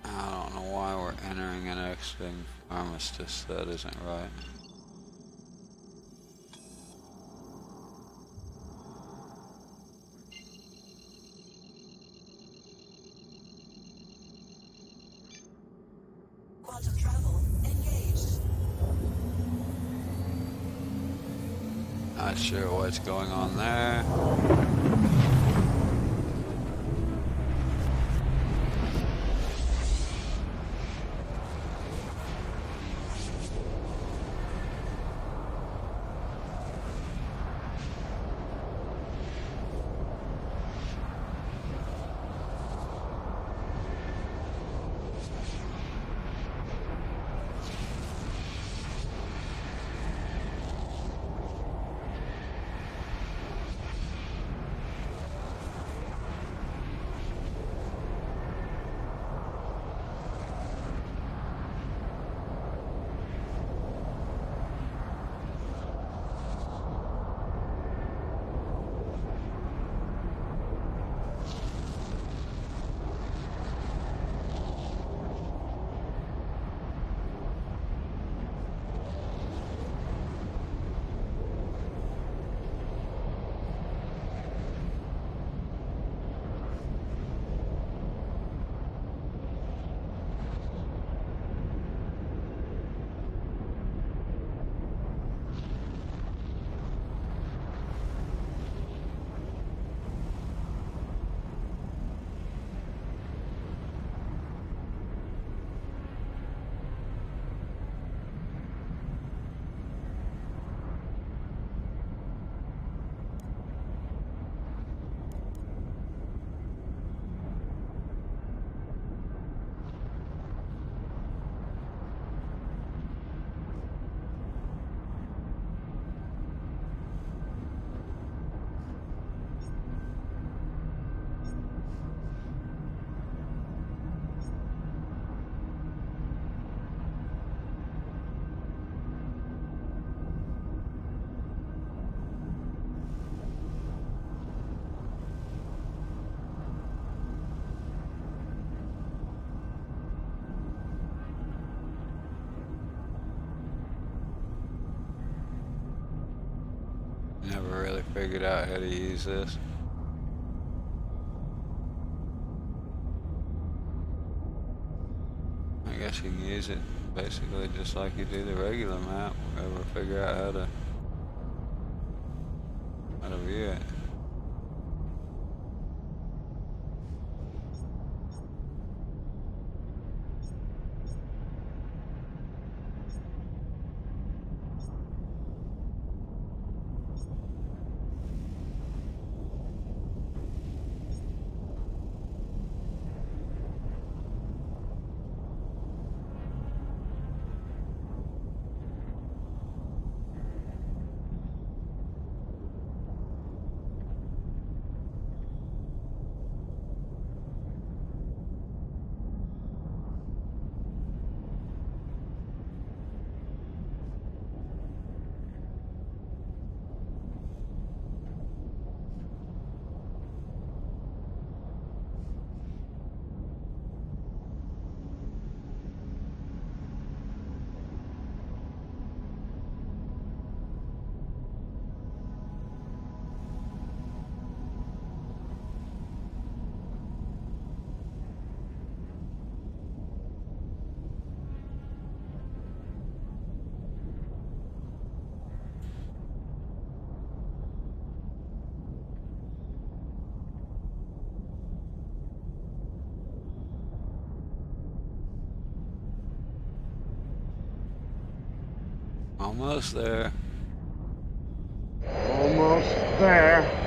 I don't know why we're entering and exiting armistice. That isn't right. Quantum travel engaged. Not sure what's going on there. Never really figured out how to use this. I guess you can use it basically just like you do the regular map. Ever figure out how to view it. Almost there. Almost there.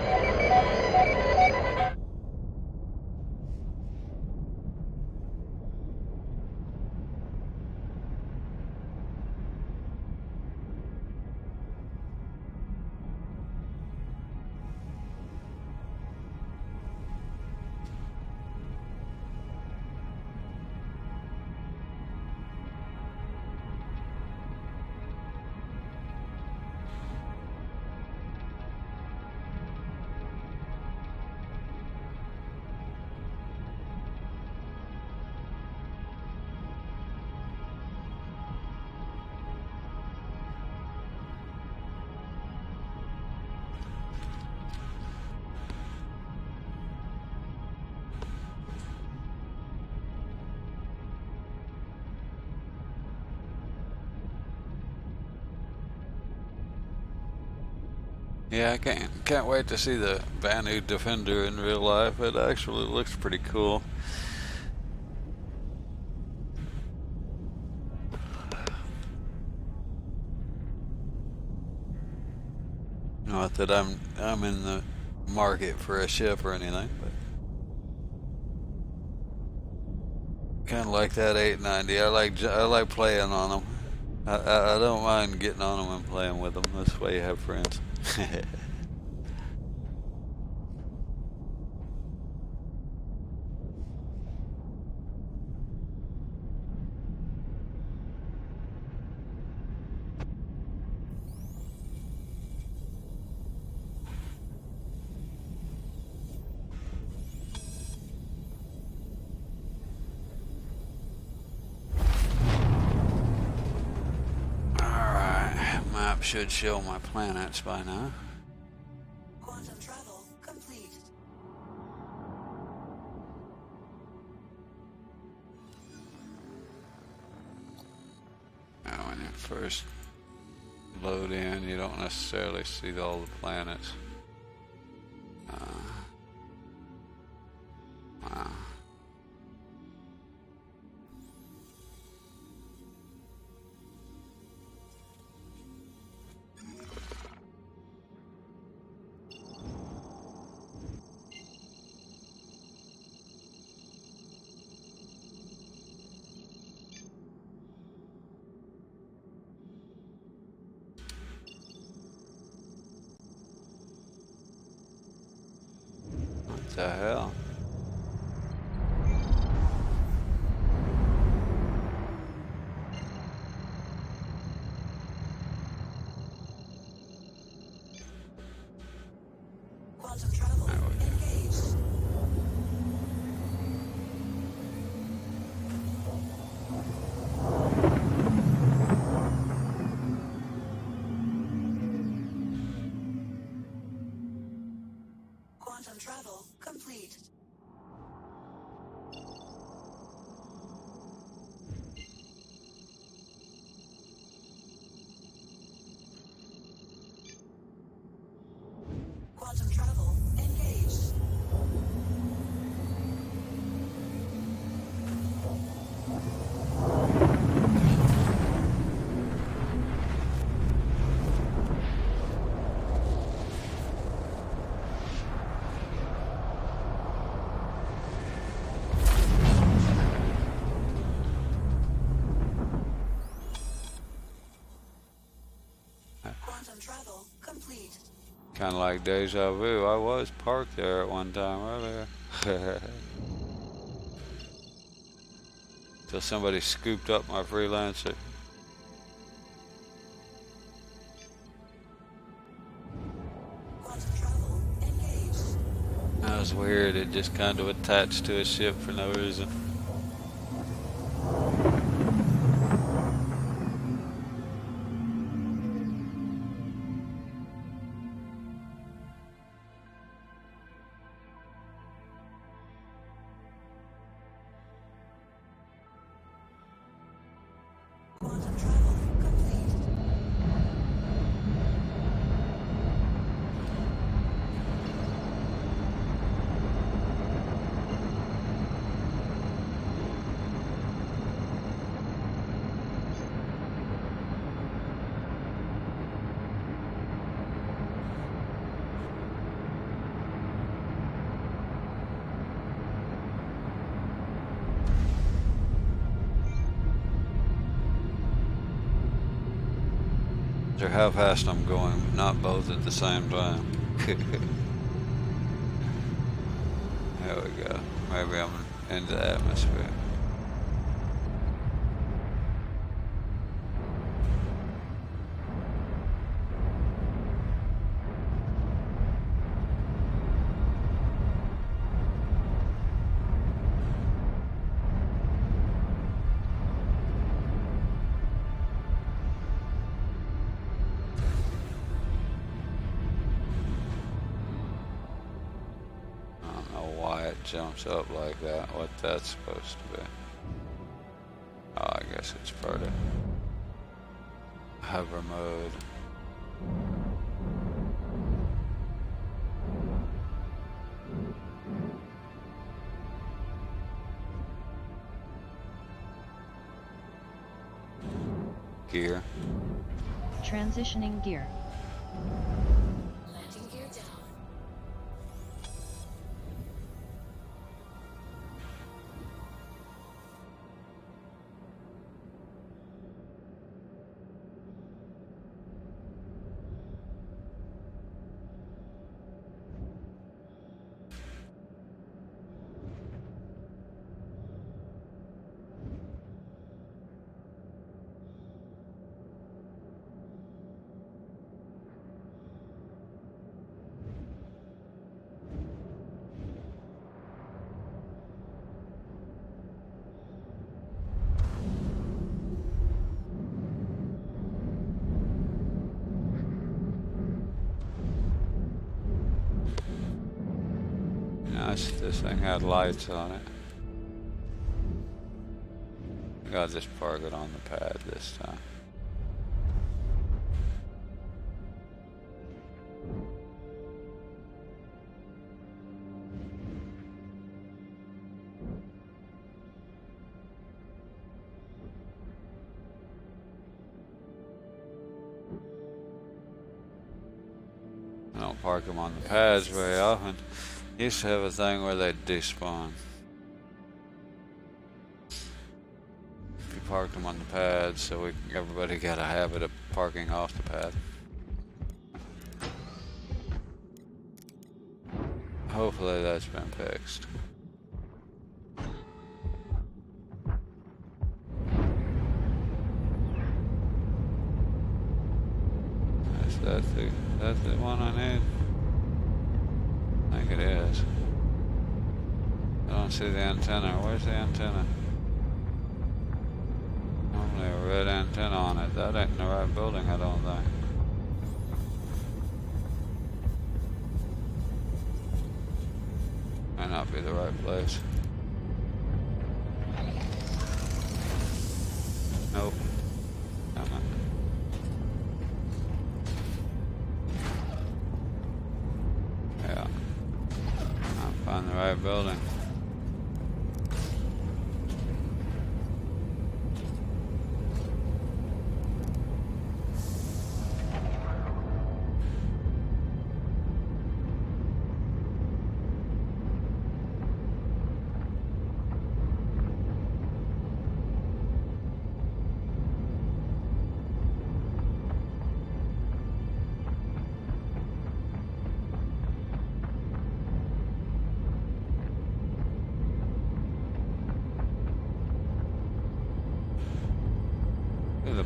Yeah, I can't wait to see the Banu Defender in real life. It actually looks pretty cool. Not that I'm in the market for a ship or anything, but kind of like that 890. I like playing on them. I don't mind getting on them and playing with them. This way you have friends. Should show my planets by now. Quantum travel complete. Now, when you first load in, you don't necessarily see all the planets. Wow. What the hell? Quantum travel engaged. Quantum travel complete. Kind of like deja vu. I was parked there at one time earlier. Till somebody scooped up my freelancer. Quantum travel engaged. That was weird. It just kind of attached to a ship for no reason. Quantum travel complete. Or how fast I'm going, but not both at the same time. There we go. Maybe I'm into the atmosphere. Jumps up like that, what that's supposed to be. Oh, I guess it's part of hover mode. Gear. Transitioning gear. Landing gear down. Nice, this thing had lights on it. I'll just park it on the pad this time. I don't park them on the pads very often. Used to have a thing where they'd despawn. You park them on the pad, so everybody got a habit of parking off the pad. Hopefully that's been fixed. That's the one I need. I think it is. I don't see the antenna. Where's the antenna? Normally a red antenna on it. That ain't in the right building, I don't think. Might not be the right place. Nope. Damn it. Yeah. I'll find the right building.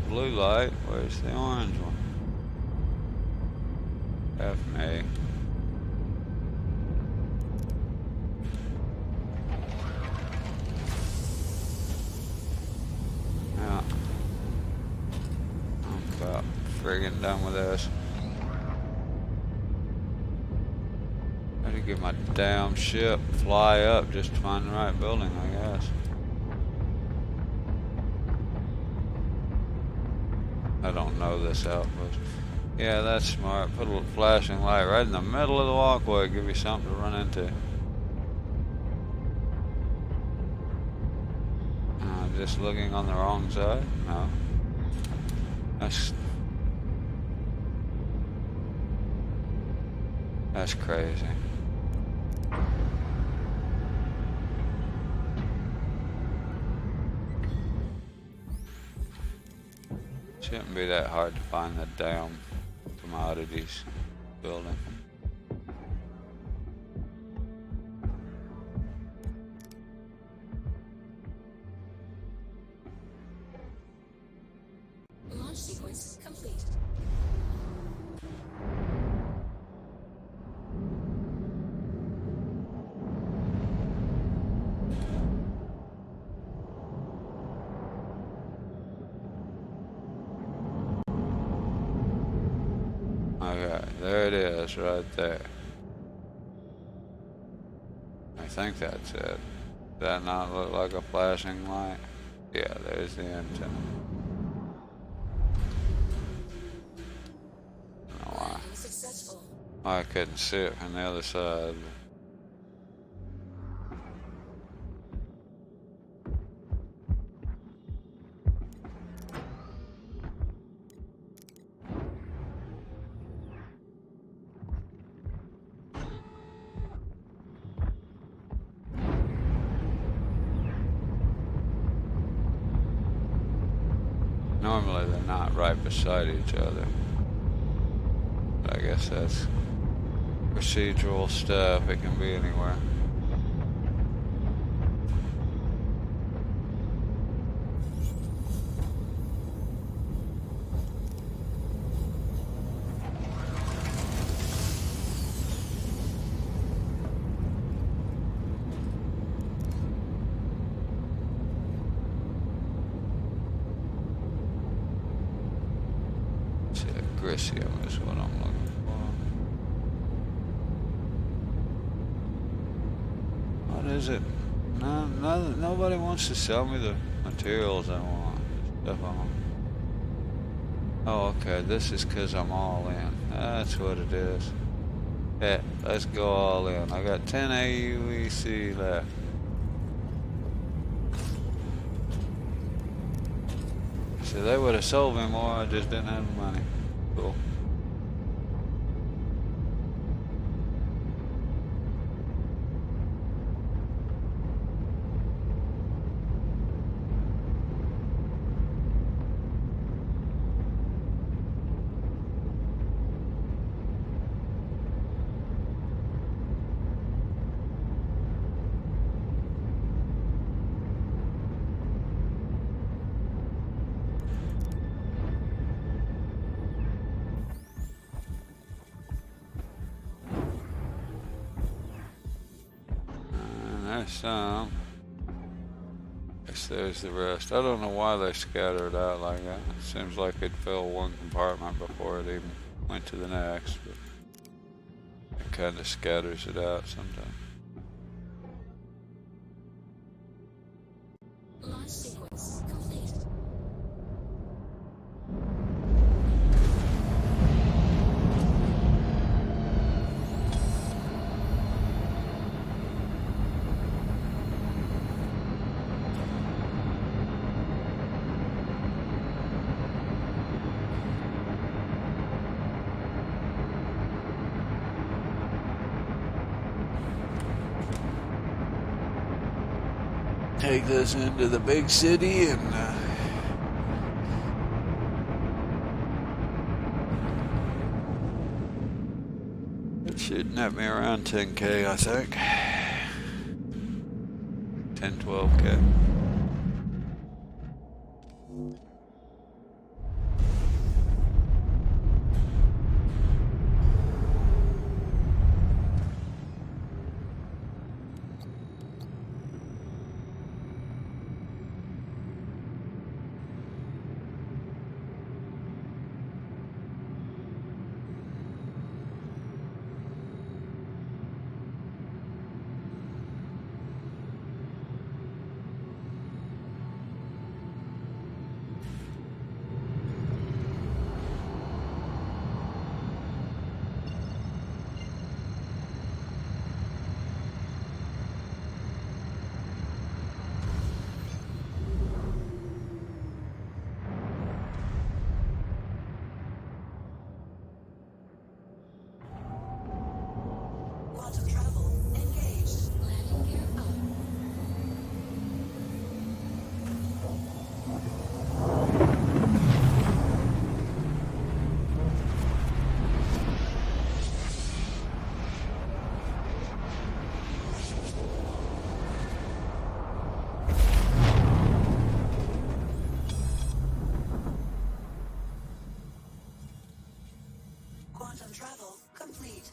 blue light. Where's the orange one? F and A. Yeah. I'm about friggin' done with this. I had to get my damn ship, fly up just to find the right building, I guess. I don't know this outpost. Yeah, that's smart. Put a flashing light right in the middle of the walkway, give you something to run into. Just looking on the wrong side? No. That's crazy. Shouldn't be that hard to find the damn commodities building. Launch sequence complete. Okay, there it is, right there. I think that's it. Does that not look like a flashing light? Yeah, there's the antenna. I don't know why. Landing successful. I couldn't see it from the other side. Normally they're not right beside each other. But I guess that's procedural stuff. It can be anywhere. Grisium is what I'm looking for. What is it? Nobody wants to sell me the materials I want. Stuff I want. Oh, okay. This is because I'm all in. That's what it is. Yeah, let's go all in. I got 10 AUEC left. So they would have sold me more. I just didn't have the money. Cool. There's some. Guess there's the rest. I don't know why they scattered out like that. It seems like it filled one compartment before it even went to the next. But it kind of scatters it out sometimes. Launch sequence complete. Take this into the big city and it should net me around 10K, I think. 10, 12K. Quantum travel complete.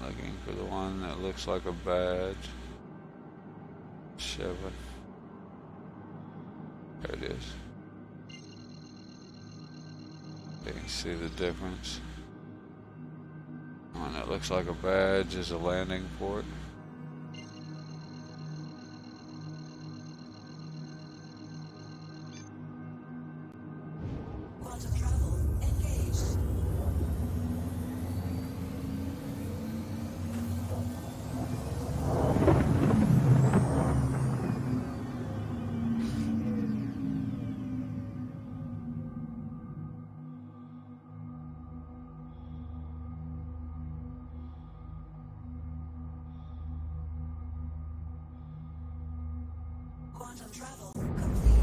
Looking for the one that looks like a badge. 7. There it is. You can see the difference. One that looks like a badge is a landing port. Quantum travel engaged. Quantum travel complete.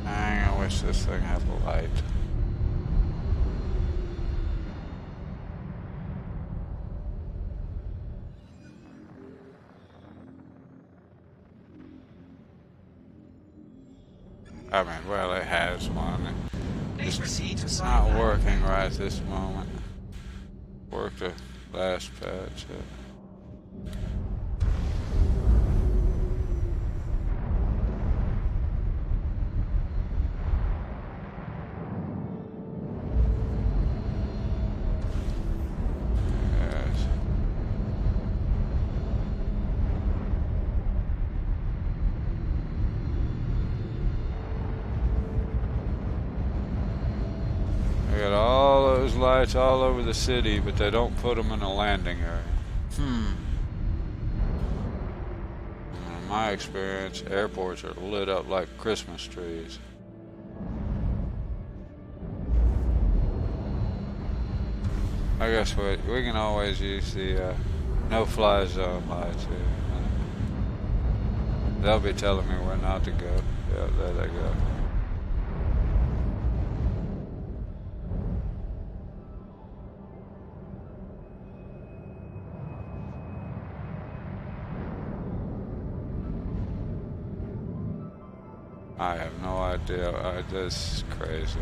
Dang, I wish this thing had a light. I mean, well, it has one. Please proceed to It's assigned not working right this moment. Worked the last patch. Yes. I got all those lights all over the city, but they don't put them in a landing area. In my experience, airports are lit up like Christmas trees. I guess we can always use the no-fly zone lights here. They'll be telling me where not to go. Yeah, there they go. I have no idea. This is crazy.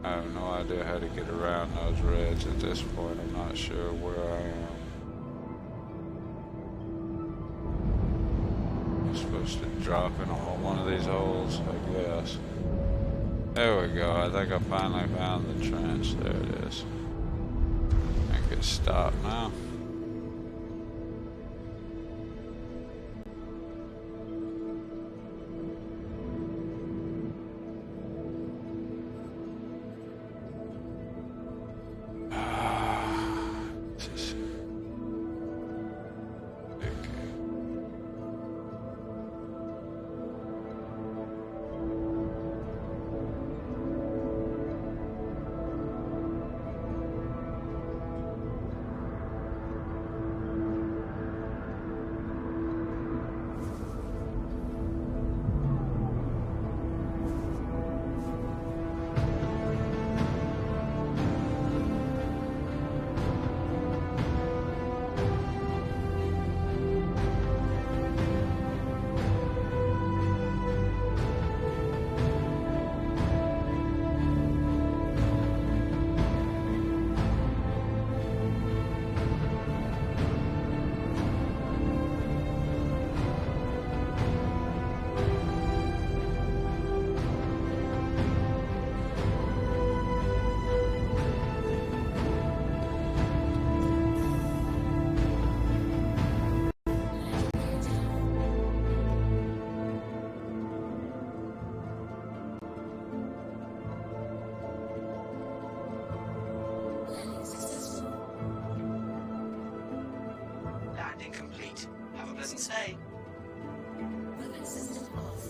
I have no idea how to get around those reds at this point. I'm not sure where I am. I'm supposed to drop in one of these holes, I guess. There we go. I think I finally found the trench. There it is. I can stop now. Pleasant stay. Weapon system off.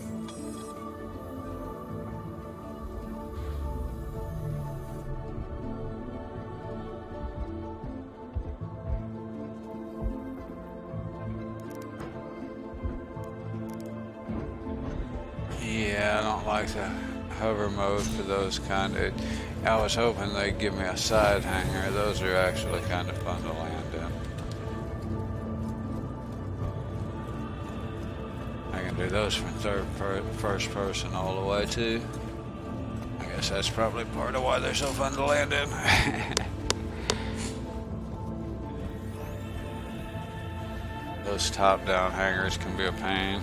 Yeah, I don't like the hover mode for those kind of. I was hoping they'd give me a side hanger. Those are actually kind of fun to land in. I can do those from first person all the way too. I guess that's probably part of why they're so fun to land in. Those top-down hangers can be a pain.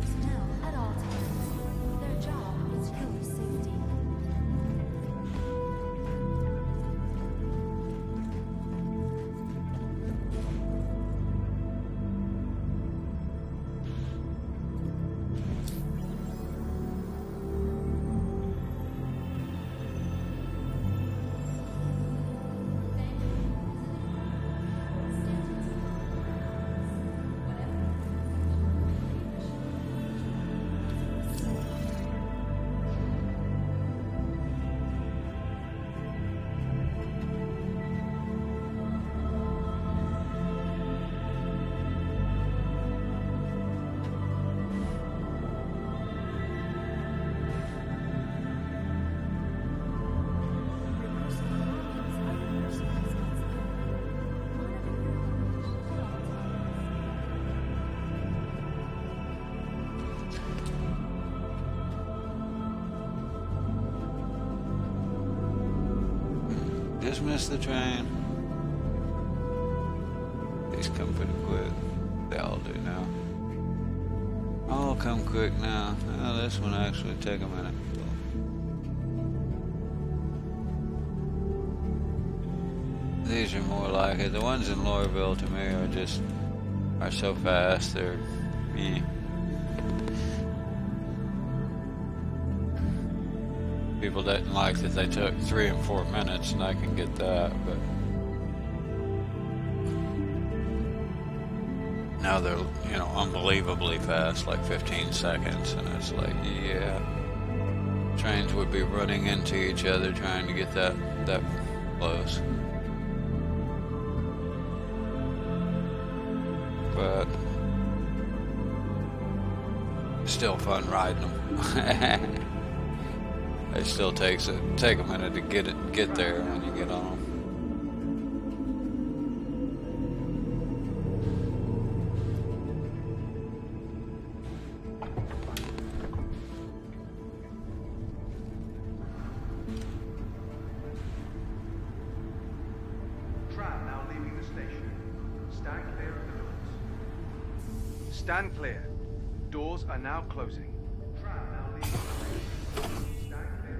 Personnel at all times. Their job is crew safety. Just missed the train. These come pretty quick. They all do now. All come quick now. Well, this one actually take a minute. These are more like it. The ones in Lorville to me are so fast. They're meh. People didn't like that they took 3 and 4 minutes, and I can get that, but now they're, unbelievably fast, like 15 seconds, and it's like, yeah, trains would be running into each other trying to get that close. But still fun riding them. It still take a minute to get there when you get on them. Tram now leaving the station. Stand clear of the doors. Stand clear. Doors are now closing. Tram now leaving the station. Stand clear.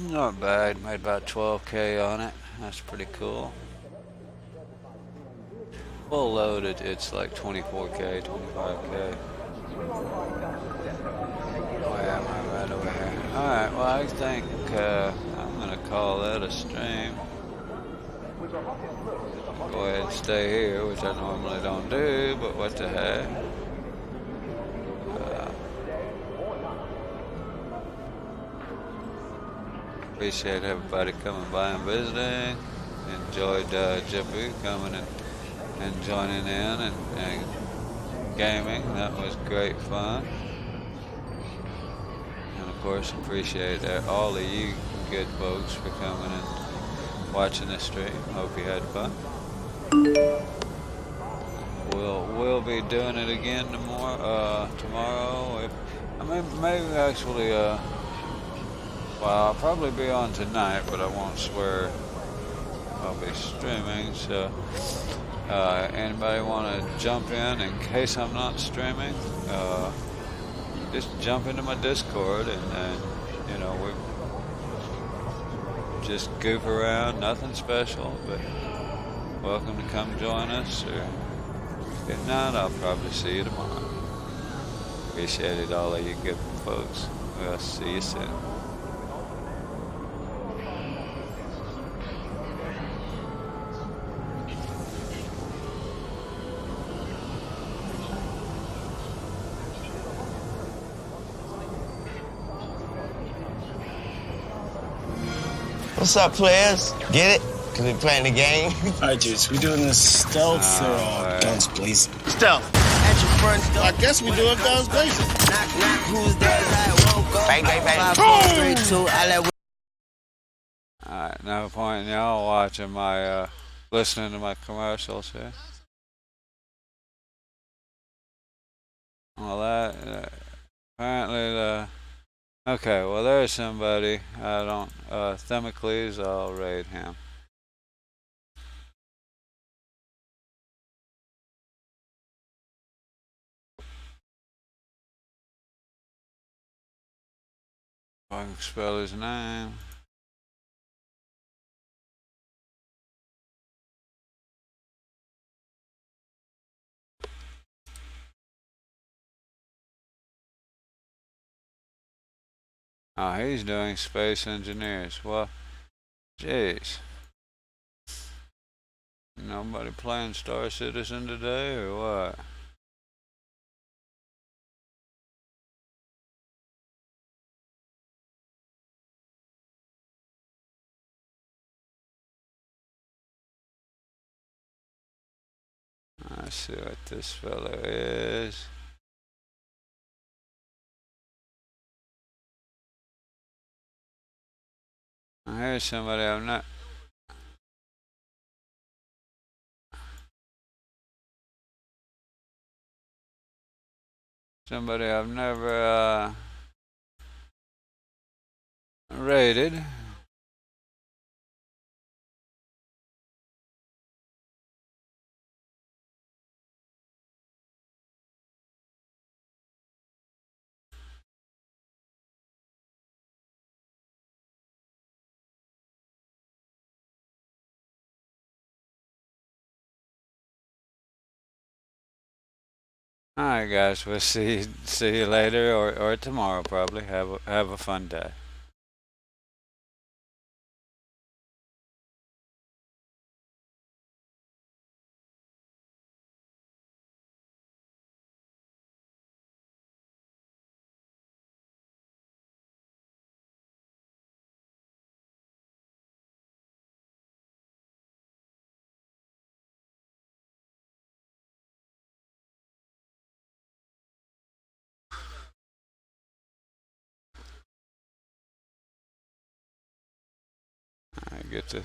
Not bad. Made about 12K on it. That's pretty cool. Full load, it's like 24K, 25K. Where am I? Right over here. Alright, well, I think I'm going to call that a stream. Go ahead and stay here, which I normally don't do, but what the heck. Appreciate everybody coming by and visiting. Enjoyed Jibbu coming and joining in and gaming. That was great fun. And of course, appreciate all of you good folks for coming and watching the stream. Hope you had fun. We'll be doing it again tomorrow. Maybe actually. Well, I'll probably be on tonight, but I won't swear I'll be streaming. So, anybody want to jump in case I'm not streaming? Just jump into my Discord and you know, we just goof around. Nothing special, but welcome to come join us. Or if not, I'll probably see you tomorrow. Appreciate it, all of you good folks. We'll see you soon. What's up, players? Get it? Cause we playing the game. Alright, dudes, we doing this stealth or guns blazing? Stealth. At your front door. I guess we doing guns blazing. Knock, knock, who's there? I won't go. Bang, bang, bang. Boom! Alright, no point in y'all watching my, listening to my commercials here. Well, apparently okay, well, there's somebody. I don't, Themicles, I'll raid him. If I can spell his name. Oh, he's doing space engineers. Well, jeez. Nobody playing Star Citizen today, or what? Let's see what this fellow is. Here's somebody I'm not. Somebody I've never rated. Alright guys, we'll see you later or tomorrow probably. Have a fun day. I get to